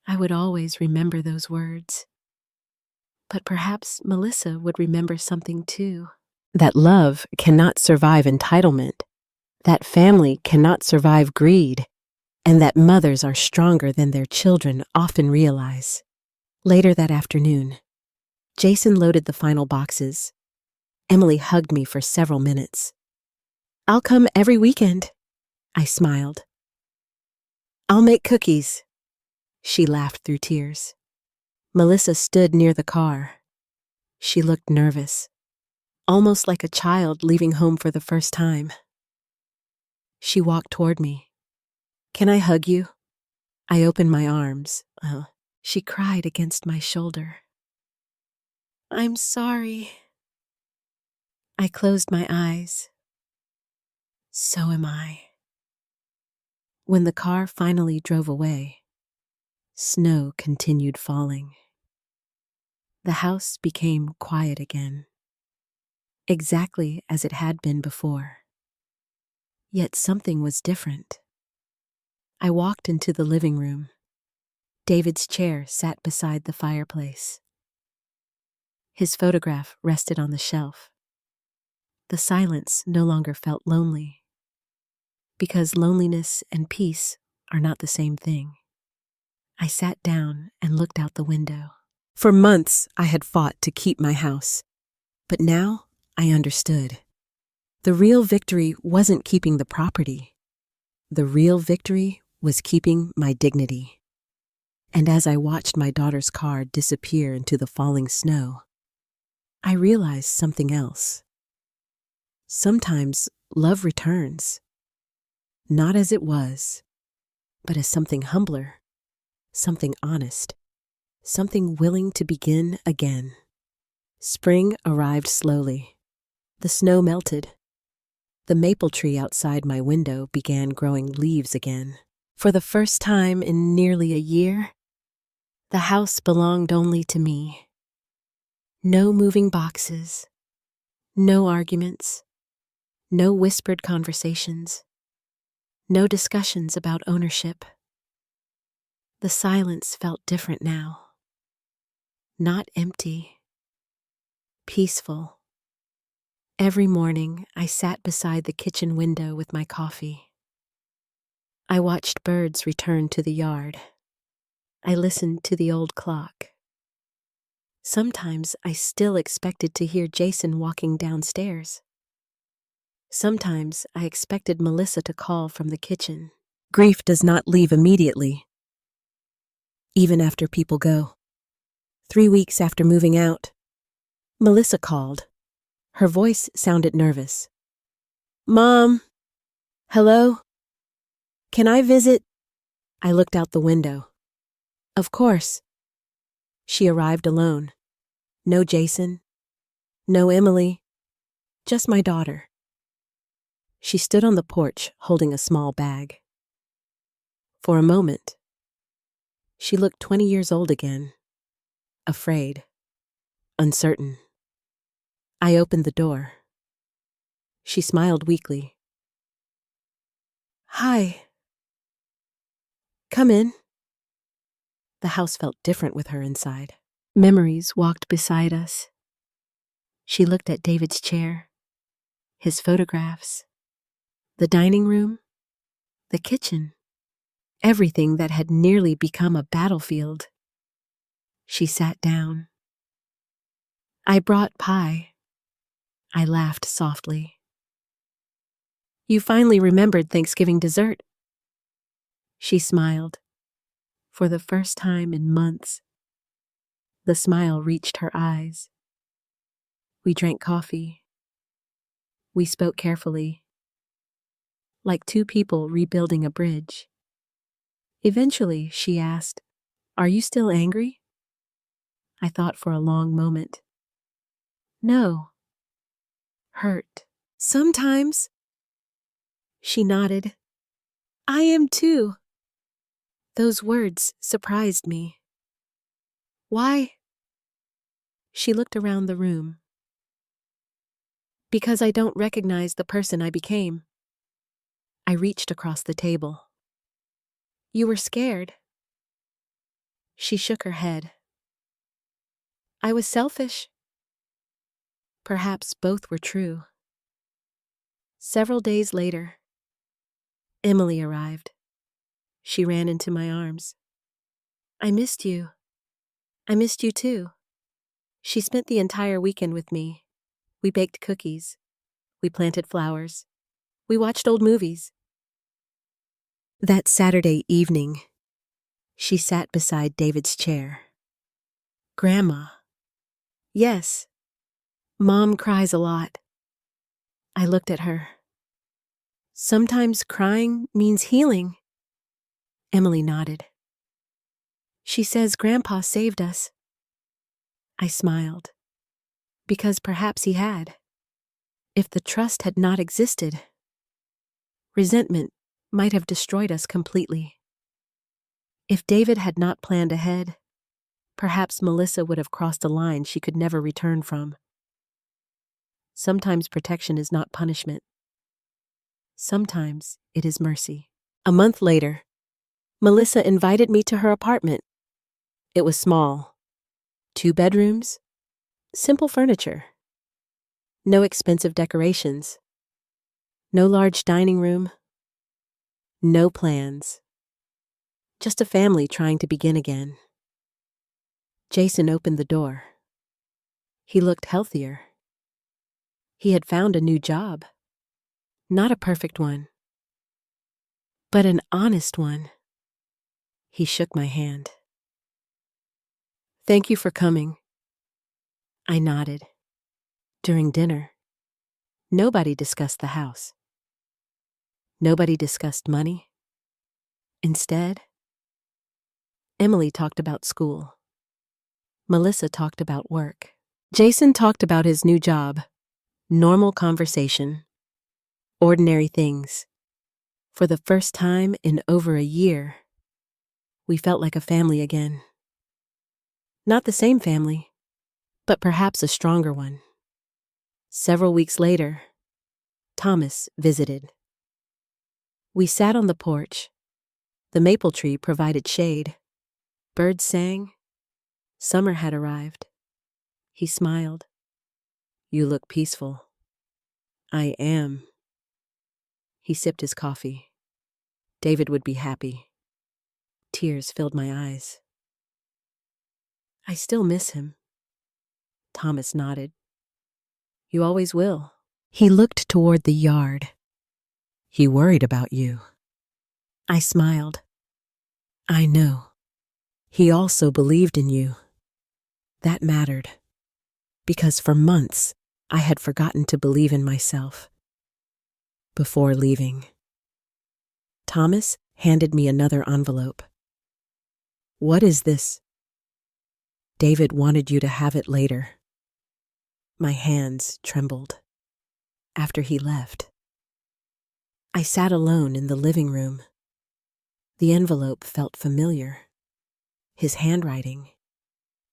I would always remember those words. But perhaps Melissa would remember something too. That love cannot survive entitlement, that family cannot survive greed, and that mothers are stronger than their children often realize. Later that afternoon, Jason loaded the final boxes. Emily hugged me for several minutes. "I'll come every weekend," I smiled. "I'll make cookies." She laughed through tears. Melissa stood near the car. She looked nervous, almost like a child leaving home for the first time. She walked toward me. "Can I hug you?" I opened my arms. She cried against my shoulder. "I'm sorry." I closed my eyes. So am I. When the car finally drove away, snow continued falling. The house became quiet again, exactly as it had been before. Yet something was different. I walked into the living room. David's chair sat beside the fireplace. His photograph rested on the shelf. The silence no longer felt lonely, because loneliness and peace are not the same thing. I sat down and looked out the window. For months, I had fought to keep my house, but now I understood. The real victory wasn't keeping the property. The real victory was keeping my dignity. And as I watched my daughter's car disappear into the falling snow, I realized something else. Sometimes love returns, not as it was, but as something humbler, something honest, something willing to begin again. Spring arrived slowly. The snow melted. The maple tree outside my window began growing leaves again. For the first time in nearly a year, the house belonged only to me. No moving boxes, no arguments, no whispered conversations, no discussions about ownership. The silence felt different now. Not empty, peaceful. Every morning, I sat beside the kitchen window with my coffee. I watched birds return to the yard. I listened to the old clock. Sometimes I still expected to hear Jason walking downstairs. Sometimes I expected Melissa to call from the kitchen. Grief does not leave immediately, even after people go. 3 weeks after moving out, Melissa called. Her voice sounded nervous. "Mom? Hello? Can I visit?" I looked out the window. Of course. She arrived alone. No Jason, no Emily, just my daughter. She stood on the porch holding a small bag. For a moment, she looked 20 years old again, afraid, uncertain. I opened the door. She smiled weakly. "Hi. Come in." The house felt different with her inside. Memories walked beside us. She looked at David's chair, his photographs, the dining room, the kitchen, everything that had nearly become a battlefield. She sat down. "I brought pie." I laughed softly. "You finally remembered Thanksgiving dessert." She smiled. For the first time in months, the smile reached her eyes. We drank coffee. We spoke carefully, like two people rebuilding a bridge. Eventually, she asked, "Are you still angry?" I thought for a long moment. "No." "Hurt." "Sometimes." She nodded. "I am too." Those words surprised me. "Why?" She looked around the room. "Because I don't recognize the person I became." I reached across the table. "You were scared." She shook her head. I was selfish. Perhaps both were true. Several days later, Emily arrived. She ran into my arms. I missed you. I missed you too. She spent the entire weekend with me. We baked cookies. We planted flowers. We watched old movies. That Saturday evening, she sat beside David's chair. Grandma. Yes. Mom cries a lot. I looked at her. Sometimes crying means healing. Emily nodded. She says Grandpa saved us. I smiled. Because perhaps he had. If the trust had not existed, resentment might have destroyed us completely. If David had not planned ahead, perhaps Melissa would have crossed a line she could never return from. Sometimes protection is not punishment. Sometimes it is mercy. A month later, Melissa invited me to her apartment. It was small. 2 bedrooms, simple furniture. No expensive decorations. No large dining room. No plans. Just a family trying to begin again. Jason opened the door. He looked healthier. He had found a new job. Not a perfect one, but an honest one. He shook my hand. Thank you for coming. I nodded. During dinner, nobody discussed the house. Nobody discussed money. Instead, Emily talked about school. Melissa talked about work. Jason talked about his new job. Normal conversation. Ordinary things. For the first time in over a year, we felt like a family again. Not the same family, but perhaps a stronger one. Several weeks later, Thomas visited. We sat on the porch. The maple tree provided shade. Birds sang. Summer had arrived. He smiled. You look peaceful. I am. He sipped his coffee. David would be happy. Tears filled my eyes. I still miss him. Thomas nodded. You always will. He looked toward the yard. He worried about you. I smiled. I know. He also believed in you. That mattered. Because for months, I had forgotten to believe in myself. Before leaving, Thomas handed me another envelope. What is this? David wanted you to have it later. My hands trembled. After he left, I sat alone in the living room. The envelope felt familiar. His handwriting,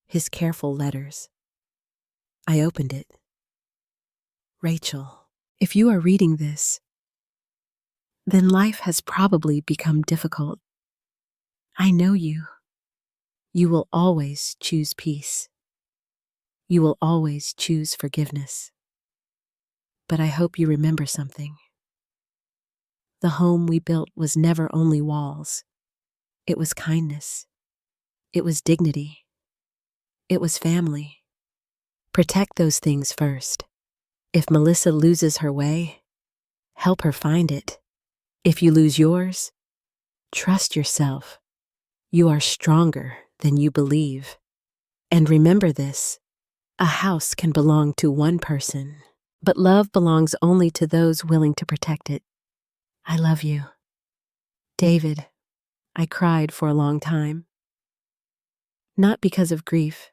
his careful letters. I opened it. Rachel, if you are reading this, then life has probably become difficult. I know you. You will always choose peace. You will always choose forgiveness. But I hope you remember something. The home we built was never only walls. It was kindness. It was dignity. It was family. Protect those things first. If Melissa loses her way, help her find it. If you lose yours, trust yourself. You are stronger than you believe. And remember this, a house can belong to one person, but love belongs only to those willing to protect it. I love you. David, I cried for a long time. Not because of grief,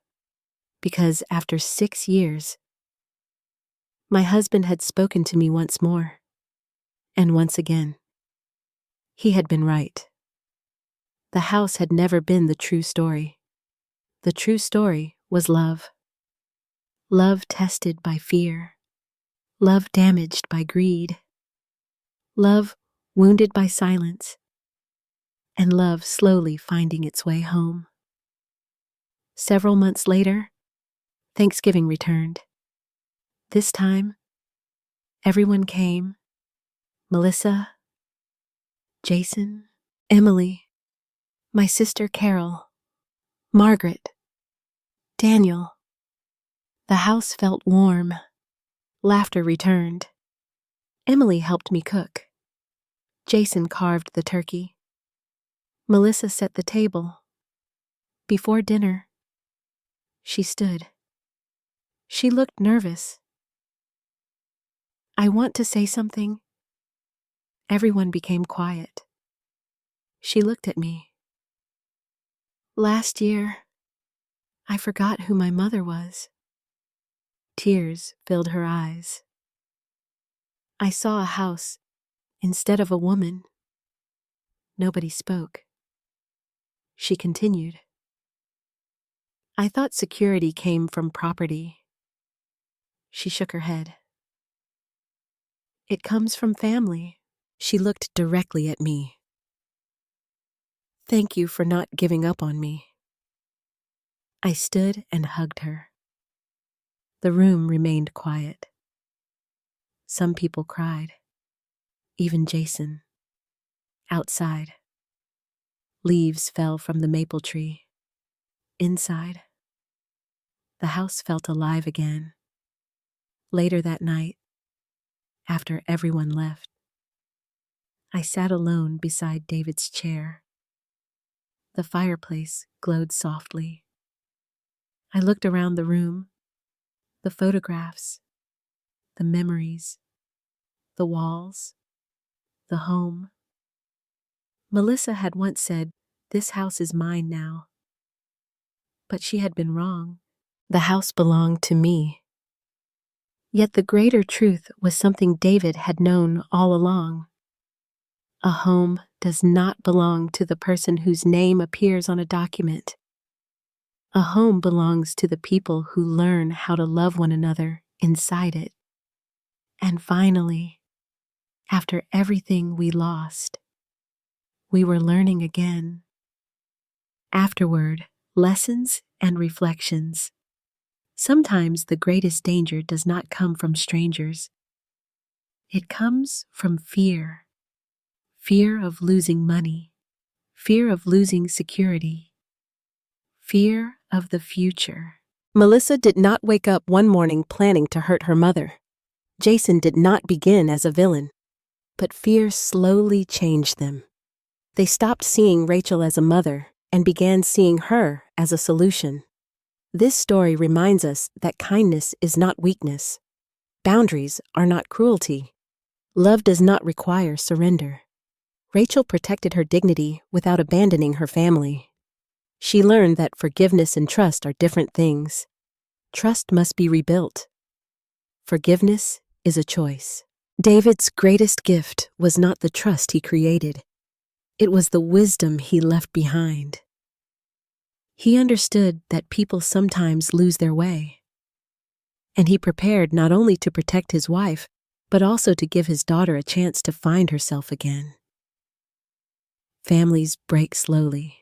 because after 6 years, my husband had spoken to me once more, and once again. He had been right. The house had never been the true story. The true story was love. Love tested by fear. Love damaged by greed. Love wounded by silence. And love slowly finding its way home. Several months later, Thanksgiving returned. This time, everyone came. Melissa, Jason, Emily, my sister Carol, Margaret, Daniel. The house felt warm. Laughter returned. Emily helped me cook. Jason carved the turkey. Melissa set the table. Before dinner, she stood. She looked nervous. I want to say something. Everyone became quiet. She looked at me. Last year, I forgot who my mother was. Tears filled her eyes. I saw a house instead of a woman. Nobody spoke. She continued. I thought security came from property. She shook her head. It comes from family. She looked directly at me. Thank you for not giving up on me. I stood and hugged her. The room remained quiet. Some people cried, even Jason. Outside, leaves fell from the maple tree. Inside, the house felt alive again. Later that night, after everyone left, I sat alone beside David's chair. The fireplace glowed softly. I looked around the room, the photographs, the memories, the walls, the home. Melissa had once said, "This house is mine now." But she had been wrong. The house belonged to me. Yet the greater truth was something David had known all along. A home does not belong to the person whose name appears on a document. A home belongs to the people who learn how to love one another inside it. And finally, after everything we lost, we were learning again. Afterward, lessons and reflections. Sometimes the greatest danger does not come from strangers. It comes from fear. Fear of losing money. Fear of losing security. Fear of the future. Melissa did not wake up one morning planning to hurt her mother. Jason did not begin as a villain, but fear slowly changed them. They stopped seeing Rachel as a mother and began seeing her as a solution. This story reminds us that kindness is not weakness. Boundaries are not cruelty. Love does not require surrender. Rachel protected her dignity without abandoning her family. She learned that forgiveness and trust are different things. Trust must be rebuilt. Forgiveness is a choice. David's greatest gift was not the trust he created. It was the wisdom he left behind. He understood that people sometimes lose their way. And he prepared not only to protect his wife, but also to give his daughter a chance to find herself again. Families break slowly.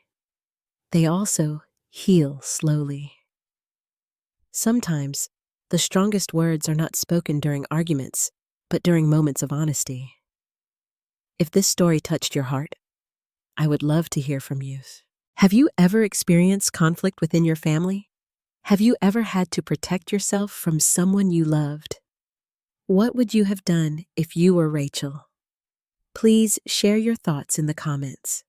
They also heal slowly. Sometimes, the strongest words are not spoken during arguments, but during moments of honesty. If this story touched your heart, I would love to hear from you. Have you ever experienced conflict within your family? Have you ever had to protect yourself from someone you loved? What would you have done if you were Rachel? Please share your thoughts in the comments.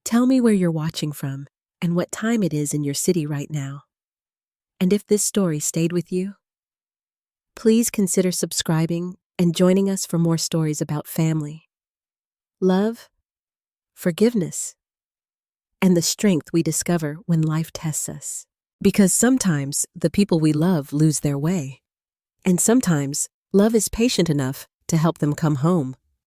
Tell me where you're watching from and what time it is in your city right now. And if this story stayed with you, please consider subscribing and joining us for more stories about family, love, forgiveness, and the strength we discover when life tests us. Because sometimes the people we love lose their way, and sometimes love is patient enough to help them come home.